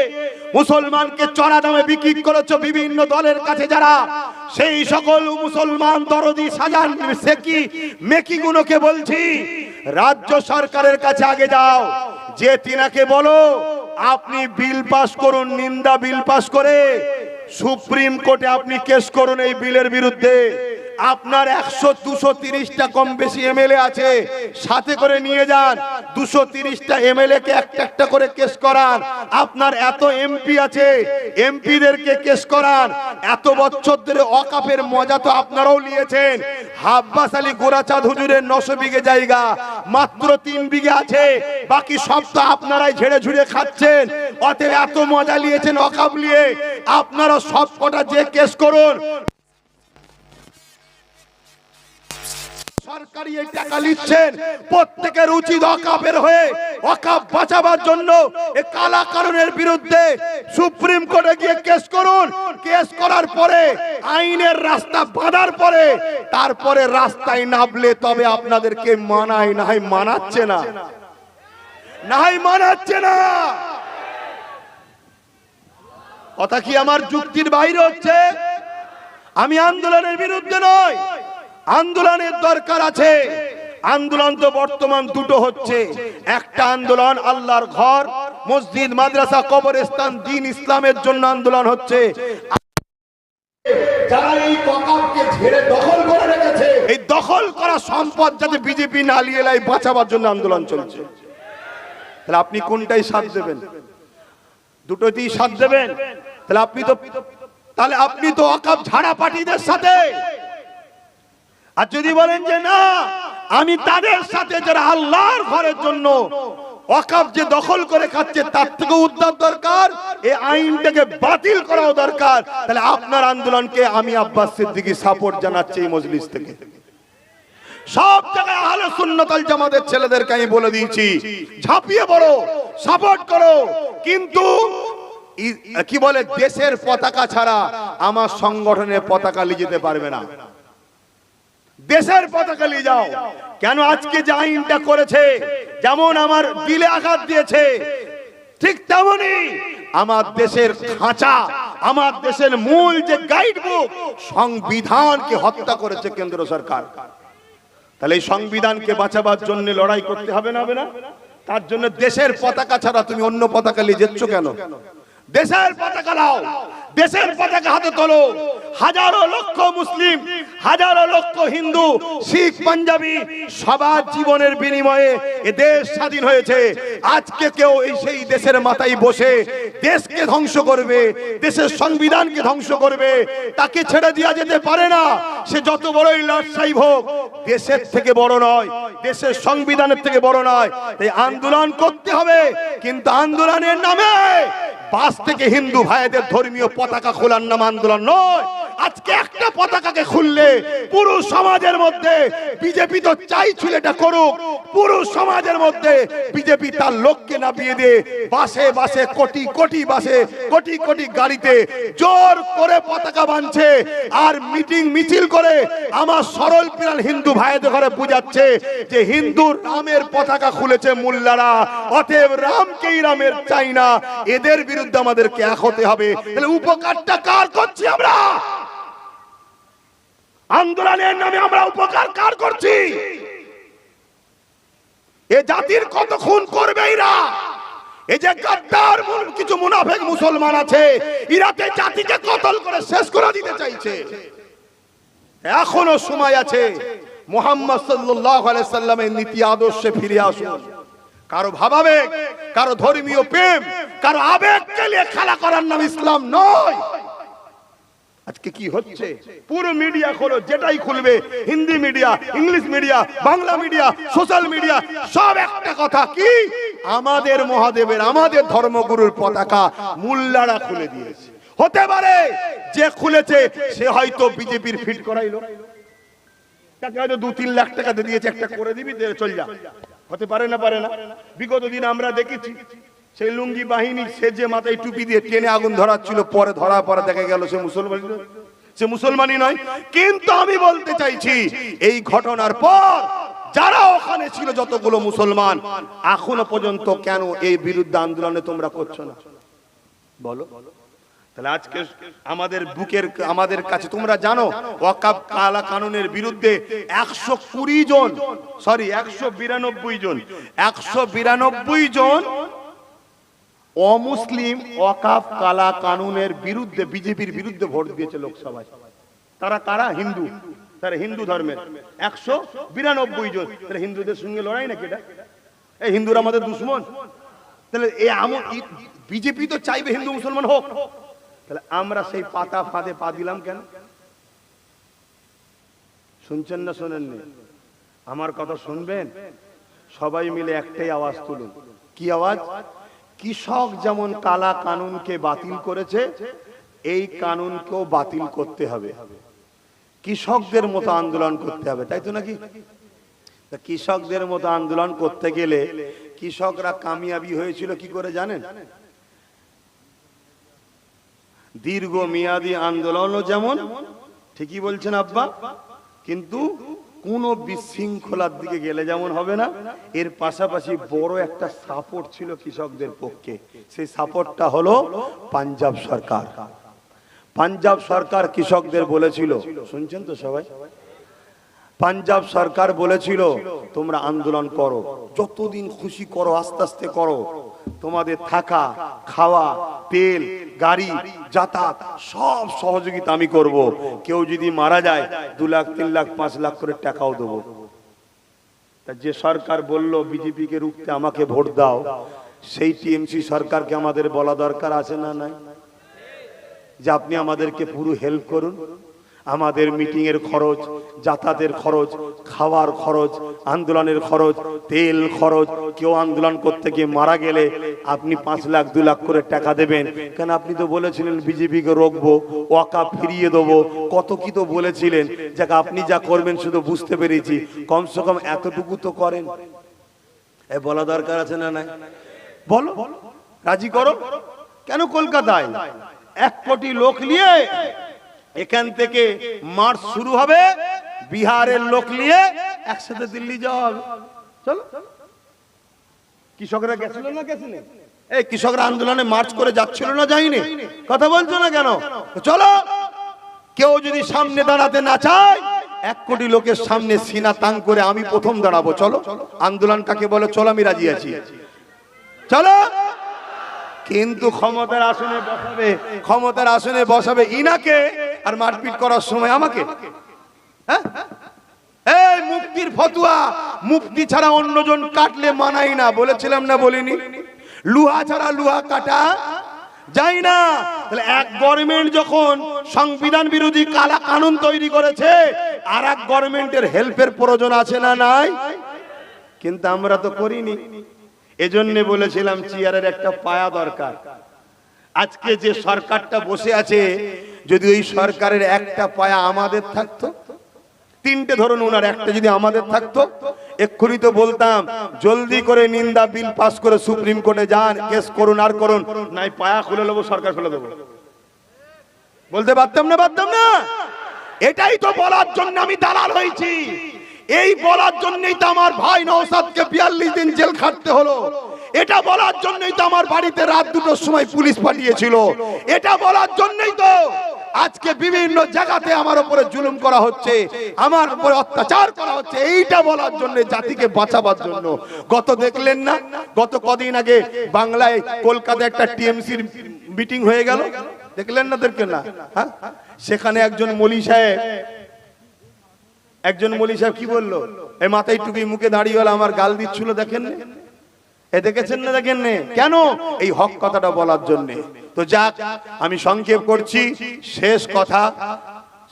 মুসলমানকে চড়া দামে বিক্রি করেছো বিভিন্ন দলের কাছে, যারা সেই সকল মুসলমান দরদি সাজান সেকি মেকি গুলোকে বলছি, রাজ্য সরকারের কাছে আগে যাও, যে তিনাকে বলো আপনি বিল পাস করুন, নিন্দা বিল পাস করে সুপ্রিম কোর্টে আপনি কেস করুন এই বিলের বিরুদ্ধে। আপনার 100-230টা কম বেশি এমএলএ আছে, সাথে করে নিয়ে যান, 230টা এমএলএ কে একটা করে কেস করান। আপনার এত এমপি আছে, এমপিদেরকে কেস করান। এত বছর ধরে ওয়াকাফের মজা তো আপনারাও নিয়েছেন। আব্বাস আলী গোরাচাঁদ হুজুরের 900 বিঘে জায়গা, মাত্র 3 বিঘে আছে, বাকি সব তো আপনারাই ঝেড়ে ঝুড়ে খাচ্ছেন। অতএব এত মজা নিয়েছেন ওয়াকাফ নিয়ে, আপনারা সব কটা যে কেস করুন। সরকারি এই টাকা নিচ্ছেন, প্রত্যেকের উচিত ওয়াকাফের হয়ে ওয়াকাফ বাঁচাবার জন্য এই কালা কারণের বিরুদ্ধে সুপ্রিম কোর্টে গিয়ে কেস করুন। কেস করার পরে আইনের রাস্তা বাঁধার পরে তারপরে রাস্তায় নামলে তবে আপনাদেরকে মানায়, না হয় মানাচ্ছে না, না হয় মানাচ্ছে না। কথা কি আমার যুক্তির বাইরে হচ্ছে? আমি আন্দোলনের বিরুদ্ধে নয়, আন্দোলনের দরকার আছে। আন্দোলন তো বর্তমান দুটো হচ্ছে, একটা আন্দোলন আল্লাহর ঘর, মসজিদ, মাদ্রাসা, কবরস্থান, দ্বীন ইসলামের জন্য আন্দোলন হচ্ছে। যারা এই ওয়াকাফকে ঝেড়ে দখল করে রেখেছে, এই দখল করা সম্পদ যাতে বিজেপি না নিয়ে নেয় বাঁচাবার জন্য আন্দোলন চলছে। তাহলে আপনি কোনটাই সাথ দেবেন? দুটোতেই সাথ দেবেন? তাহলে আপনি তো ওয়াকাফ ঝাড়া পার্টিদের সাথে। আর যদি বলেন যে না, আমি তাদের সাথে যারা আল্লাহর ঘরের জন্য ওয়াকাফ যে দখল করে খাচ্ছে তার থেকে উদ্ধার দরকার, এই আইনটাকে বাতিল করাও দরকার, তাহলে আপনার আন্দোলনকে আমি আব্বাস সিদ্দিকী সাপোর্ট জানাচ্ছি এই মজলিস থেকে। সব জায়গায় আহলে সুন্নাত ওয়াল জামাতের ছেলেদেরকে আমি বলে দিয়েছি, ঝাঁপিয়ে পড়ো, সাপোর্ট করো, কিন্তু কি বলে দেশের পতাকা ছাড়া আমার সংগঠনের পতাকা নিয়ে যেতে পারবে না। দেশের পতাকা নিয়ে যাও। কেন আজকে যে আইনটা করেছে, যেমন আমার দিলে আঘাত দিয়েছে, ঠিক তেমনি আমার দেশের খাঁচা, আমার দেশের মূল যে গাইড বুক, সংবিধানকে হত্যা করেছে কেন্দ্র সরকার। তাহলে এই সংবিধানকে বাঁচাবার জন্য লড়াই করতে হবে না? হবে না? তার জন্য দেশের পতাকা ছাড়া তুমি অন্য পতাকা নিয়ে যাচ্ছ কেন? দেশের পতাকা নাও, দেশের পতাকা হাতে তোলো। হাজারো লক্ষ মুসলিম, হাজারো লক্ষ হিন্দু, শিখ, পাঞ্জাবি সবার জীবনের বিনিময়ে এ দেশ স্বাধীন হয়েছে। আজকে কেউ এই সেই দেশের মাথায় বসে দেশকে ধ্বংস করবে, দেশের সংবিধানকে ধ্বংস করবে, তাকে ছেড়ে দেওয়া যেতে পারে না। সে যত বড়ই লড়াই হোক, দেশের থেকে বড় নয়, দেশের সংবিধানের থেকে বড় নয়। তাই আন্দোলন করতে হবে, কিন্তু আন্দোলনের নামে পাশ থেকে হিন্দু ভাইদের ধর্মীয় পতাকা খোলার নাম আন্দোলন নয়। আজকে একটা পতাকাকে খুললে পুরো সমাজের মধ্যে, বিজেপি তো চাইছিল এটা করুক, পুরো সমাজের মধ্যে বিজেপি তার লোককে নামিয়ে দিয়ে বাসে বাসে কোটি কোটি বাসে কোটি কোটি গাড়িতে জোর করে পতাকা বাঁধছে আর মিটিং মিছিল করে আমার সরল প্রাণ হিন্দু ভাইদের ঘরে বুঝাচ্ছে যে হিন্দু রামের পতাকা খুলেছে মোল্লারা, অতএব রামকেই রামের চাই না, এদের বিরুদ্ধে আমাদেরকে এক হতে হবে। তাহলে উপকারটা কার করছি আমরা? আন্দোলনের নামে আমরা উপকার কার করছি? এ জাতির কত খুন করবে এরা। এই যে গাদ্দার কিছু মুনাফিক মুসলমান আছে, ইরাকে জাতিকে কতল করে শেষ করে দিতে চাইছে। এখনো সময় আছে, মুহাম্মদ সাল্লাল্লাহু আলাইহি সাল্লামের নীতি আদর্শে ফিরে আসুন। কারো ভাবাবেগ, কারো ধর্মীয় প্রেম, কারো আবেগকে নিয়ে খেলা করার নাম ইসলাম নয়। আজকে কি হচ্ছে, পুরো মিডিয়া খোলো, যেটাই খুলবে, Hindi media, English media, Bangla media, social media, সব একটা কথা, কি আমাদের মহাদেবের, আমাদের ধর্মগুরুর পতাকা মোল্লারা খুলে দিয়েছে। হতে পারে যে খুলেছে সে হয়তো বিজেপির ফিট করাইলো, তাকে হয়তো 2-3 লাখ টাকা দিয়েছে, একটা করে দিবি চল যা, হতে পারে না, পারে না। বিগত দিন আমরা দেখেছি সেই লুঙ্গি বাহিনী সে যে মাথায় টুপি দিয়ে টেনে আগুন ধরাচ্ছিল, পরে ধরা পরে দেখা গেল সে মুসলমানই নয়। কিন্তু আমি বলতে চাইছি, এই ঘটনার পর যারা ওখানে ছিল যতগুলো মুসলমান, এখনো পর্যন্ত কেন এই বিরুদ্ধে আন্দোলনে তোমরা করছো না বলো? তাহলে আজকে আমাদের বুকের, আমাদের কাছে তোমরা জানো ওয়াকফ কালা কানুনের বিরুদ্ধে 192 জন, সরি 192 জন অমুসলিম ওয়াকফ কালা কানুনের বিরুদ্ধে, বিজেপির বিরুদ্ধে ভোট দিয়েছে লোকসভায়। তারা কারা? হিন্দু, তারা হিন্দু ধর্মের 192 জন। তাহলে হিন্দুদের সঙ্গে লড়াই নাকি এটা? এই হিন্দুরা আমাদের দুশ্মন? তাহলে বিজেপি তো চাইবে হিন্দু মুসলমান হোক, তাহলে আমরা সেই পাতা ফাঁদে পা দিলাম কেন? শুনছেন না শোনেননি? আমার কথা শুনবেন, সবাই মিলে একটাই আওয়াজ তুলুন। কি আওয়াজ? কৃষক যেমন কালা কানুনকে বাতিল করেছে, এই কানুনকেও বাতিল করতে হবে, কৃষকদের মতো আন্দোলন করতে হবে, তাই তো নাকি? কৃষকদের মতো আন্দোলন করতে গেলে কৃষকরা কামিয়াবি হয়েছিল কি করে জানেন? দীর্ঘমেয়াদী আন্দোলনও যেমন, ঠিকই বলছেন আব্বা, কিন্তু কোন বিশৃঙ্খলার দিকে গেলে যেমন হবে না, এর পাশাপাশি বড় একটা সাপোর্ট ছিল কৃষকদের পক্ষে। সেই সাপোর্টটা হলো পাঞ্জাব সরকার। পাঞ্জাব সরকার কৃষকদের বলেছিল, শুনছেন তো সবাই, পাঞ্জাব সরকার বলেছিল তোমরা আন্দোলন করো, যতদিন খুশি করো, আস্তে আস্তে করো, তোমাদের থাকা, খাওয়া, তেল, গাড়ি, যাতায়াত সব সহযোগিতা আমি করব। কেউ যদি মারা যায় 2 লাখ, 3 লাখ, 5 লাখ করে টাকাও দেবো। তা যে সরকার বলল বিজেপিকে রুখতে আমাকে ভোট দাও, সেই টিএমসি সরকারকে আমাদের বলা দরকার আছে না নাই, যে আপনি আমাদেরকে পুরো হেল্প করুন, আমাদের মিটিং এর খরচ, যাতায়াতের খরচ, খাওয়ার খরচ, আন্দোলনের খরচ, তেল খরচ, কেউ আন্দোলন করতে গিয়ে মারা গেলে আপনি 5 লাখ 2 লাখ করে টাকা দেবেন কেন? আপনি তো বলেছিলেন বিজেপিকে রোকবো, ওয়াকফ ফিরিয়ে দেবো, কত কি তো বলেছিলেন। যাক, আপনি যা করবেন শুধু বুঝতে পেরেছি, কমসে কম এতটুকু তো করেন। এ বলা দরকার আছে না নাই? বলো, রাজি করো। কেন কলকাতায় 1 কোটি লোক নিয়ে এখান থেকে মার্চ শুরু হবে, বিহারের লোক নিয়ে একসাথে দিল্লি যাওয়া হবে, চলো। কৃষকরা গেছিল না, গেছিল? এই কৃষকরা আন্দোলনে মার্চ করে যাচ্ছিল না, যায়নি? কথা বলছো না কেন? চলো। কেউ যদি সামনে দাঁড়াতে না চায়, 1 কোটি লোকের সামনে সিনা তাং করে আমি প্রথম দাঁড়াবো, চলো। আন্দোলন কাকে বলে? চলো, আমি রাজি আছি, চলো। কিন্তু ক্ষমতার আসনে বসাবে, ক্ষমতার আসনে বসাবে ইনাকে, আর মারপিট করার সময় আমাকে। হ্যাঁ, এই মুফতির ফতোয়া, মুফতি ছাড়া অন্যজন কাটলে মানাই না, বলেছিলাম না বলিনি? লুহা ছাড়া লুহা কাটা যায় না। তাহলে এক গভর্নমেন্ট যখন সংবিধান বিরোধী কালা কানুন তৈরি করেছে, আর এক গভর্নমেন্টের হেল্পের প্রয়োজন আছে না নাই? কিন্তু আমরা তো করিনি। এজন্য বলেছিলাম চেয়ারের একটা পায়া দরকার। আজকে যে সরকারটা বসে আছে, যদি ওই সরকারের একটা পায়া আমাদের থাকতো, 3টে ধরুন, ওনার একটা যদি আমাদের থাকতো, এক্ষুনি তো বলতাম জলদি করে নিন্দা বিল পাস করে সুপ্রিম কোর্টে যান, কেস করুন আর করুন, নাই পায়া খুলে নেবো, সরকার খুলে দেবো। বলতে পারতাম না? পারতাম না? এটাই তো বলার জন্য আমি দালাল হয়েছি। এই বলার জন্যই তো আমার ভাই নওশাদকে 42 দিন জেল খাটতে হলো। এটা বলার জন্যই তো আমার বাড়িতে রাত 2টোর সময় পুলিশ পাঠিয়েছিল। এটা বলার জন্যই তো আজকে বিভিন্ন জায়গাতে আমার উপরে জুলুম করা হচ্ছে, আমার উপরে অত্যাচার করা হচ্ছে। এইটা বলার জন্য, জাতিকে বাঁচাবার জন্য। গত দেখলেন না, গত কদিন আগে বাংলায় কলকাতায় একটা টিএমসির মিটিং হয়ে গেল, দেখলেন না? দেখলেন না? হ্যাঁ, সেখানে একজন মৌলী সাহেব একজন মৌলী সাহেব কি বললো, এই মাথায় টুপি মুখে দাঁড়িয়েওয়ালা আমার গাল দিচ্ছিল, দেখেন না? এ দেখেছেন না? দেখেন না? কেন? এই হক কথাটা বলার জন্য। তো যাক, আমি সংক্ষেপ করছি।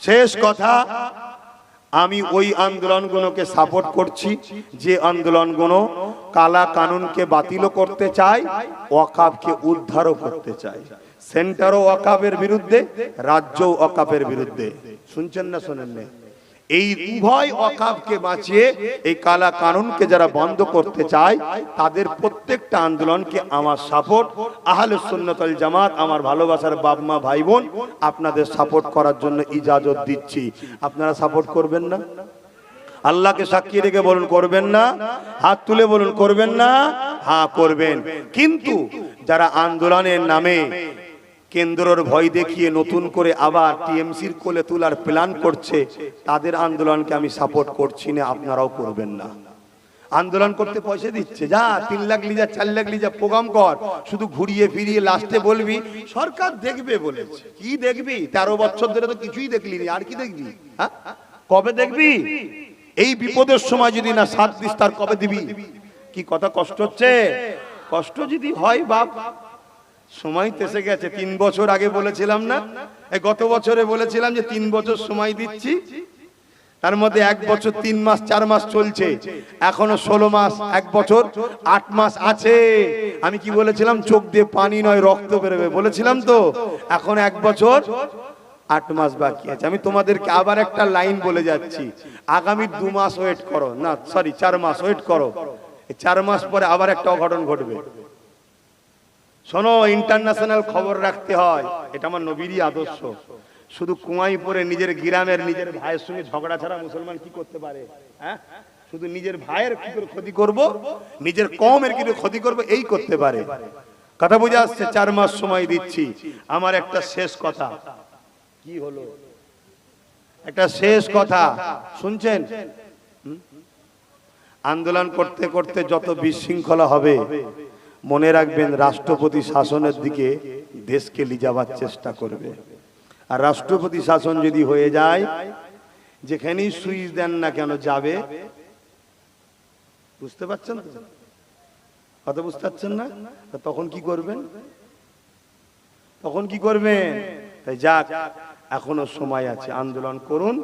শেষ কথা, আমি ওই আন্দোলনগুলোকে সাপোর্ট করছি যে আন্দোলনগুলো কালা কানুনকে বাতিলও করতে চায়, ওয়াকাফকে উদ্ধারও করতে চায়। সেন্টারও ওয়াকাফের বিরুদ্ধে, রাজ্যও ওয়াকাফের বিরুদ্ধে। শুনছেন না শোনেন না? এই উভয় ওয়াকাফকে বাঁচিয়ে এই কালা কানুনকে যারা বন্ধ করতে চায়, তাদের প্রত্যেকটা আন্দোলনকে আমার সাপোর্ট। আহলুস সুন্নাত ওয়াল জামাত, আমার ভালোবাসার বাপ মা ভাই বোন, আপনাদের সাপোর্ট করার জন্য ইজাজত দিচ্ছি। আপনারা সাপোর্ট করবেন না? আল্লাহকে সাক্ষী রেখে বলুন করবেন না? হাত তুলে বলুন করবেন না? হ্যাঁ করবেন। কিন্তু যারা আন্দোলনের নামে কেন্দ্রের ভয় দেখিয়ে নতুন করে আবার টিএমসির কোলে তোলার প্ল্যান করছে, তাদের আন্দোলনকে আমি সাপোর্ট করছি না, আপনারাও করবেন না। আন্দোলন করতে পয়সা দিচ্ছে, যা 3 লাখ লিজা 4 লাখ লিজা প্রোগ্রাম কর, শুধু ঘুরিয়ে ফিরিয়ে লাস্টে বলবি সরকার দেখবে বলেছে। কি দেখবি? 13 বছর ধরে তো কিছুই দেখলি না, আর কি দেখবি? হ্যাঁ, কবে দেখবি? এই বিপদের সময় যদি না সাথ দিস, তার কবে দিবি? কি কথা কষ্ট হচ্ছে? কষ্ট যদি হয় বাপ, সময় এসে গেছে। 3 বছর আগে বলেছিলাম না, এই গত বছরে বলেছিলাম যে 3 বছর সময় দিচ্ছি, তার মধ্যে 1 বছর 3 মাস 4 মাস চলছে, এখনো 16 মাস 1 বছর 8 মাস আছে। আমি কি বলেছিলাম? চোখ দিয়ে পানি নয় রক্ত বেরোবে বলেছিলাম তো। এখন 1 বছর 8 মাস বাকি আছে। আমি তোমাদেরকে আবার একটা লাইন বলে যাচ্ছি, আগামী 2 মাস ওয়েট করো, না সরি 4 মাস ওয়েট করো। 4 মাস পরে আবার একটা অঘটন ঘটবে। শোনো, ইন্টারন্যাশনাল খবর রাখতে হয়, এটা আমার নবীরই আদর্শ। শুধু কুয়াই পরে নিজের গ্রামের নিজের ভাইয়ের সঙ্গে ঝগড়া ছাড়া মুসলমান কি করতে পারে? হ্যাঁ, শুধু নিজের ভাইয়ের কি করে ক্ষতি করব, নিজের কওমের কি করে ক্ষতি করব, এই করতে পারে। কথা বুঝে আসছে? 4 মাস সময় দিচ্ছি। আমার একটা শেষ কথা, কি হলো? একটা শেষ কথা শুনছেন? আন্দোলন করতে করতে যত বিশৃঙ্খলা হবে, মনে রাখবেন রাষ্ট্রপতি শাসনের দিকে দেশকে নিয়ে যাওয়ার চেষ্টা করবে। আর রাষ্ট্রপতি শাসন যদি হয়ে যায়, যেখানেই সুইচ দেন না কেন যাবে। বুঝতে পারছেন তো? কথা বুঝতে পারছেন না? তখন কি করবেন? তখন কি করবেন? তাই যাক, এখনো সময় আছে, আন্দোলন করুন।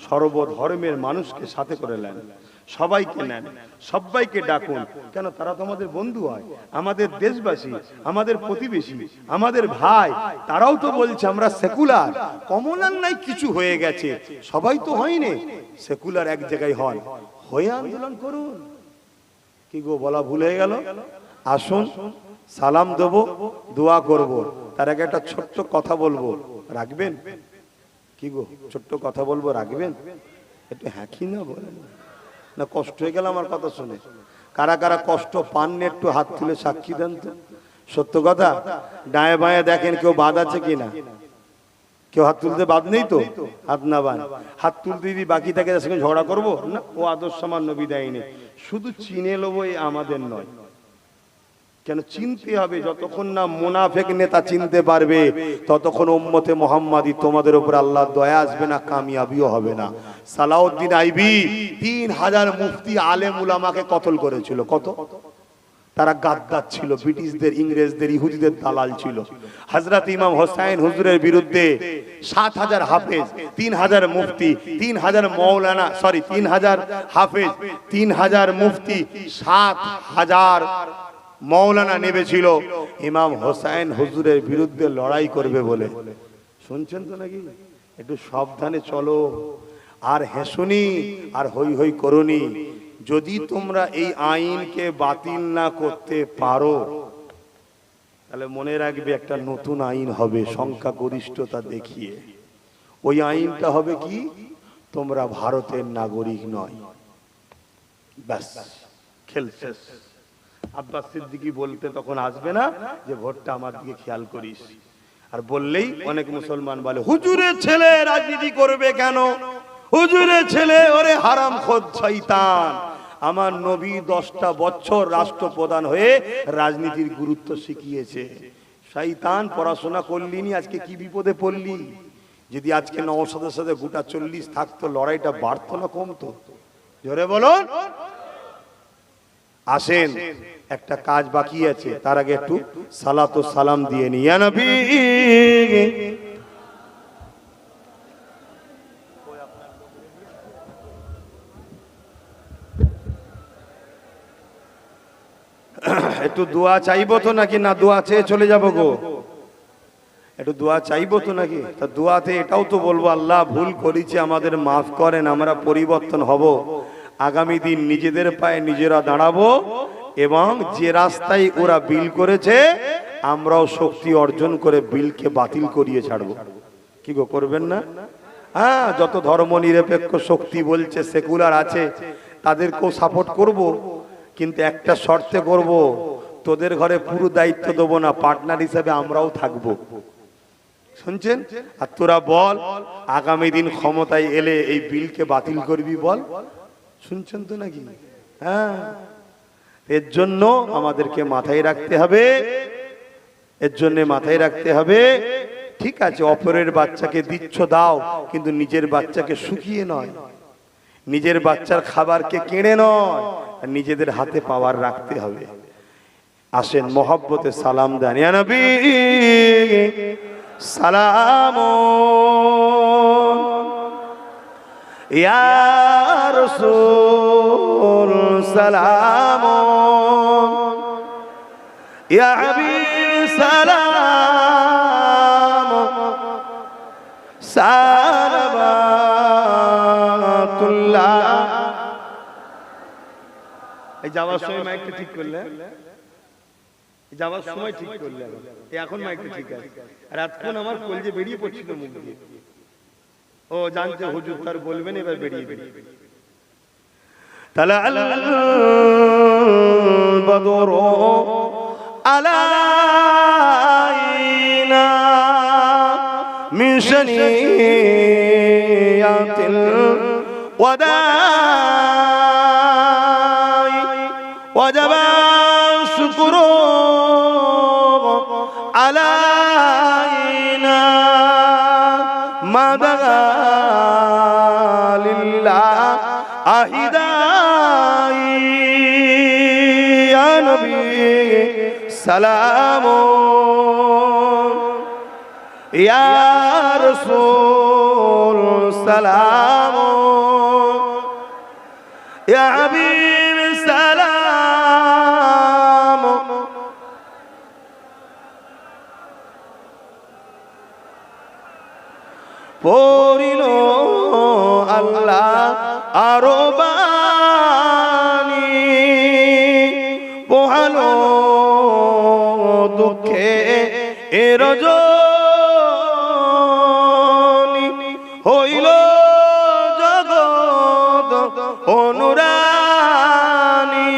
সর্বধর্মের মানুষকে সাথে করে নেন, সবাইকে নেন, সবাইকে ডাকুন। কেন? তারা তো আমাদের বন্ধু হয়, আমাদের দেশবাসী, আমাদের প্রতিবেশী, আমাদের ভাই। তারাও তো বলছে আমরা সেকুলার। কমনার নাই কিছু হয়ে গেছে, সবাই তো হয়নি, সেকুলার এক জায়গায় হন, হয়ে আন্দোলন করুন। কি গো, বলা ভুল হয়ে গেল? আসুন, সালাম দেবো, দোয়া করব, তার আগে একটা ছোট্ট কথা বলবো, রাখবেন? কি গো, ছোট্ট কথা বলবো, রাখবেন? একটু হ্যাঁ কি না বলেন না? কষ্ট হয়ে গেল আমার কথা শুনে। কারা কারা কষ্ট পাননি একটু হাত তুলে সাক্ষী দেন তো। সত্য কথা, ডায়ে বাঁয়ে দেখেন কেউ বাদ আছে কিনা। কেউ হাত তুলতে বাদ নেই তো? হাত না বান, হাত তুলতে যদি বাকি থাকে তার সঙ্গে ঝগড়া করবো না? ও আদর্শ আমার নবী দেয়নি। শুধু চিনে নেবো এই আমাদের নয়। কেন চিনতে হবে? যতক্ষণ না মুনাফিক নেতা চিনতে পারবে, ততক্ষণ উম্মতে মুহাম্মাদি তোমাদের উপর আল্লাহর দয়া আসবে না, কামিয়াবিও হবে না। সালাউদ্দিন আইবি 3000 মুফতি আলেম উলামাকে কতল করেছিল। কত? তারা গাদ্দার ছিল, ব্রিটিশদের, ইংরেজদের, ইহুদিদের দালাল ছিল। হযরত ইমাম হোসেন হুজুরের বিরুদ্ধে 7000 হাফেজ, 3000 মুফতি, 3000 মাওলানা, সরি 3000 হাফেজ, 3000 মুফতি, 7000 মাওলানা নেমেছিল ইমাম হোসেন হুজুরের বিরুদ্ধে লড়াই করবে বলে। শুনছেন তো নাকি? একটু সাবধানে চলো, আর হেসুনি আর হই হই করুনি। যদি তোমরা এই আইনকে বাতিল না করতে পারো, তাহলে মনে রাখবে একটা নতুন আইন হবে সংখ্যাগরিষ্ঠতা দেখিয়ে। ওই আইনটা হবে কি? তোমরা ভারতের নাগরিক নয়, ব্যাস, খেল শেষ। আব্বাস সিদ্দিকী বলতে তখন আসবে না যে ভোটটা আমার দিকে খেয়াল করিস। আর বললেই অনেক মুসলমান বলে হুজুরের ছেলে রাজনীতি করবে কেন? হুজুরের ছেলে ওরে হারামখোর শয়তান। আমার নবী 10টা বছর রাষ্ট্রপ্রধান হয়ে রাজনীতির গুরুত্ব শিখিয়েছে। শয়তান, পড়াশোনা করলিনি, আজকে কি বিপদে পড়লি? যদি আজকে নওশাদের সাথে গোটা 40 থাকতো, লড়াইটা বাড়তো না কমতো? জোরে বলুন। আসেন, একটা কাজ বাকি আছে, তার আগে একটু সালাত ও সালাম দিয়ে নি। ইয়া নবী, একটু দোয়া চাইবো তো নাকি না দোয়া চেয়ে চলে যাবো গো? একটু দোয়া চাইবো তো নাকি? তা দোয়াতে এটাও তো বলবো, আল্লাহ ভুল করেছি, আমাদের মাফ করেন, আমরা পরিবর্তন হব, আগামী দিন নিজেদের পায়ে নিজেরা দাঁড়াবো, এবং যে রাস্তায় ওরা বিল করেছে আমরাও শক্তি অর্জন করে বিলকে বাতিল করিয়ে ছাড়বো। কি গো, করবেন না? হ্যাঁ, যত ধর্ম নিরপেক্ষ শক্তি বলছে, সেকুলার আছে, তাদেরকেও সাপোর্ট করব, কিন্তু একটা শর্তে করব, তোদের ঘরে পুরো দায়িত্ব দেবো না, পার্টনার হিসেবে আমরাও থাকবো। শুনছেন? আর তোরা বল, আগামী দিন ক্ষমতায় এলে এই বিলকে বাতিল করবি, বল। শুনছেন তো নাকি? হ্যাঁ, এর জন্য আমাদেরকে মাথায় রাখতে হবে, এর জন্য মাথায় রাখতে হবে। ঠিক আছে, অপরের বাচ্চাকে দিচ্ছ দাও, কিন্তু নিজের বাচ্চাকে শুকিয়ে নয়, নিজের বাচ্চার খাবারকে কেড়ে নয়, নিজেদের হাতে পাওয়ার রাখতে হবে। আসেন, মহব্বতে সালাম দেন। ইয়া নবী সালাম, ইয়া রাসূল সালাম, ইয়া হাবিব সালাম, সালাওয়াতুল্লাহ। এই যাওয়ার সময় মাইকটা ঠিক করলে, যাওয়ার সময় ঠিক করলে, এখন মাইকটা ঠিক আছে। আর এতক্ষণ আমার কলজে বেরিয়ে পড়ছিল মুখ দিয়ে। ও জানতে হুজুর তার বলবেন, এবার বেরিয়ে বেরিয়ে তালা আল বদর আলাইনা মিন শানিয়াতিল ওয়াদাই ওয়াজাবা শুকরু আলাইনা মাদা লিল্লাহ আহিদাই। ইয়া নবী সালাম, ইয়া রাসূল সালাম, ইয়া হাবিব সালাম। পড়িল আল্লাহ আরো বাণী, পোহালো দুঃখে এ রজনী, হইল জগৎ অনুরানী,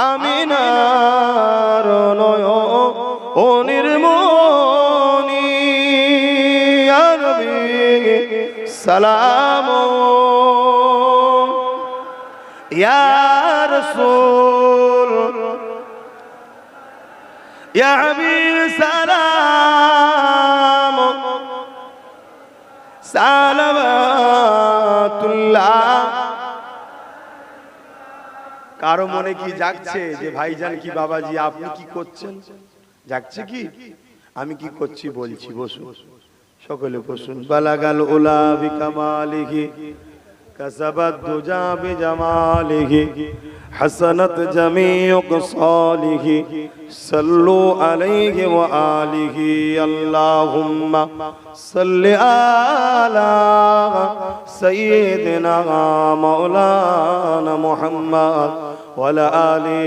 আমিনার নয়নের মনি। ইয়া নবী সালাম, ইয়া রাসূল ইয়া হাবিব সালাম, সালাওয়াতুল্লাহ। কারো মনে কি জাগছে যে ভাইজান কি বাবাজি আপনি কি করছেন? জাগছে কি? আমি কি করছি বলছি, বসুন, সকলে বসুন। বালাগাল উলা বিকামালিহি, কাসাবাত দুজা বিজামালিহি, হাসানাত জামিউ কসালিহি, সাল্লু আলাইহি ওয়া আলিহি। আল্লাহুম্মা সাল্লি আলা সাইয়্যিদিনা মাওলানা মুহাম্মদ ওয়া আলা আলি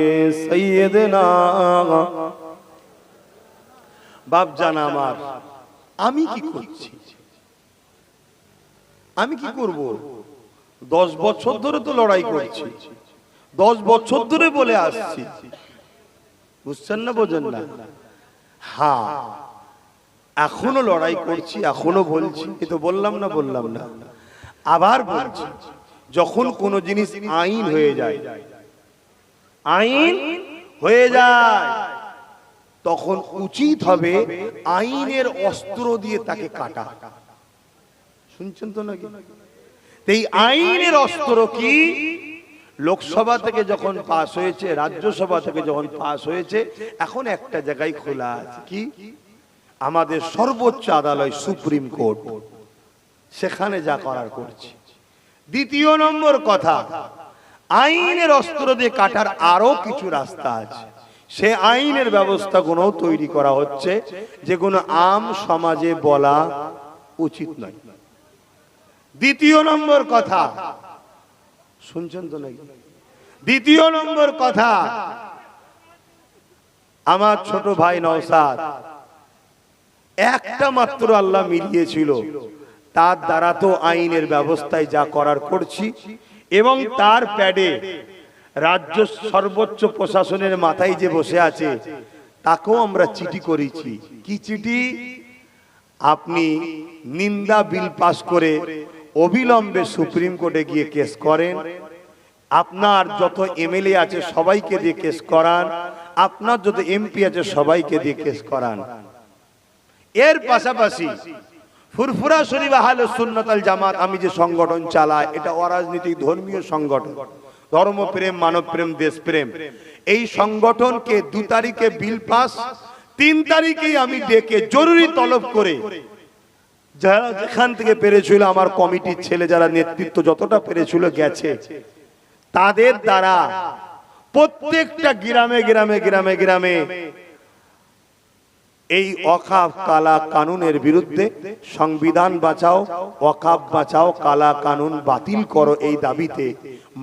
সাইয়্যিদিনা। বাপজান আমার, আমি কি করছি? আমি কি করব? 10 বছর ধরে তো লড়াই করছি, 10 বছর ধরে বলে আসছি, বুঝছেন না, বোঝেন না? হ্যাঁ, এখনো লড়াই করছি, এখনো বলছি। এ তো বললাম না, বললাম না, আবার বলছি। যখন কোনো জিনিস আইন হয়ে যায়, আইন হয়ে যায়, তখন উচিত হবে আইনের অস্ত্র দিয়ে তাকে কাটা। শুনছেন তো নাকি? এই আইনের অস্ত্র কি? লোকসভা থেকে যখন পাস হয়েছে, রাজ্যসভা থেকে যখন পাস হয়েছে, এখন একটা জায়গায় খোলা আছে, কি? আমাদের সর্বোচ্চ আদালত সুপ্রিম কোর্ট, সেখানে যা করার করছে। দ্বিতীয় নম্বর কথা, আইনের অস্ত্র দিয়ে কাটার আরো কিছু রাস্তা আছে। সে আইনের ব্যবস্থা কোনো তৈরি করা হচ্ছে, যে কোনো আম সমাজে বলা উচিত নয়। দ্বিতীয় নম্বর কথা, শুনছেন তো নাকি? দ্বিতীয় নম্বর কথা, আমার ছোট ভাই নওশাদ একটা মাত্র আল্লাহ মিলিয়েছিল, তার দ্বারা তো আইনের ব্যবস্থায় যা করার করছি, এবং তার প্যাডে রাজ্য সর্বোচ্চ প্রশাসনের মাথায় যে বসে আছে তাকেও আমরা চিঠি করেছি। কি চিঠি? আপনি নিন্দা বিল পাস করে অবিলম্বে সুপ্রিম কোর্টে গিয়ে কেস করেন, আপনার যত এমএলএ আছে সবাইকে দিয়ে কেস করান, আপনার যত এমপি আছে সবাইকে দিয়ে কেস করান। এর পাশাপাশি ফুরফুরা শরীফ আহলে সুন্নাত ওয়াল জামাত, আমি যে সংগঠন চালাই, এটা অরাজনৈতিক ধর্মীয় সংগঠন, ধর্মপ্রেম, মানবপ্রেম, দেশপ্রেম। এই সংগঠনকে 2 তারিখে বিল পাস, 3 তারিখেই আমি ডেকে জরুরি তলব করে, যারা যেখান থেকে পেরেছিল, আমার কমিটির ছেলে যারা নেতৃত্ব যতটা পেরেছিল গেছে, তাদের দ্বারা প্রত্যেকটা গ্রামে গ্রামে গ্রামে গ্রামে এই ওয়াকফ কালা কানুনের বিরুদ্ধে সংবিধান বাঁচাও, ওয়াকফ বাঁচাও, কালা কানুন বাতিল করো, এই দাবিতে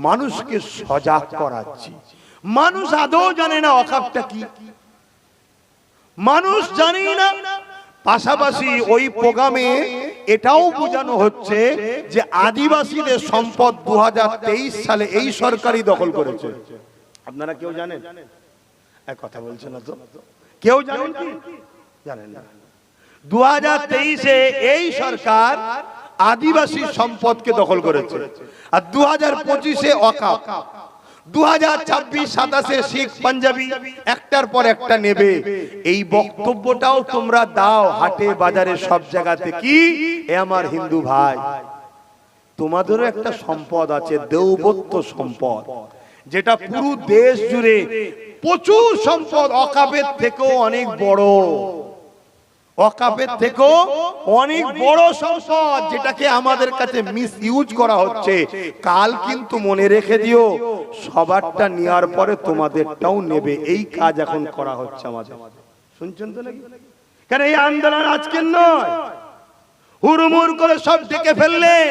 মানুষকে সজাগ করাচ্ছি। মানুষ আদৌ জানে না ওয়াকফটা কি, মানুষ জানে না। পাশাপাশি ওই প্রোগ্রামে এটাও বোঝানো হচ্ছে যে আদিবাসীদের সম্পদ 2023 সালে এই সরকারই দখল করেছে। আপনারা কেউ জানেন? এক কথা বলছেন না তো, কেউ জানেন কি? জানেন না। 2023-এ এই সরকার আদিবাসী সম্পদকে দখল করেছে, আর 2025-এ ওয়াকফ, 2026-27-এ শিখ পাঞ্জাবি একটার পর একটা নেবে। এই বক্তব্যটাও তোমরা দাও হাটে বাজারে সব জায়গাতে। কি? এ আমার হিন্দু ভাই, তোমাদেরও একটা সম্পদ আছে, দেওবত্য সম্পদ, যেটা পুরো দেশ জুড়ে প্রচুর সম্পদ, ওয়াকফের থেকেও অনেক বড়, ওয়াকফের থেকেও অনেক বড় সম্পদ, যেটাকে আমাদের কাছে মিস ইউজ করা হচ্ছে। কাল কিন্তু মনে রেখে দিও, সবারটা নেওয়ার পরে তোমাদেরটাও নেবে। এই কাজ এখন করা হচ্ছে আমাদের। শুনছেন তো নাকি? কারণ এই আন্দোলন আজকের নয়, হুড়মুড় করে সব ডেকে ফেললেন,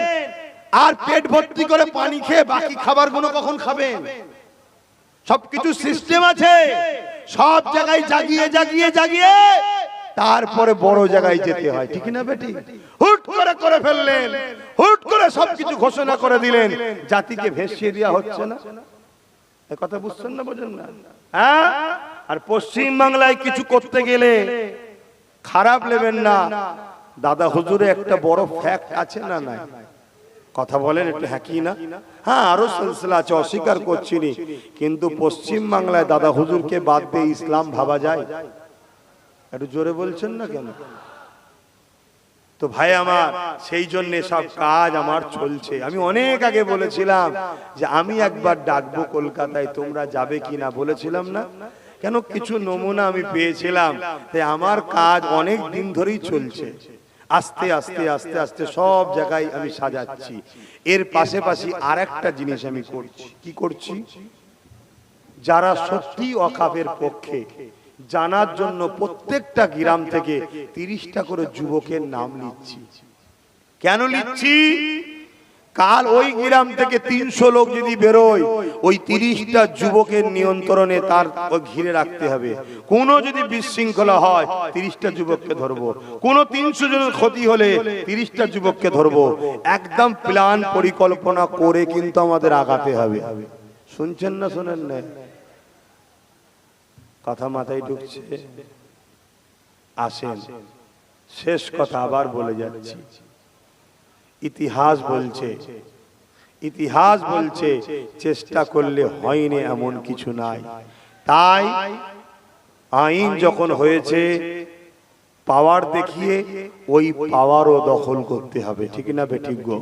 আর পেট ভর্তি করে পানি খেয়ে বাকি খাবারগুলো কখন খাবেন? সবকিছু সিস্টেম আছে, সব জায়গায় জাগিয়ে জাগিয়ে জাগিয়ে তারপরে বড় জায়গায় যেতে হয়, ঠিক না বেটি? হুট করে করে ফেললেন, হুট করে সবকিছু ঘোষণা করে দিলেন, জাতিকে ভেসিয়ে দেওয়া হচ্ছে না। এই কথা বুঝছেন না, বোঝেন না? হ্যাঁ। আর পশ্চিম বাংলায় কিছু করতে গেলে খারাপ নেবেন না, দাদা হুজুরে একটা বড় ফ্যাক্ট আছে না নাই? কথা বলেন একটু, হ্যাঁ কি না? হ্যাঁ, আরো সিলসিলা আছে, অস্বীকার করছিনি, কিন্তু পশ্চিম বাংলায় দাদা হুজুরকে বাদ দিয়ে ইসলাম ভাবা যায়? একটু জোরে বলছেন না কেন? তো ভাই আমার, সেই জন্য সব কাজ আমার চলছে। আমি অনেক আগে বলেছিলাম যে আমি একবার ডাকবো কলকাতায়, তোমরা যাবে কিনা বলেছিলাম না? কেন, কিছু নমুনা আমি পেয়েছিলাম, তাই আমার কাজ অনেক দিন ধরেই চলছে। আস্তে আস্তে আস্তে আস্তে সব জায়গায় আমি সাজাচ্ছি। এর পাশাপাশি আর একটা জিনিস আমি করছি। কি করছি? যারা সত্যি ওয়াকফের পক্ষে জানার জন্য প্রত্যেকটা গ্রাম থেকে 30টা করে যুবকের নাম নিচ্ছি। কেন নিচ্ছি? কাল ওই গ্রাম থেকে 300 লোক যদি বেরোয়, ওই 30টা যুবকের নিয়ন্ত্রণে তার ঘিরে রাখতে হবে। কোনো যদি বিশৃঙ্খলা হয় 30টা যুবককে ধরবো, কোনো 300 জনের ক্ষতি হলে 30টা যুবককে ধরবো। একদম প্ল্যান পরিকল্পনা করে কিন্তু আমাদের আগাতে হবে। শুনছেন না শোনেন না? কথা মাথায় ঢুকছে? আসেন, শেষ কথা আবার বলে যাচ্ছি। ইতিহাস বলছে, ইতিহাস বলছে চেষ্টা করলে হয়নি এমন কিছু নাই। তাই আইন যখন হয়েছে পাওয়ার দেখিয়ে ওই পাওয়ারও দখল করতে হবে, ঠিক না বেঠিক গো?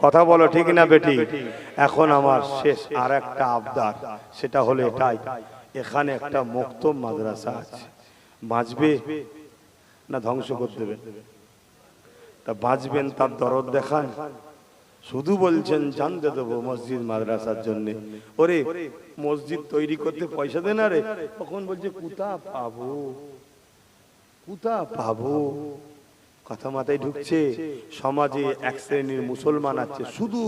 কথা বলো ঠিক না বেঠিক? এখন আমার শেষ আর একটা আবদার, সেটা হলো এটাই, এখানে একটা মুক্তম মাদ্রাসা আছে, বাঁচবে না ধ্বংস করে দেবে? তা বাঁচবেন তার দরদ দেখান, শুধু বলছেন জানতে দেবো মসজিদ মাদ্রাসার জন্য। ওরে মসজিদ তৈরি করতে পয়সা দেন, আরে তখন বলছে কোথা পাবো, কোথা পাবো। কথা মাথায় ঢুকছে? সমাজে এক শ্রেণীর মুসলমান আছে, শুধু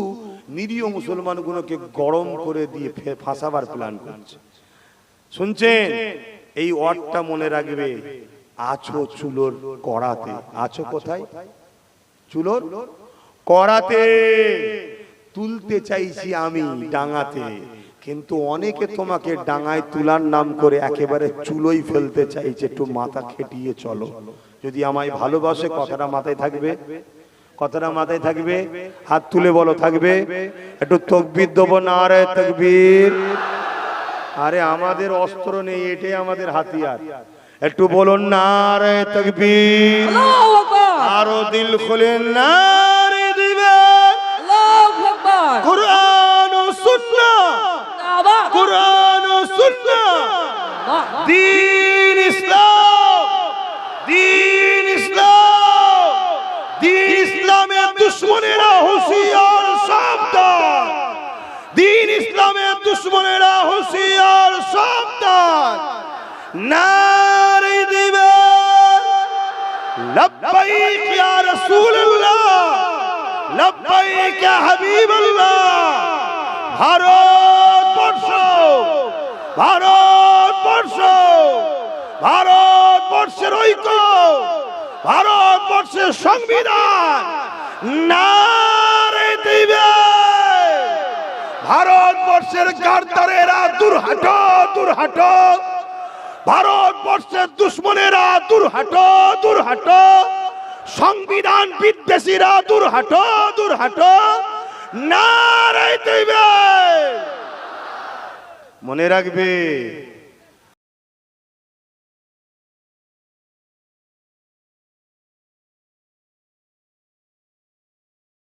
নিরীহ মুসলমানগুলোকে গরম করে দিয়ে ফাঁসাবার প্ল্যান করছে। শুনছেন? এই ওয়ার্ডটা মনে রাখবে, আছো চুলোর কড়াতে। আছো কোথায়? চুলোর কড়াতে। তুলতে চাইছি আমি ডাঙাতে, কিন্তু অনেকে তোমাকে ডাঙায় তুলার নাম করে একেবারে চুলোই ফেলতে চাইছে। একটু মাথা খেটিয়ে চলো, যদি আমায় ভালোবাসে। কথাটা মাথায় থাকবে, কথাটা মাথায় থাকবে। হাত তুলে বলো থাকবে। একটু তাকবীর দেবো, নারে তাকবীর। আরে আমাদের অস্ত্র নেই, এটাই আমাদের হাতিয়ার। একটু বলুন নারে তাকবীর। আল্লাহু আকবার। আরো দিল খুলে নারে দিবে। আল্লাহু আকবার। কুরআন ও সুন্নাহ, জিন্দাবাদ। কুরআন ও সুন্নাহ, দ্বীন ইসলাম, দ্বীন ইসলাম, দ্বীন ইসলামের দুশমনেরা হুঁশিয়ার সাবধান, দ্বীন ইসলামের দুশমনেরা হুঁশিয়ার সাবধান। নারে দিবে লব্বাইক ইয়া রাসূলুল্লাহ, লব্বাইক ইয়া হাবিবাল্লাহ। ভারতবর্ষ, ভারতবর্ষ, ভারতবর্ষের ঐক্য, ভারতবর্ষের সংবিধান। নারে দিবে ভারতবর্ষের গাদ্দারেরা দূর হাটো, দূর হাটো। ভারতবর্ষের দুশ্মনেরা দূর হাটো, দূর হাটো। সংবিধান বিদ্বেষীরা দূর হাটো, দূর হাটো। নারে দিবে। মনে রাখবে